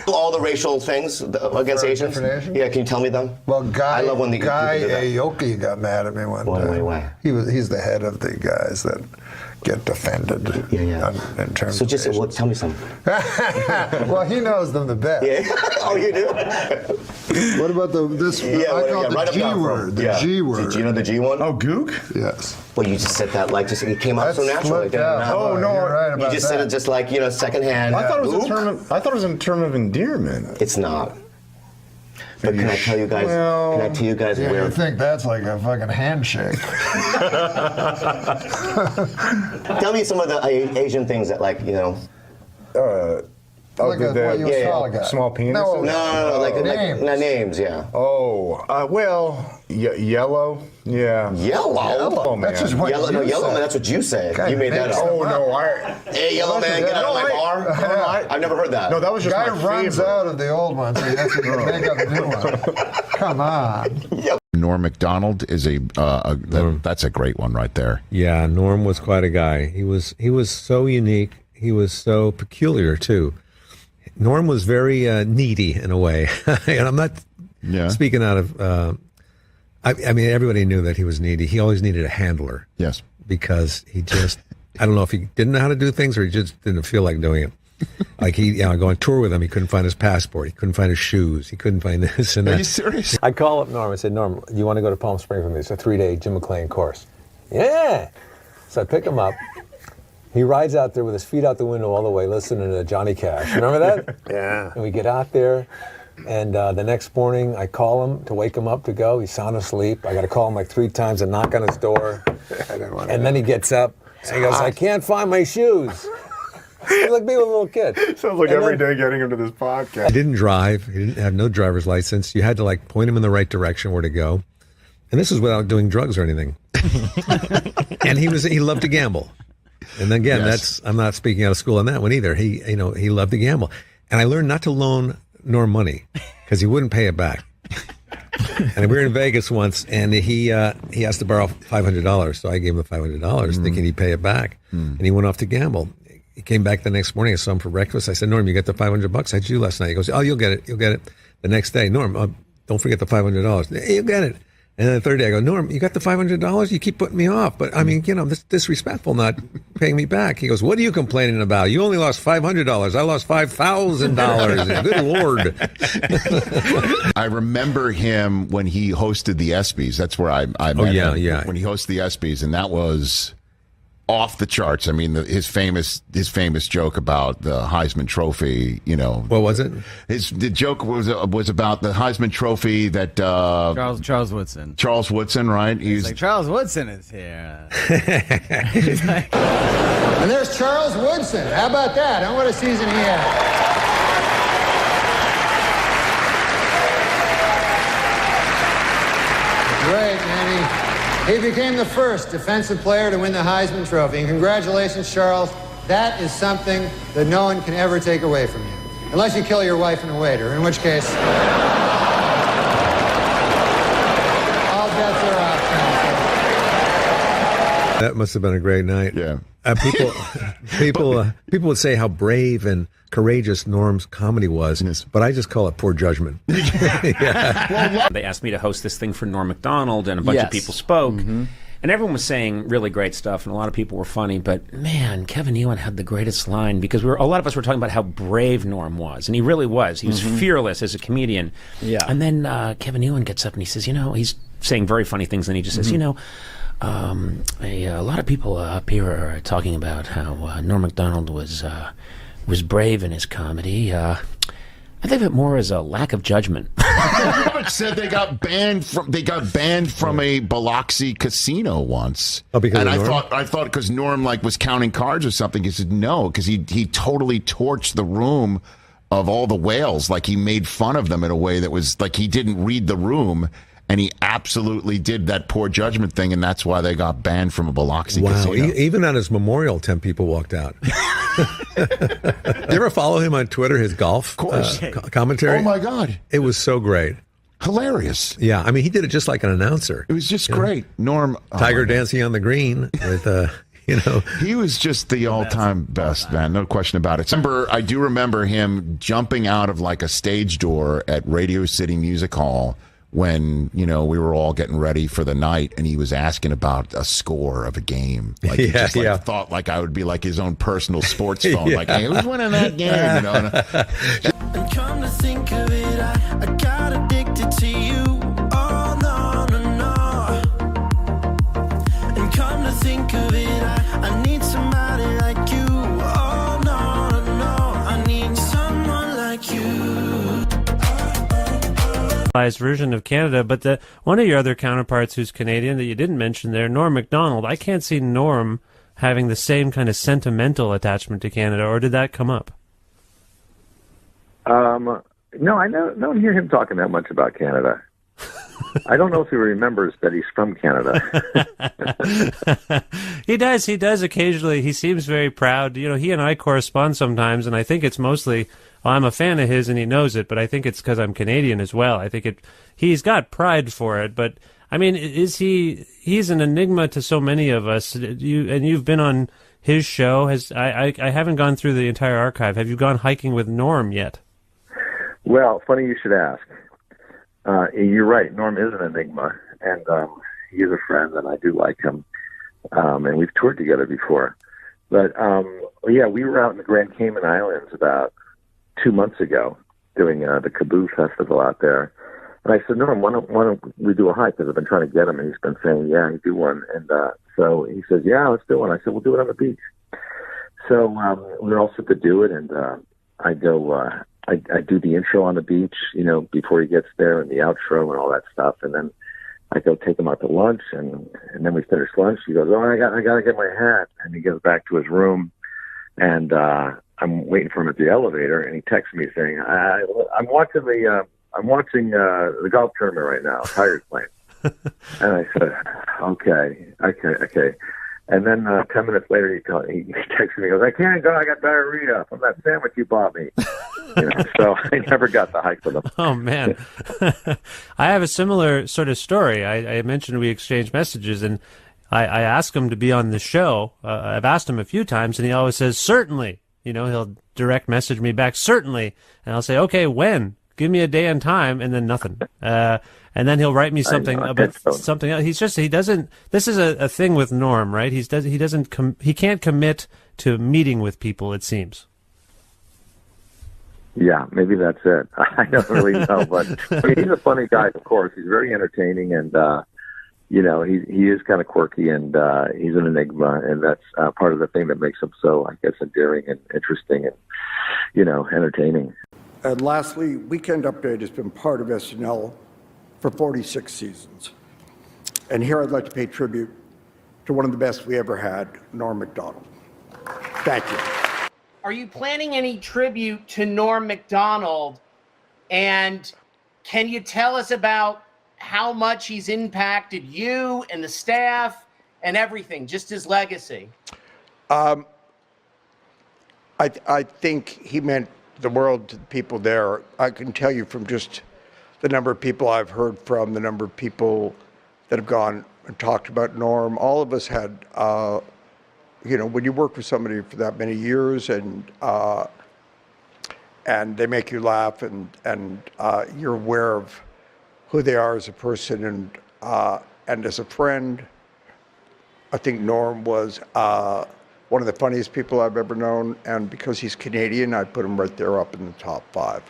All the racial things against Asians? Yeah, can you tell me them? Well, I love when the Guy people do that. Aoki got mad at me one time. Why? He's the head of the guys that get defended in terms So just of tell me some. Well, he knows them the best. Yeah. Oh, you do? What about this? I call it the G word. The G word. Do you know the G one? Oh, gook? Yes. Well, you just said that like it came out so naturally. Oh no! You're right about you just said it just like secondhand. I thought it was a term. I thought it was a term of endearment. It's not. But can I tell you guys? Can I tell you guys Yeah, where? you think that's like a fucking handshake? Tell me some of the Asian things that Like what you would call a guy. Small penis. No, like names. Names, yeah. Oh, yellow. Yeah. Yellow? Man. That's just what Yellow, no, you yellow said. man. That's what you said. Guy You made that makes up. them Oh no! Hey, yellow man, get out of my bar. I've never heard that. No, that was just Guy my runs favorite. out of the old one, so he has to make up a new one. Come on. Norm MacDonald is that's a great one right there. Yeah, Norm was quite a guy. He was so unique. He was so peculiar too. Norm was very needy in a way, and I'm not speaking out of. I mean, everybody knew that he was needy. He always needed a handler. Yes, because he just. I don't know if he didn't know how to do things or he just didn't feel like doing it. Like go on tour with him, he couldn't find his passport, he couldn't find his shoes, he couldn't find this and that. Are you serious? I call up Norm. I said, Norm, you want to go to Palm Springs with me? It's a 3-day Jim McClain course. Yeah. So I pick him up. He rides out there with his feet out the window all the way, listening to Johnny Cash. Remember that? Yeah. And we get out there, and the next morning I call him to wake him up to go. He's sound asleep. I got to call him like 3 times and knock on his door. And then he gets up and he goes, I can't find my shoes. He's like me with a little kid. Sounds like every day getting him to this podcast. He didn't drive. He didn't have no driver's license. You had to like point him in the right direction where to go. And this was without doing drugs or anything. And he loved to gamble. And again, I'm not speaking out of school on that one either. He loved to gamble. And I learned not to loan Norm money because he wouldn't pay it back. And we were in Vegas once, and he asked to borrow $500. So I gave him the $500, thinking he'd pay it back. And he went off to gamble. He came back the next morning. I saw him for breakfast. I said, Norm, you got the $500? How'd you do last night? He goes, oh, you'll get it. You'll get it. The next day, Norm, don't forget the $500. You'll get it. And then the third day, I go, Norm, you got the $500? You keep putting me off. But, I mean, this disrespectful not paying me back. He goes, what are you complaining about? You only lost $500. I lost $5,000. Good Lord. I remember him when he hosted the ESPYs. That's where I met him. Yeah. When he hosted the ESPYs, and that was off the charts. I mean, his famous joke about the Heisman Trophy. What was it? The joke was about the Heisman Trophy that Charles Woodson. Charles Woodson, right? He's like, Charles Woodson is here. And there's Charles Woodson. How about that? What a season he had. Great, man. He became the first defensive player to win the Heisman Trophy. And congratulations, Charles. That is something that no one can ever take away from you. Unless you kill your wife and a waiter, in which case, all bets are off. That must have been a great night. Yeah. People would say how brave and courageous Norm's comedy was, but I just call it poor judgment. Yeah. They asked me to host this thing for Norm Macdonald, and a bunch of people spoke. And everyone was saying really great stuff, and a lot of people were funny. But man, Kevin Nealon had the greatest line, because a lot of us were talking about how brave Norm was, and he really was. He was fearless as a comedian. Yeah. And then Kevin Nealon gets up and he says, he's saying very funny things, and he just says, a lot of people up here are talking about how Norm Macdonald was brave in his comedy. I think of it more as a lack of judgment. Robert said they got banned from a Biloxi casino once. Oh, because and of Norm? I thought because Norm was counting cards or something. He said no, because he totally torched the room of all the whales. Like, he made fun of them in a way that was like he didn't read the room. And he absolutely did that poor judgment thing, and that's why they got banned from a Biloxi casino. Even on his memorial, 10 people walked out. You ever follow him on Twitter, his golf commentary? Oh, my God. It was so great. Hilarious. Yeah, I mean, he did it just like an announcer. It was just great. Norm. Tiger dancing on the green with... He was just the all-time best, man. No question about it. I do remember him jumping out of like a stage door at Radio City Music Hall when, we were all getting ready for the night, and he was asking about a score of a game. Like, he just thought like I would be like his own personal sports phone. Like, hey, who's winning that game? And come to think of it, I got addicted to you. Oh, no, no, no. And come to think of it, I need somebody like you. Oh, no, no, no. I need someone like you. Version of Canada, but one of your other counterparts who's Canadian that you didn't mention there, Norm Macdonald, I can't see Norm having the same kind of sentimental attachment to Canada, or did that come up? No, I don't hear him talking that much about Canada. I don't know if he remembers that he's from Canada. He does occasionally. He seems very proud. He and I correspond sometimes, and I think it's mostly, I'm a fan of his and he knows it, but I think it's because I'm Canadian as well. I think he's got pride for it, but I mean, he's an enigma to so many of us. You've been on his show. I haven't gone through the entire archive. Have you gone hiking with Norm yet? Well, funny you should ask. You're right. Norm is an enigma, and he is a friend, and I do like him. And we've toured together before. But, we were out in the Grand Cayman Islands about 2 months ago doing the Kaboo Festival out there. And I said, Norm, why don't we do a hike? Because I've been trying to get him, and he's been saying, yeah, he'd do one. And so he says, yeah, let's do one. I said, we'll do it on the beach. So we were all set to do it, and I go... I do the intro on the beach, before he gets there, and the outro and all that stuff. And then I go take him out to lunch, and then we finish lunch. He goes, oh, I got to get my hat. And he goes back to his room, and I'm waiting for him at the elevator, and he texts me saying, I'm watching the golf tournament right now. Tiger's playing. And I said, okay. And then 10 minutes later, he texts me. He goes, I can't go. I got diarrhea from that sandwich you bought me. So I never got the hike with him. Oh, man. I have a similar sort of story. I mentioned we exchanged messages, and I asked him to be on the show. I've asked him a few times, and he always says, certainly. He'll direct message me back, certainly. And I'll say, okay, when? Give me a day and time, and then nothing. And then he'll write me something about something else. He doesn't. This is a thing with Norm, right? He can't commit to meeting with people, it seems. Yeah, maybe that's it. I don't really know, but he's a funny guy, of course. He's very entertaining, and he is kind of quirky, and he's an enigma, and that's part of the thing that makes him so, I guess, endearing and interesting and entertaining. And lastly, Weekend Update has been part of SNL for 46 seasons. And here I'd like to pay tribute to one of the best we ever had, Norm Macdonald. Thank you. Are you planning any tribute to Norm Macdonald? And can you tell us about how much he's impacted you and the staff and everything, just his legacy? I think he meant the world to the people there. I can tell you from just the number of people I've heard from, the number of people that have gone and talked about Norm. All of us had when you work with somebody for that many years and they make you laugh and you're aware of who they are as a person and as a friend, I think Norm was one of the funniest people I've ever known, and because he's Canadian, I'd put him right there up in the top 5.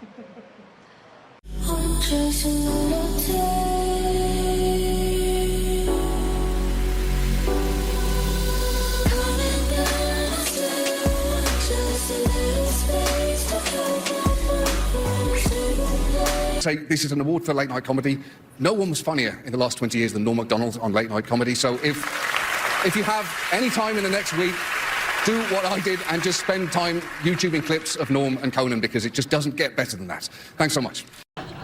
Say this is an award for late night comedy. No one was funnier in the last 20 years than Norm MacDonald on late night comedy. So if you have any time in the next week, do what I did and just spend time YouTubing clips of Norm and Conan, because it just doesn't get better than that. Thanks so much.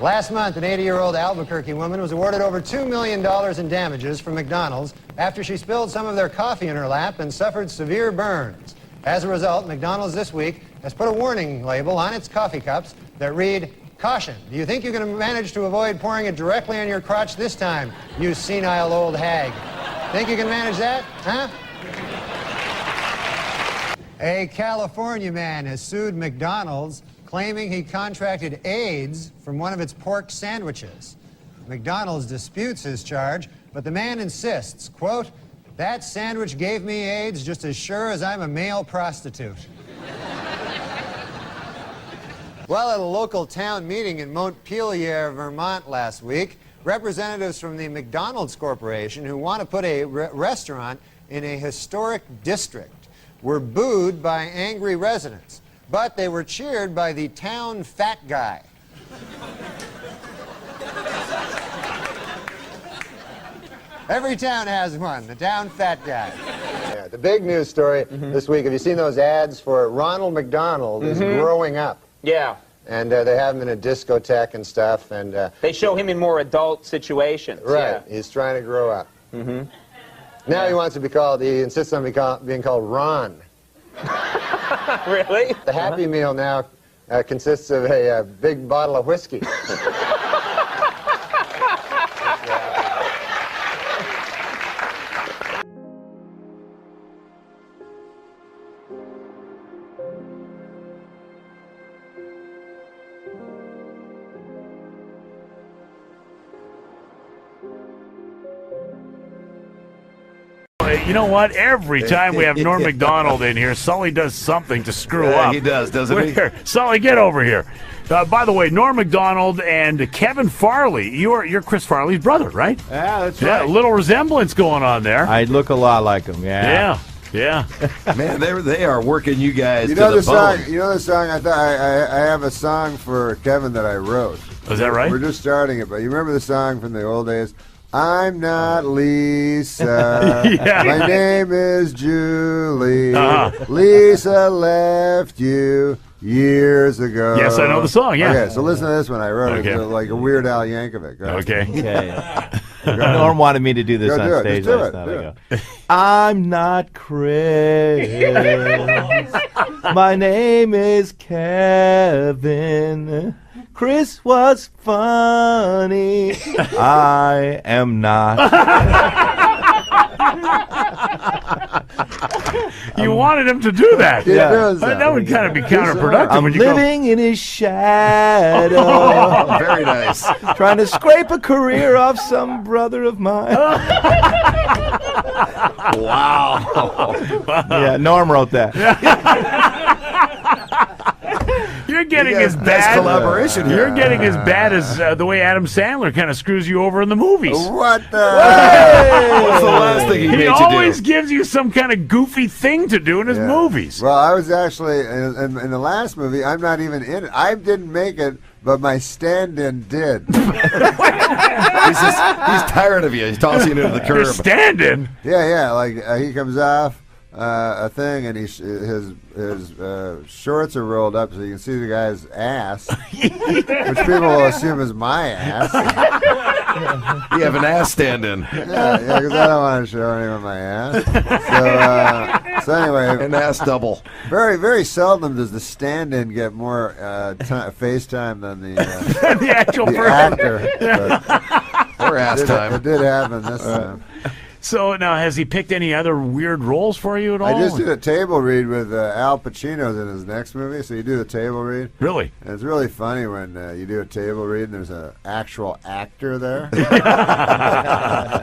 Last month, an 80-year-old Albuquerque woman was awarded over $2 million in damages from McDonald's after she spilled some of their coffee in her lap and suffered severe burns. As a result, McDonald's this week has put a warning label on its coffee cups that read, "Caution, do you think you can manage to avoid pouring it directly on your crotch this time, you senile old hag? Think you can manage that, huh?" A California man has sued McDonald's, claiming he contracted AIDS from one of its pork sandwiches. McDonald's disputes his charge, but the man insists, quote, "That sandwich gave me AIDS just as sure as I'm a male prostitute." While at a local town meeting in Montpelier, Vermont last week, representatives from the McDonald's Corporation, who want to put a restaurant in a historic district, were booed by angry residents, but they were cheered by the town fat guy. Every town has one, the town fat guy. Yeah, the big news story this week, have you seen those ads for Ronald McDonald is growing up? Yeah. And they have him in a discotheque and stuff, and They show him in more adult situations. right, he's trying to grow up. Now he wants to be called, he insists on being called Ron. Really? The Happy Meal now consists of a big bottle of whiskey. You know what? Every time we have Norm MacDonald in here, Sully does something to screw up. He does, doesn't he? Sully, get over here. By the way, Norm MacDonald and Kevin Farley, you're Chris Farley's brother, right? Yeah, that's Yeah, right. a little resemblance going on there. I look a lot like him, yeah. Yeah. Man, they are working you guys You to know the the song. bone. You know the song. I have a song for Kevin that I wrote. Is that right? We're just starting it, but you remember the song from the old days? I'm not Lisa. Yeah. My name is Julie. Uh-huh. Lisa left you years ago. Yes, I know the song, yeah. Okay, so listen to this one. I wrote Okay. it like a Weird Al Yankovic. Right? Okay. Norm wanted me to do this Go on do it. stage Just do last it. night. Do I go, I'm not Chris. My name is Kevin. Chris was funny. I am not. You wanted him to do that. Yeah. That would kind of be counterproductive. I'm when you go- living in his shadow. Very nice. Trying to scrape a career off some brother of mine. Wow. Yeah, Norm wrote that. You're getting You as guys- nice bad. collaboration here. You're getting as bad as the way Adam Sandler kind of screws you over in the movies. What the? What's the last thing he made He you always do? gives you some kind of goofy thing to do in his movies. Well, I was actually in the last movie. I'm not even in it. I didn't make it, but my stand-in did. He's tired of you. He's tossing you into the You're curb. standing. Yeah. Like he comes off a thing, and his shorts are rolled up, so you can see the guy's ass, which people will assume is my ass. You have an ass stand-in. Yeah, because I don't want to show anyone my ass. So anyway, An ass double. very, very seldom does the stand-in get more face time than the The actual the person. actor. But Or ass time. it did happen this time. So now, has he picked any other weird roles for you at all? I just did a table read with Al Pacino's in his next movie, so you do the table read. Really? And it's really funny when you do a table read and there's an actual actor there.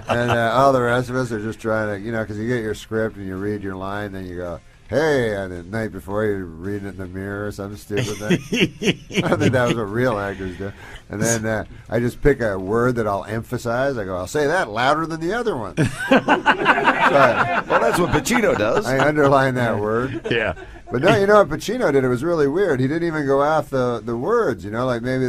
And all the rest of us are just trying to, because you get your script and you read your line, then you go, hey, and the night before you read it in the mirror or some stupid thing. I don't think that was what real actors do. And then I just pick a word that I'll emphasize. I go, I'll say that louder than the other one. Well, that's what Pacino does. I underline that word. Yeah. But no, you know what Pacino did? It was really weird. He didn't even go off the words, like maybe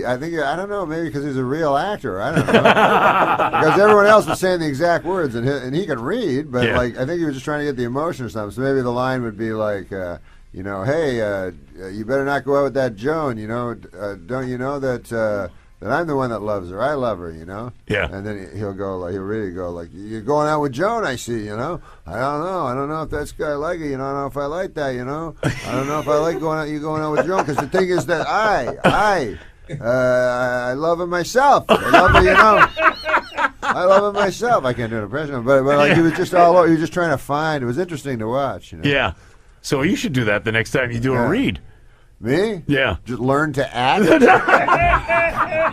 I don't know, maybe because he's a real actor. I don't know. Because everyone else was saying the exact words, and he can read, but I think he was just trying to get the emotion or something. So maybe the line would be like, hey, you better not go out with that Joan. Don't you know that I'm the one that loves her? I love her. Yeah. And then he'll really go like, you're going out with Joan, I see. I don't know if that's I like it. I don't know if I like that. I don't know if I like you going out with Joan, because the thing is that I love him myself. I love him myself. I can't do an impression, but like he was just all over. He was just trying to find. It was interesting to watch. Yeah. So you should do that the next time you do a read. Me? Yeah. Just learn to act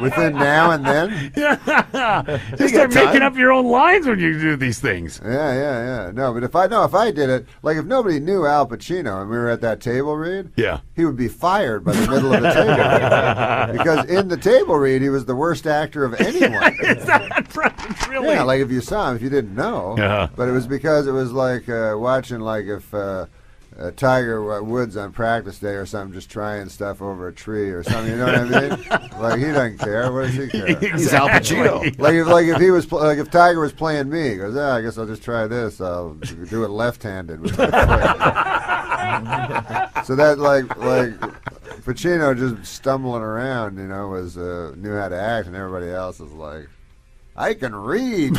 within now and then. Yeah. Just start making up your own lines when you do these things. Yeah. No, but if I did it, like if nobody knew Al Pacino and we were at that table read, he would be fired by the middle of the table read. Because in the table read, he was the worst actor of anyone. Is that right? Really? Yeah, like if you saw him, if you didn't know. But it was because it was like watching like if Tiger Woods on practice day or something, just trying stuff over a tree or something. You know what I mean? Like he doesn't care. What does he care? He's Al Pacino. Like if he was if Tiger was playing me, he goes, I guess I'll just try this. I'll do it left-handed. With my foot. So that like Pacino just stumbling around, was knew how to act, and everybody else is like, I can read.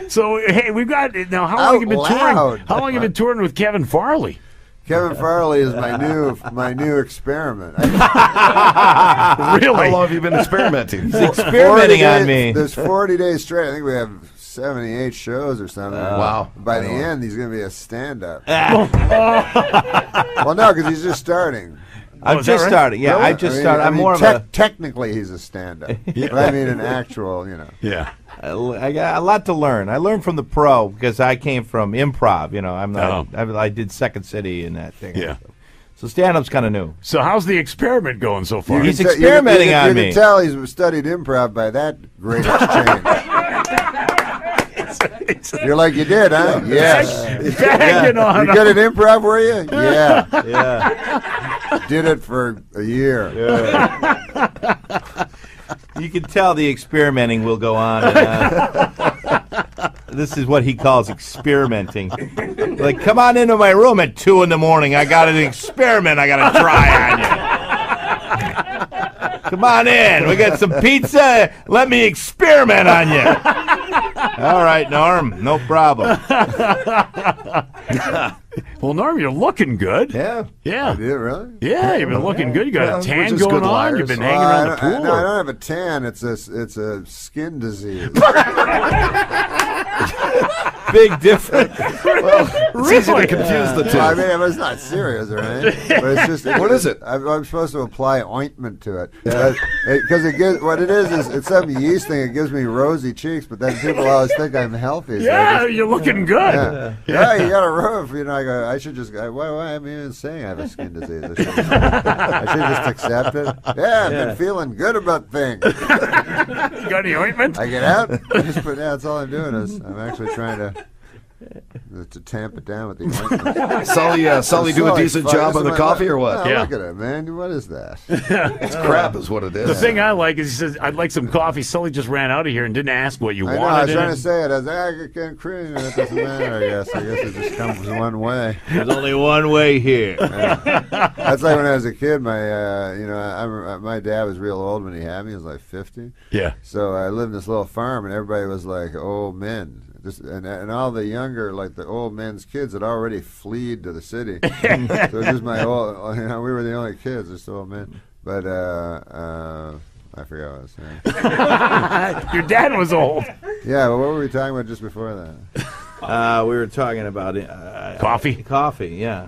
So hey, we've got now. How long have you been touring? How long have you been touring with Kevin Farley? Kevin Farley is my new experiment. Really? How long have you been experimenting? He's experimenting on me. There's 40 days straight. I think we have 78 shows or something. Wow. By the end, he's going to be a stand-up. Well, no, because he's just starting. I'm just starting. Yeah, Really? I just started. I'm more of a. Technically, he's a stand-up. But I mean, an actual, Yeah. I got a lot to learn. I learned from the pro because I came from improv. I'm not. I did Second City and that thing. Yeah. So stand-up's kind of new. So how's the experiment going so far? He's experimenting on me. You can tell he's studied improv by that great exchange. You're like, you did, huh? Yes. Bagging on You good at improv, were you? Yeah. Yeah. Did it for a year. Yeah. You can tell the experimenting will go on. This is what he calls experimenting. Like, come on into my room at 2 a.m. I got an experiment I got to try on you. Come on in. We got some pizza. Let me experiment on you. All right, Norm. No problem. Well, Norm, you're looking good. Yeah. Yeah. I did, really? Yeah, you've been looking good. You got a tan just going good on. liars. You've been hanging around the pool. No, I don't have a tan. It's a skin disease. Big difference. It's easy to confuse the two. I mean, it's not serious or anything. But it's just. What is it? I'm supposed to apply ointment to it because it gives. What it is it's some yeast thing. It gives me rosy cheeks, but then people always think I'm healthy. So Yeah, you're looking good. Yeah, you got a roof. I go. I should just. Why am I even saying I have a skin disease? I should just accept it. Yeah, I've been feeling good about things. You got any ointment? I get out. That's all I'm doing is I'm actually trying to tamp it down with the ointment. Sully do a decent job on the coffee or what? No, look at it, man. What is that? It's crap is what it is. The thing I like is he says, I'd like some coffee. Sully just ran out of here and didn't ask what you I wanted. know, I was trying in to say it. I was like, I get cream. It doesn't matter, I guess. It just comes one way. There's only one way here. Yeah. That's like when I was a kid. My dad was real old when he had me. He was like 50. Yeah. So I lived in this little farm, and everybody was like old men. And all the younger, like the old men's kids, had already fled to the city. So it was just my old, we were the only kids, just old men. But I forgot what I was saying. Your dad was old. Yeah, but what were we talking about just before that? We were talking about coffee. Coffee, yeah.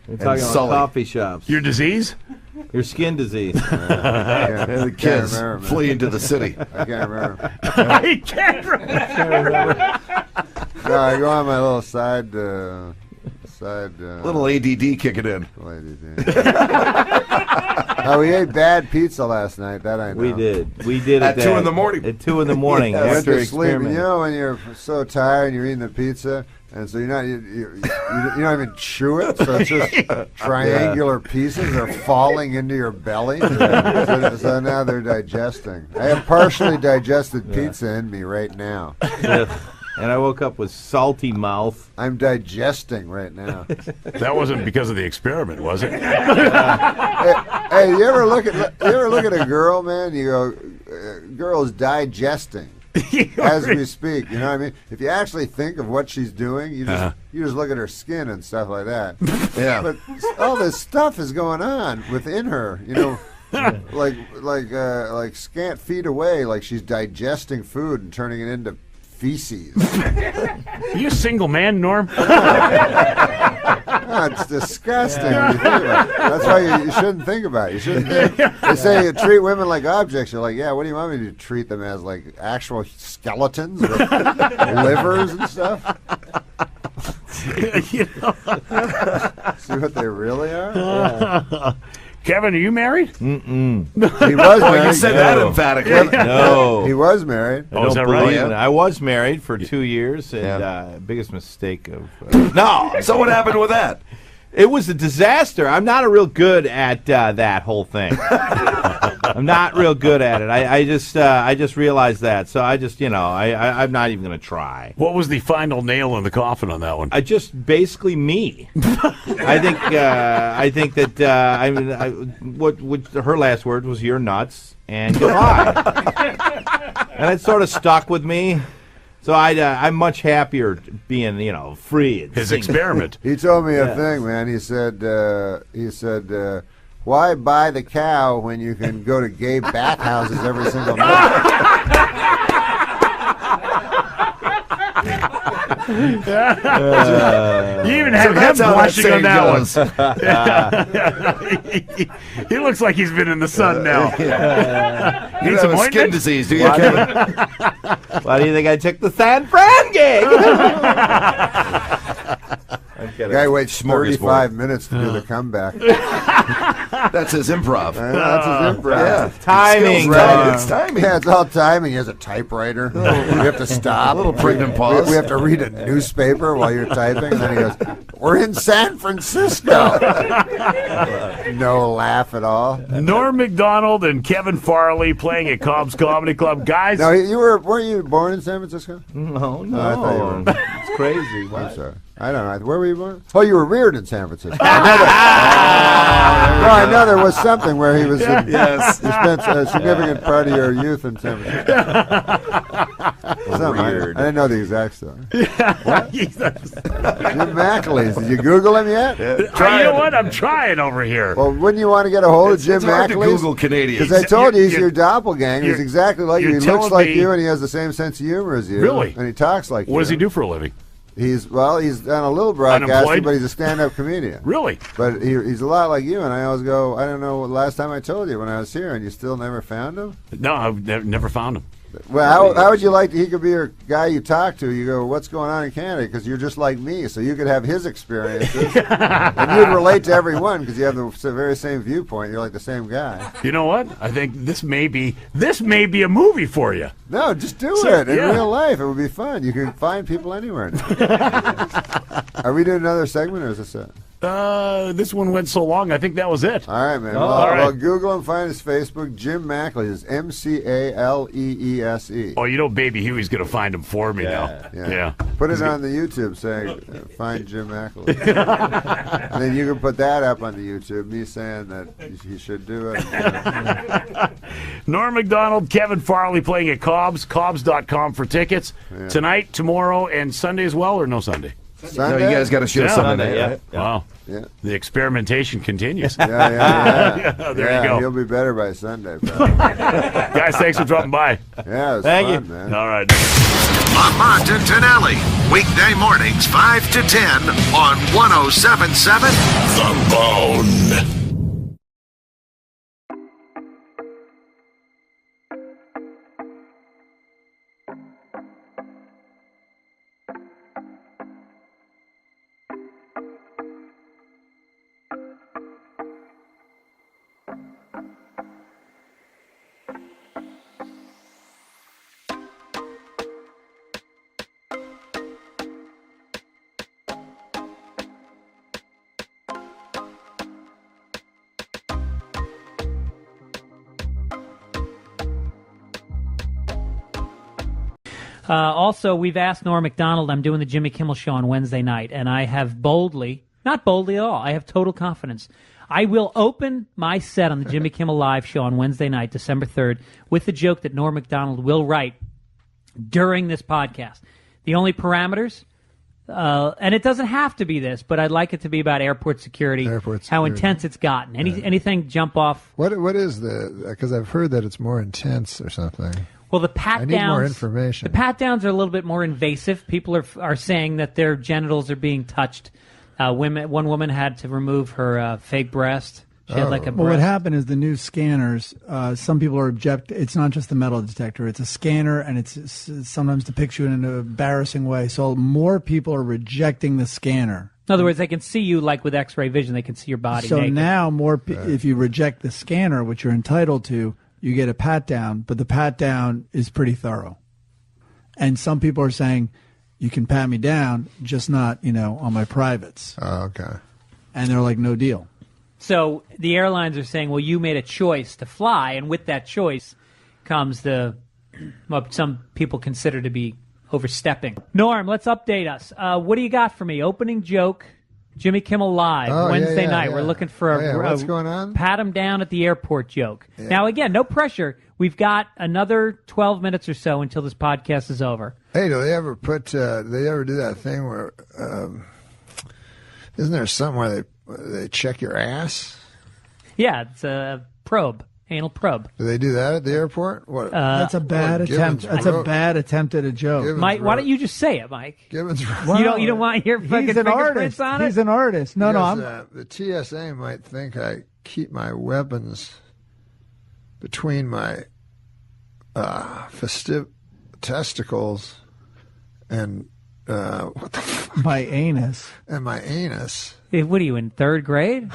We're talking about Sully. coffee shops. Your disease? Your skin disease. And the kids flee into the city. I can't remember. I can't remember. No, I go on my little side. Little ADD kicking in. We ate bad pizza last night. That I know. We did. We did At 2 in the morning. At 2 in the morning Yeah, went after to sleep. And experiment. you know when you're so tired and you're eating the pizza, and so you don't even chew it, so it's just triangular pieces that are falling into your belly. So now they're digesting. I have partially digested pizza in me right now. And I woke up with salty mouth. I'm digesting right now. That wasn't because of the experiment, was it? Hey, you ever look at a girl, man? You go, girl's digesting as we speak. You know what I mean? If you actually think of what she's doing, you just look at her skin and stuff like that. Yeah. But all this stuff is going on within her. You know. like scant feet away, like she's digesting food and turning it into feces. Are you a single man, Norm? Oh, it's disgusting when you think about it. That's why you shouldn't think about it. You shouldn't think. They say you treat women like objects. You're like, yeah, what do you want me to treat them as, like actual skeletons with livers and stuff? See what they really are? Yeah. Kevin, are you married? Mm-mm. He was married. You said that emphatically. No. He was married. I don't believe it. I was married for 2 years, and biggest mistake of... No! So what happened with that? It was a disaster. I'm not real good at that whole thing. I'm not real good at it. I just realized that. So I'm not even going to try. What was the final nail in the coffin on that one? I just basically me. I think that what her last word was "you're nuts" and goodbye, and it sort of stuck with me. So I'm much happier being, free. And His singing. experiment. He told me a thing, man. He said, why buy the cow when you can go to gay bathhouses every single night? You even have him blushing on that one. He looks like he's been in the sun now. You Need have some a skin ointment? disease, do you, Kevin? Why do you think I took the San Fran gig? The guy waits 35 minutes to do the comeback. That's his improv. That's his improv. Yeah. Timing. Right. It's timing. Yeah, it's all timing. He has a typewriter. We have to stop. A little pregnant pause. We have to read a newspaper while you're typing. And then he goes, we're in San Francisco. No laugh at all. Norm MacDonald and Kevin Farley playing at Cobb's Comedy Club. Guys. No, weren't you born in San Francisco? No. I thought you were. It's crazy. I'm sorry. I don't know. Where were you born? Oh, you were reared in San Francisco. No, I know there was something where he was. Yes. You spent a significant part of your youth in San Francisco. I didn't know the exact story. What? Jim McAleese. Did you Google him yet? You know what? I'm trying over here. Well, wouldn't you want to get a hold of Jim It's hard to McAleese? Google Canadians. Because I told you he's your doppelganger. He's exactly like you. He looks telling like me- you, and he has the same sense of humor as you. Really? And he talks like you. What does he do for a living? He's done a little broadcasting, Unemployed? but he's a stand-up comedian. Really? But he's a lot like you, and I always go, I don't know, last time I told you when I was here, and you still never found him? No, I've never found him. Well, how would you like he could be your guy you talk to? You go, what's going on in Canada? Because you're just like me, so you could have his experiences. And you'd relate to everyone because you have the very same viewpoint. You're like the same guy. You know what? I think this may be a movie for you. No, just do So, it in yeah. real life. It would be fun. You can find people anywhere. Are we doing another segment, or is this it? This one went so long, I think that was it. All right, man. Well, Google him, find his Facebook. Jim McAleese is McAleese. Oh, you know Baby Huey's going to find him for me now. Yeah. Put it on the YouTube saying, find Jim McAleese. And then you can put that up on the YouTube, me saying that he should do it. Norm MacDonald, Kevin Farley playing at Cobb's, Cobbs.com for tickets. Yeah. Tonight, tomorrow, and Sunday as well, or no Sunday? Sunday? No, you guys got to show Sunday, yeah. right? Wow. Yeah. The experimentation continues. Yeah. There you go. He'll be better by Sunday, probably. Guys, thanks for dropping by. Yeah, it was Thank fun, you. man. All right. Lamont and Tonelli, weekday mornings 5 to 10 on 107.7 The Bone. Also, we've asked Norm MacDonald. I'm doing the Jimmy Kimmel Show on Wednesday night, and I have not boldly at all, I have total confidence. I will open my set on the Jimmy Kimmel Live Show on Wednesday night, December 3rd, with the joke that Norm MacDonald will write during this podcast. The only parameters, and it doesn't have to be this, but I'd like it to be about airport security, how intense it's gotten. Anything jump off? What is because I've heard that it's more intense or something. Well, the pat I downs. need more information. The pat downs are a little bit more invasive. People are saying that their genitals are being touched. One woman had to remove her fake breast. She had like a breast. Well, what happened is the new scanners. Some people are It's not just the metal detector; it's a scanner, and it sometimes depicts you in an embarrassing way. So more people are rejecting the scanner. In other words, they can see you like with X-ray vision. They can see your body. So naked. now if you reject the scanner, which you're entitled to, you get a pat down, but the pat down is pretty thorough. And some people are saying, you can pat me down, just not, on my privates. Oh, okay. And they're like, no deal. So the airlines are saying, well, you made a choice to fly, and with that choice comes what some people consider to be overstepping. Norm, let's update us. What do you got for me? Opening joke, Jimmy Kimmel Live, Wednesday night. We're looking for what's going on? Pat him down at the airport joke. Yeah. Now, again, no pressure. We've got another 12 minutes or so until this podcast is over. Hey, do they ever they ever do that thing where, isn't there something where they check your ass? Yeah, it's a probe. Anal probe. Do they do that at the airport? What? That's a bad attempt. That's a bad attempt at a joke. Mike, why don't you just say it, Mike? Gibbons. You don't want your fucking fingerprints on it? He's an artist. No, the TSA might think I keep my weapons between my festive testicles and what the fuck? My anus. And my anus. Hey, what are you in third grade?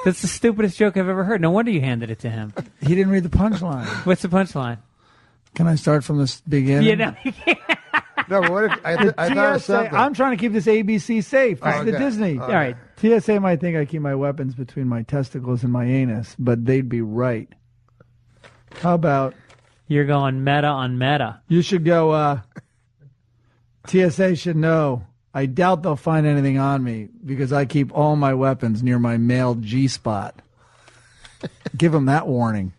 That's the stupidest joke I've ever heard. No wonder you handed it to him. He didn't read the punchline. What's the punchline? Can I start from the beginning? Yeah, no, you can't. No, but what if I thought of something? I'm trying to keep this ABC safe. This is the Disney. Okay. All right. TSA might think I keep my weapons between my testicles and my anus, but they'd be right. How about you're going meta on meta? You should go. TSA should know. I doubt they'll find anything on me because I keep all my weapons near my male G-spot. Give them that warning.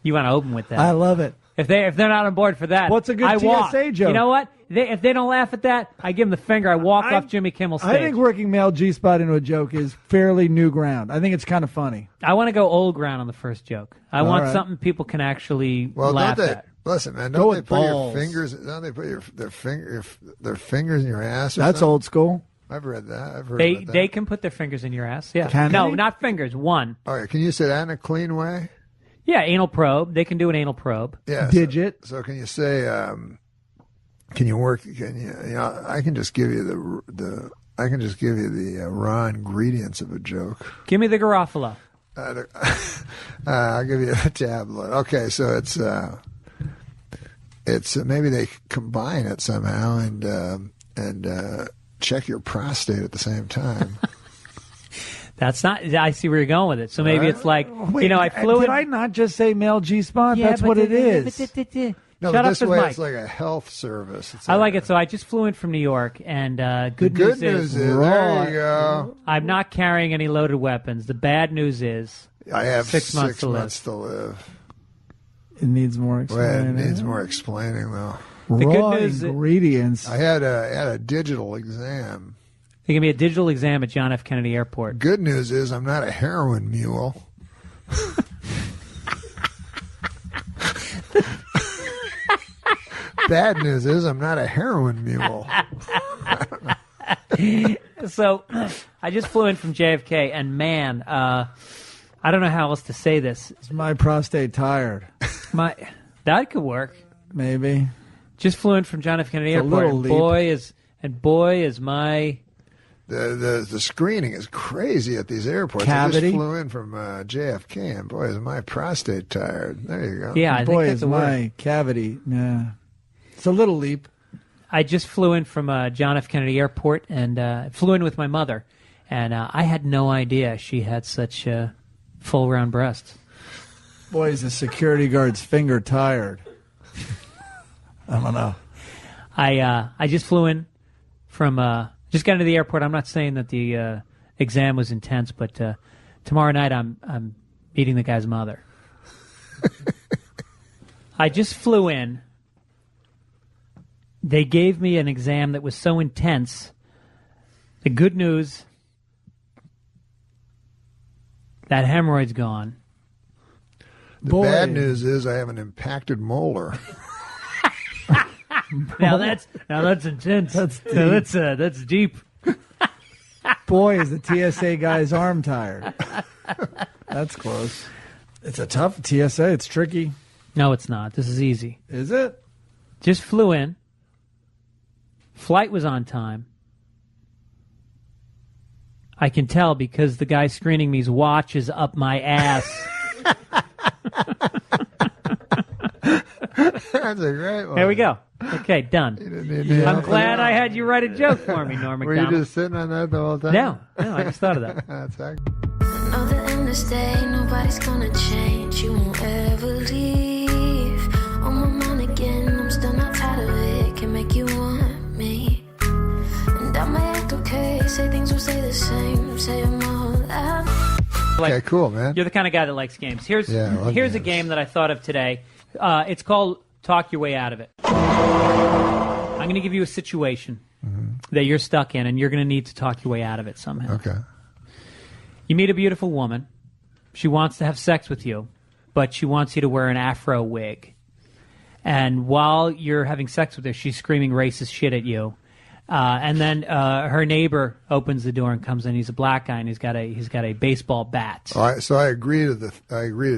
You want to open with that? I love it. If they're not on board for that, what's a good TSA joke? You know what? If they don't laugh at that, I give them the finger. I walk off Jimmy Kimmel's stage. I think working male G-spot into a joke is fairly new ground. I think it's kind of funny. I want to go old ground on the first joke. I want something people can actually laugh at. Listen, man, don't they put your fingers? Don't they put their fingers in your ass? That's old school. I've read that. I've heard about that. They can put their fingers in your ass. Yeah. Can no, they? not fingers. One. All right. Can you say that in a clean way? Yeah, anal probe. They can do an anal probe. Yeah. Digit. So can you say? Can you work? Can you? I can just give you the. I can just give you the raw ingredients of a joke. Give me the Garofalo. I'll give you a tablet. Okay, so it's maybe they combine it somehow and check your prostate at the same time. That's not. I see where you're going with it. So maybe it's like, wait, I flew. Did I not just say male G-spot? That's what it is. No, Shut but up, this way Mike. it's like a health service. It's I like it. So I just flew in from New York, and good news is there you go. I'm not carrying any loaded weapons. The bad news is I have 6 months to live. to live. It needs more Well, explaining. it needs more explaining, though. The Raw good news. ingredients. I had a digital exam. They gave me a digital exam at John F. Kennedy Airport. Good news is I'm not a heroin mule. Bad news is I'm not a heroin mule. So I just flew in from JFK, and man, I don't know how else to say this. Is my prostate tired? That could work. Maybe. Just flew in from John F. Kennedy It's a Airport, little and boy is my The screening is crazy at these airports. I Cavity? just flew in from JFK, and boy, is my prostate tired. There you go. Yeah, I think Boy, that's is a word. my cavity. Yeah. It's a little leap. I just flew in from John F. Kennedy Airport and flew in with my mother, and I had no idea she had such full round breasts. Boy, is the security guard's finger tired. I don't know. I just flew in from just got into the airport. I'm not saying that the exam was intense, but tomorrow night I'm meeting the guy's mother. I just flew in. They gave me an exam that was so intense. The good news, that hemorrhoid's gone. The bad news is I have an impacted molar. Now that's intense. That's deep. Boy, is the TSA guy's arm tired. That's close. It's a tough TSA. It's tricky. No, it's not. This is easy. Is it? Just flew in. Flight was on time. I can tell because the guy screening me's watch is up my ass. That's a great one. There we go. Okay, done. I'm glad I had you write a joke for me, Norm Were MacDonald. you just sitting on that the whole time? No, I just thought of that. That's Know that in this day, nobody's gonna change. You won't ever leave. On my mind again, I'm still not tired of it. Can make you want me. And I may act okay, say things will stay the same. Say I'm all out. Okay, cool, man. You're the kind of guy that likes games. Here's Yeah, I love a game that I thought of today. It's called Talk Your Way Out of It. I'm going to give you a situation that you're stuck in, and you're going to need to talk your way out of it somehow. Okay. You meet a beautiful woman. She wants to have sex with you, but she wants you to wear an afro wig. And while you're having sex with her, she's screaming racist shit at you. And then her neighbor opens the door and comes in. He's a black guy, and he's got a baseball bat. All right, so I agree to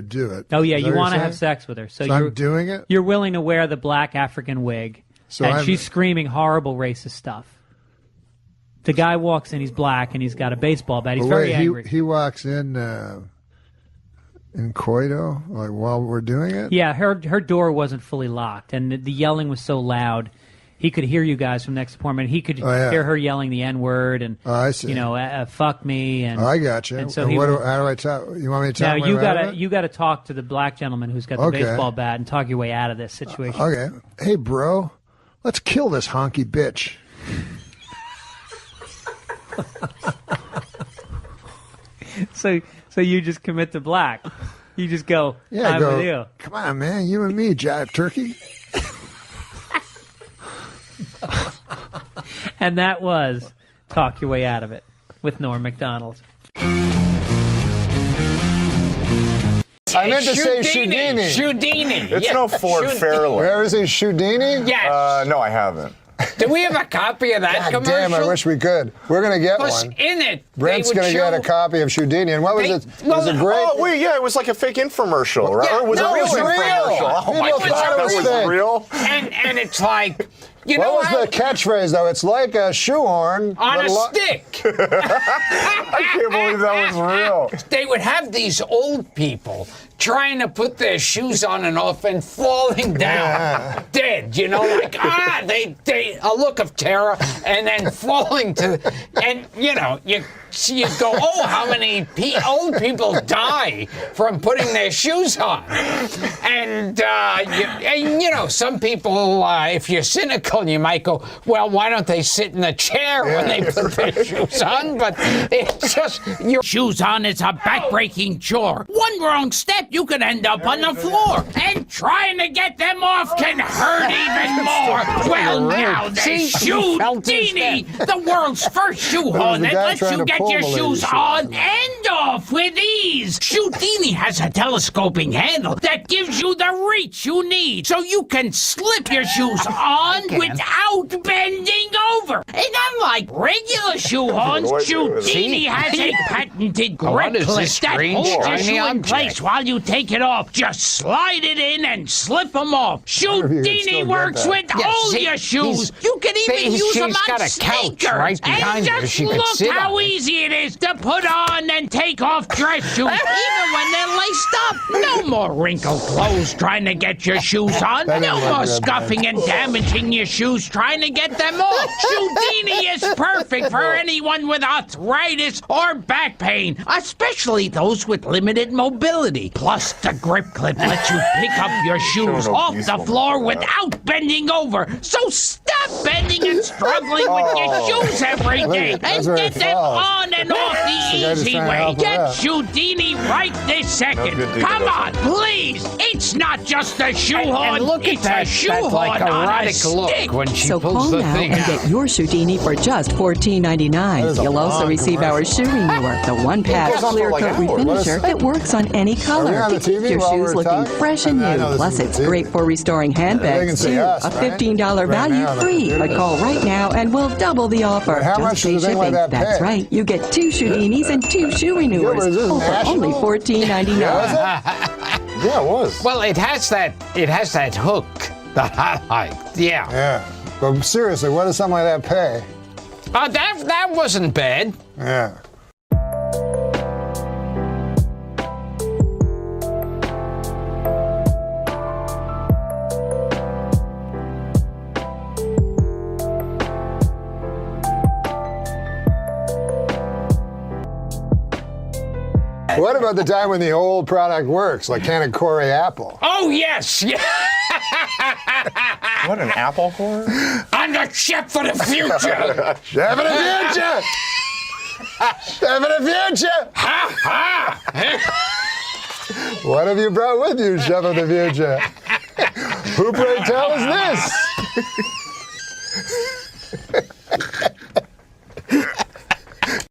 do it. Oh yeah, Is that you what want to you're have saying? sex with her. So I'm doing it? You're willing to wear the black African wig, So and I'm- she's screaming horrible racist stuff. The guy walks in, he's black, and he's got a baseball bat. He's But very wait, angry. He walks in coito, like while we're doing it? Yeah, her door wasn't fully locked, and the yelling was so loud. He could hear you guys from next apartment. He could Oh, yeah. hear her yelling the N-word and I see. fuck me. And I got you. And so And he how will- do I talk? You want me to talk now my you way out of gotta it? you gotta talk to the black gentleman who's got the Okay. baseball bat and talk your way out of this situation. Okay. Hey, bro, let's kill this honky bitch. So you just commit to black. You just go. Yeah, I'm go. with you. Come on, man, you and me, jive turkey. And that was Talk Your Way Out of It with Norm MacDonald. I meant to say Shudini. Shudini. Shudini. It's Yeah, no Ford Shud- Fairlane. Where is he, Shudini? Yes. No, I haven't. Do we have a copy of that God commercial? damn, I wish we could. We're going to get Because one. in it, Brent's going to get a copy of Shudini. And what was it? Was it great? Oh, wait, yeah, it was like a fake infomercial, right? Yeah, or was no, it it was real real. infomercial? Oh, my People God, thought it that was was fake. real? And it's like, you what know was how the catchphrase, though? It's like a shoehorn. on but a lo- stick. I can't believe that was real. They would have these old people trying to put their shoes on and off and falling down dead, like they a look of terror and then falling to, and you you go, oh, how many old people die from putting their shoes on? And, you know, some people, if you're cynical, you might go, well, why don't they sit in the chair when they put their shoes on? But it's just, your shoes on is a backbreaking chore. One wrong step, you could end up on the floor. And trying to get them off can hurt even more. Well, now there's Shoe-Dini, the world's first shoehorn that lets you get your shoes on and off with ease. Shoe-Dini has a telescoping handle that gives you the reach you need so you can slip your shoes on without bending over. And unlike regular shoehorns, Shoe-Dini has a patented grip clip that holds your shoe in place while you take it off. Just slide it in and slip them off. Shoe-Dini works with all your shoes. You can even use them on sneakers. And just look how easy it is to put on and take off dress shoes, even when they're laced up. No more wrinkled clothes trying to get your shoes on. No more scuffing and damaging your shoes trying to get them off. Shoe-Dini is perfect for anyone with arthritis or back pain, especially those with limited mobility. Plus, the grip clip lets you pick up your shoes off the floor without bending over. So stop bending and struggling with your shoes every day and get them on and off the easy way. Get Shoe-Dini right this second. Come on, please. It's not just a shoehorn. Look at that shoehorn like erotic look when she So pulls call the now thing and out. get your Shoe-Dini for just $14.99. You'll also receive our shoe renewer, the one-pack clear coat refinisher that works on any color to keep your shoes looking fresh and new. Plus, it's great for restoring handbags too. A $15 value free. But call right now and we'll double the offer. Just pay shipping. That's right. You get 2 Shoe-Dinis and 2 shoe renewers. All for only $14.99. Yeah, it was. Well, it has that hook that I like. Yeah. Yeah. But seriously, what does something like that pay? That wasn't bad. Yeah. What about the time when the old product works, like can of Corey apple? Oh, yes. Yeah. What, an apple core? I'm the chef for the future. Chef of the future! Chef of the future! Ha ha! What have you brought with you, Chef of the future? Who, pray tell, is this?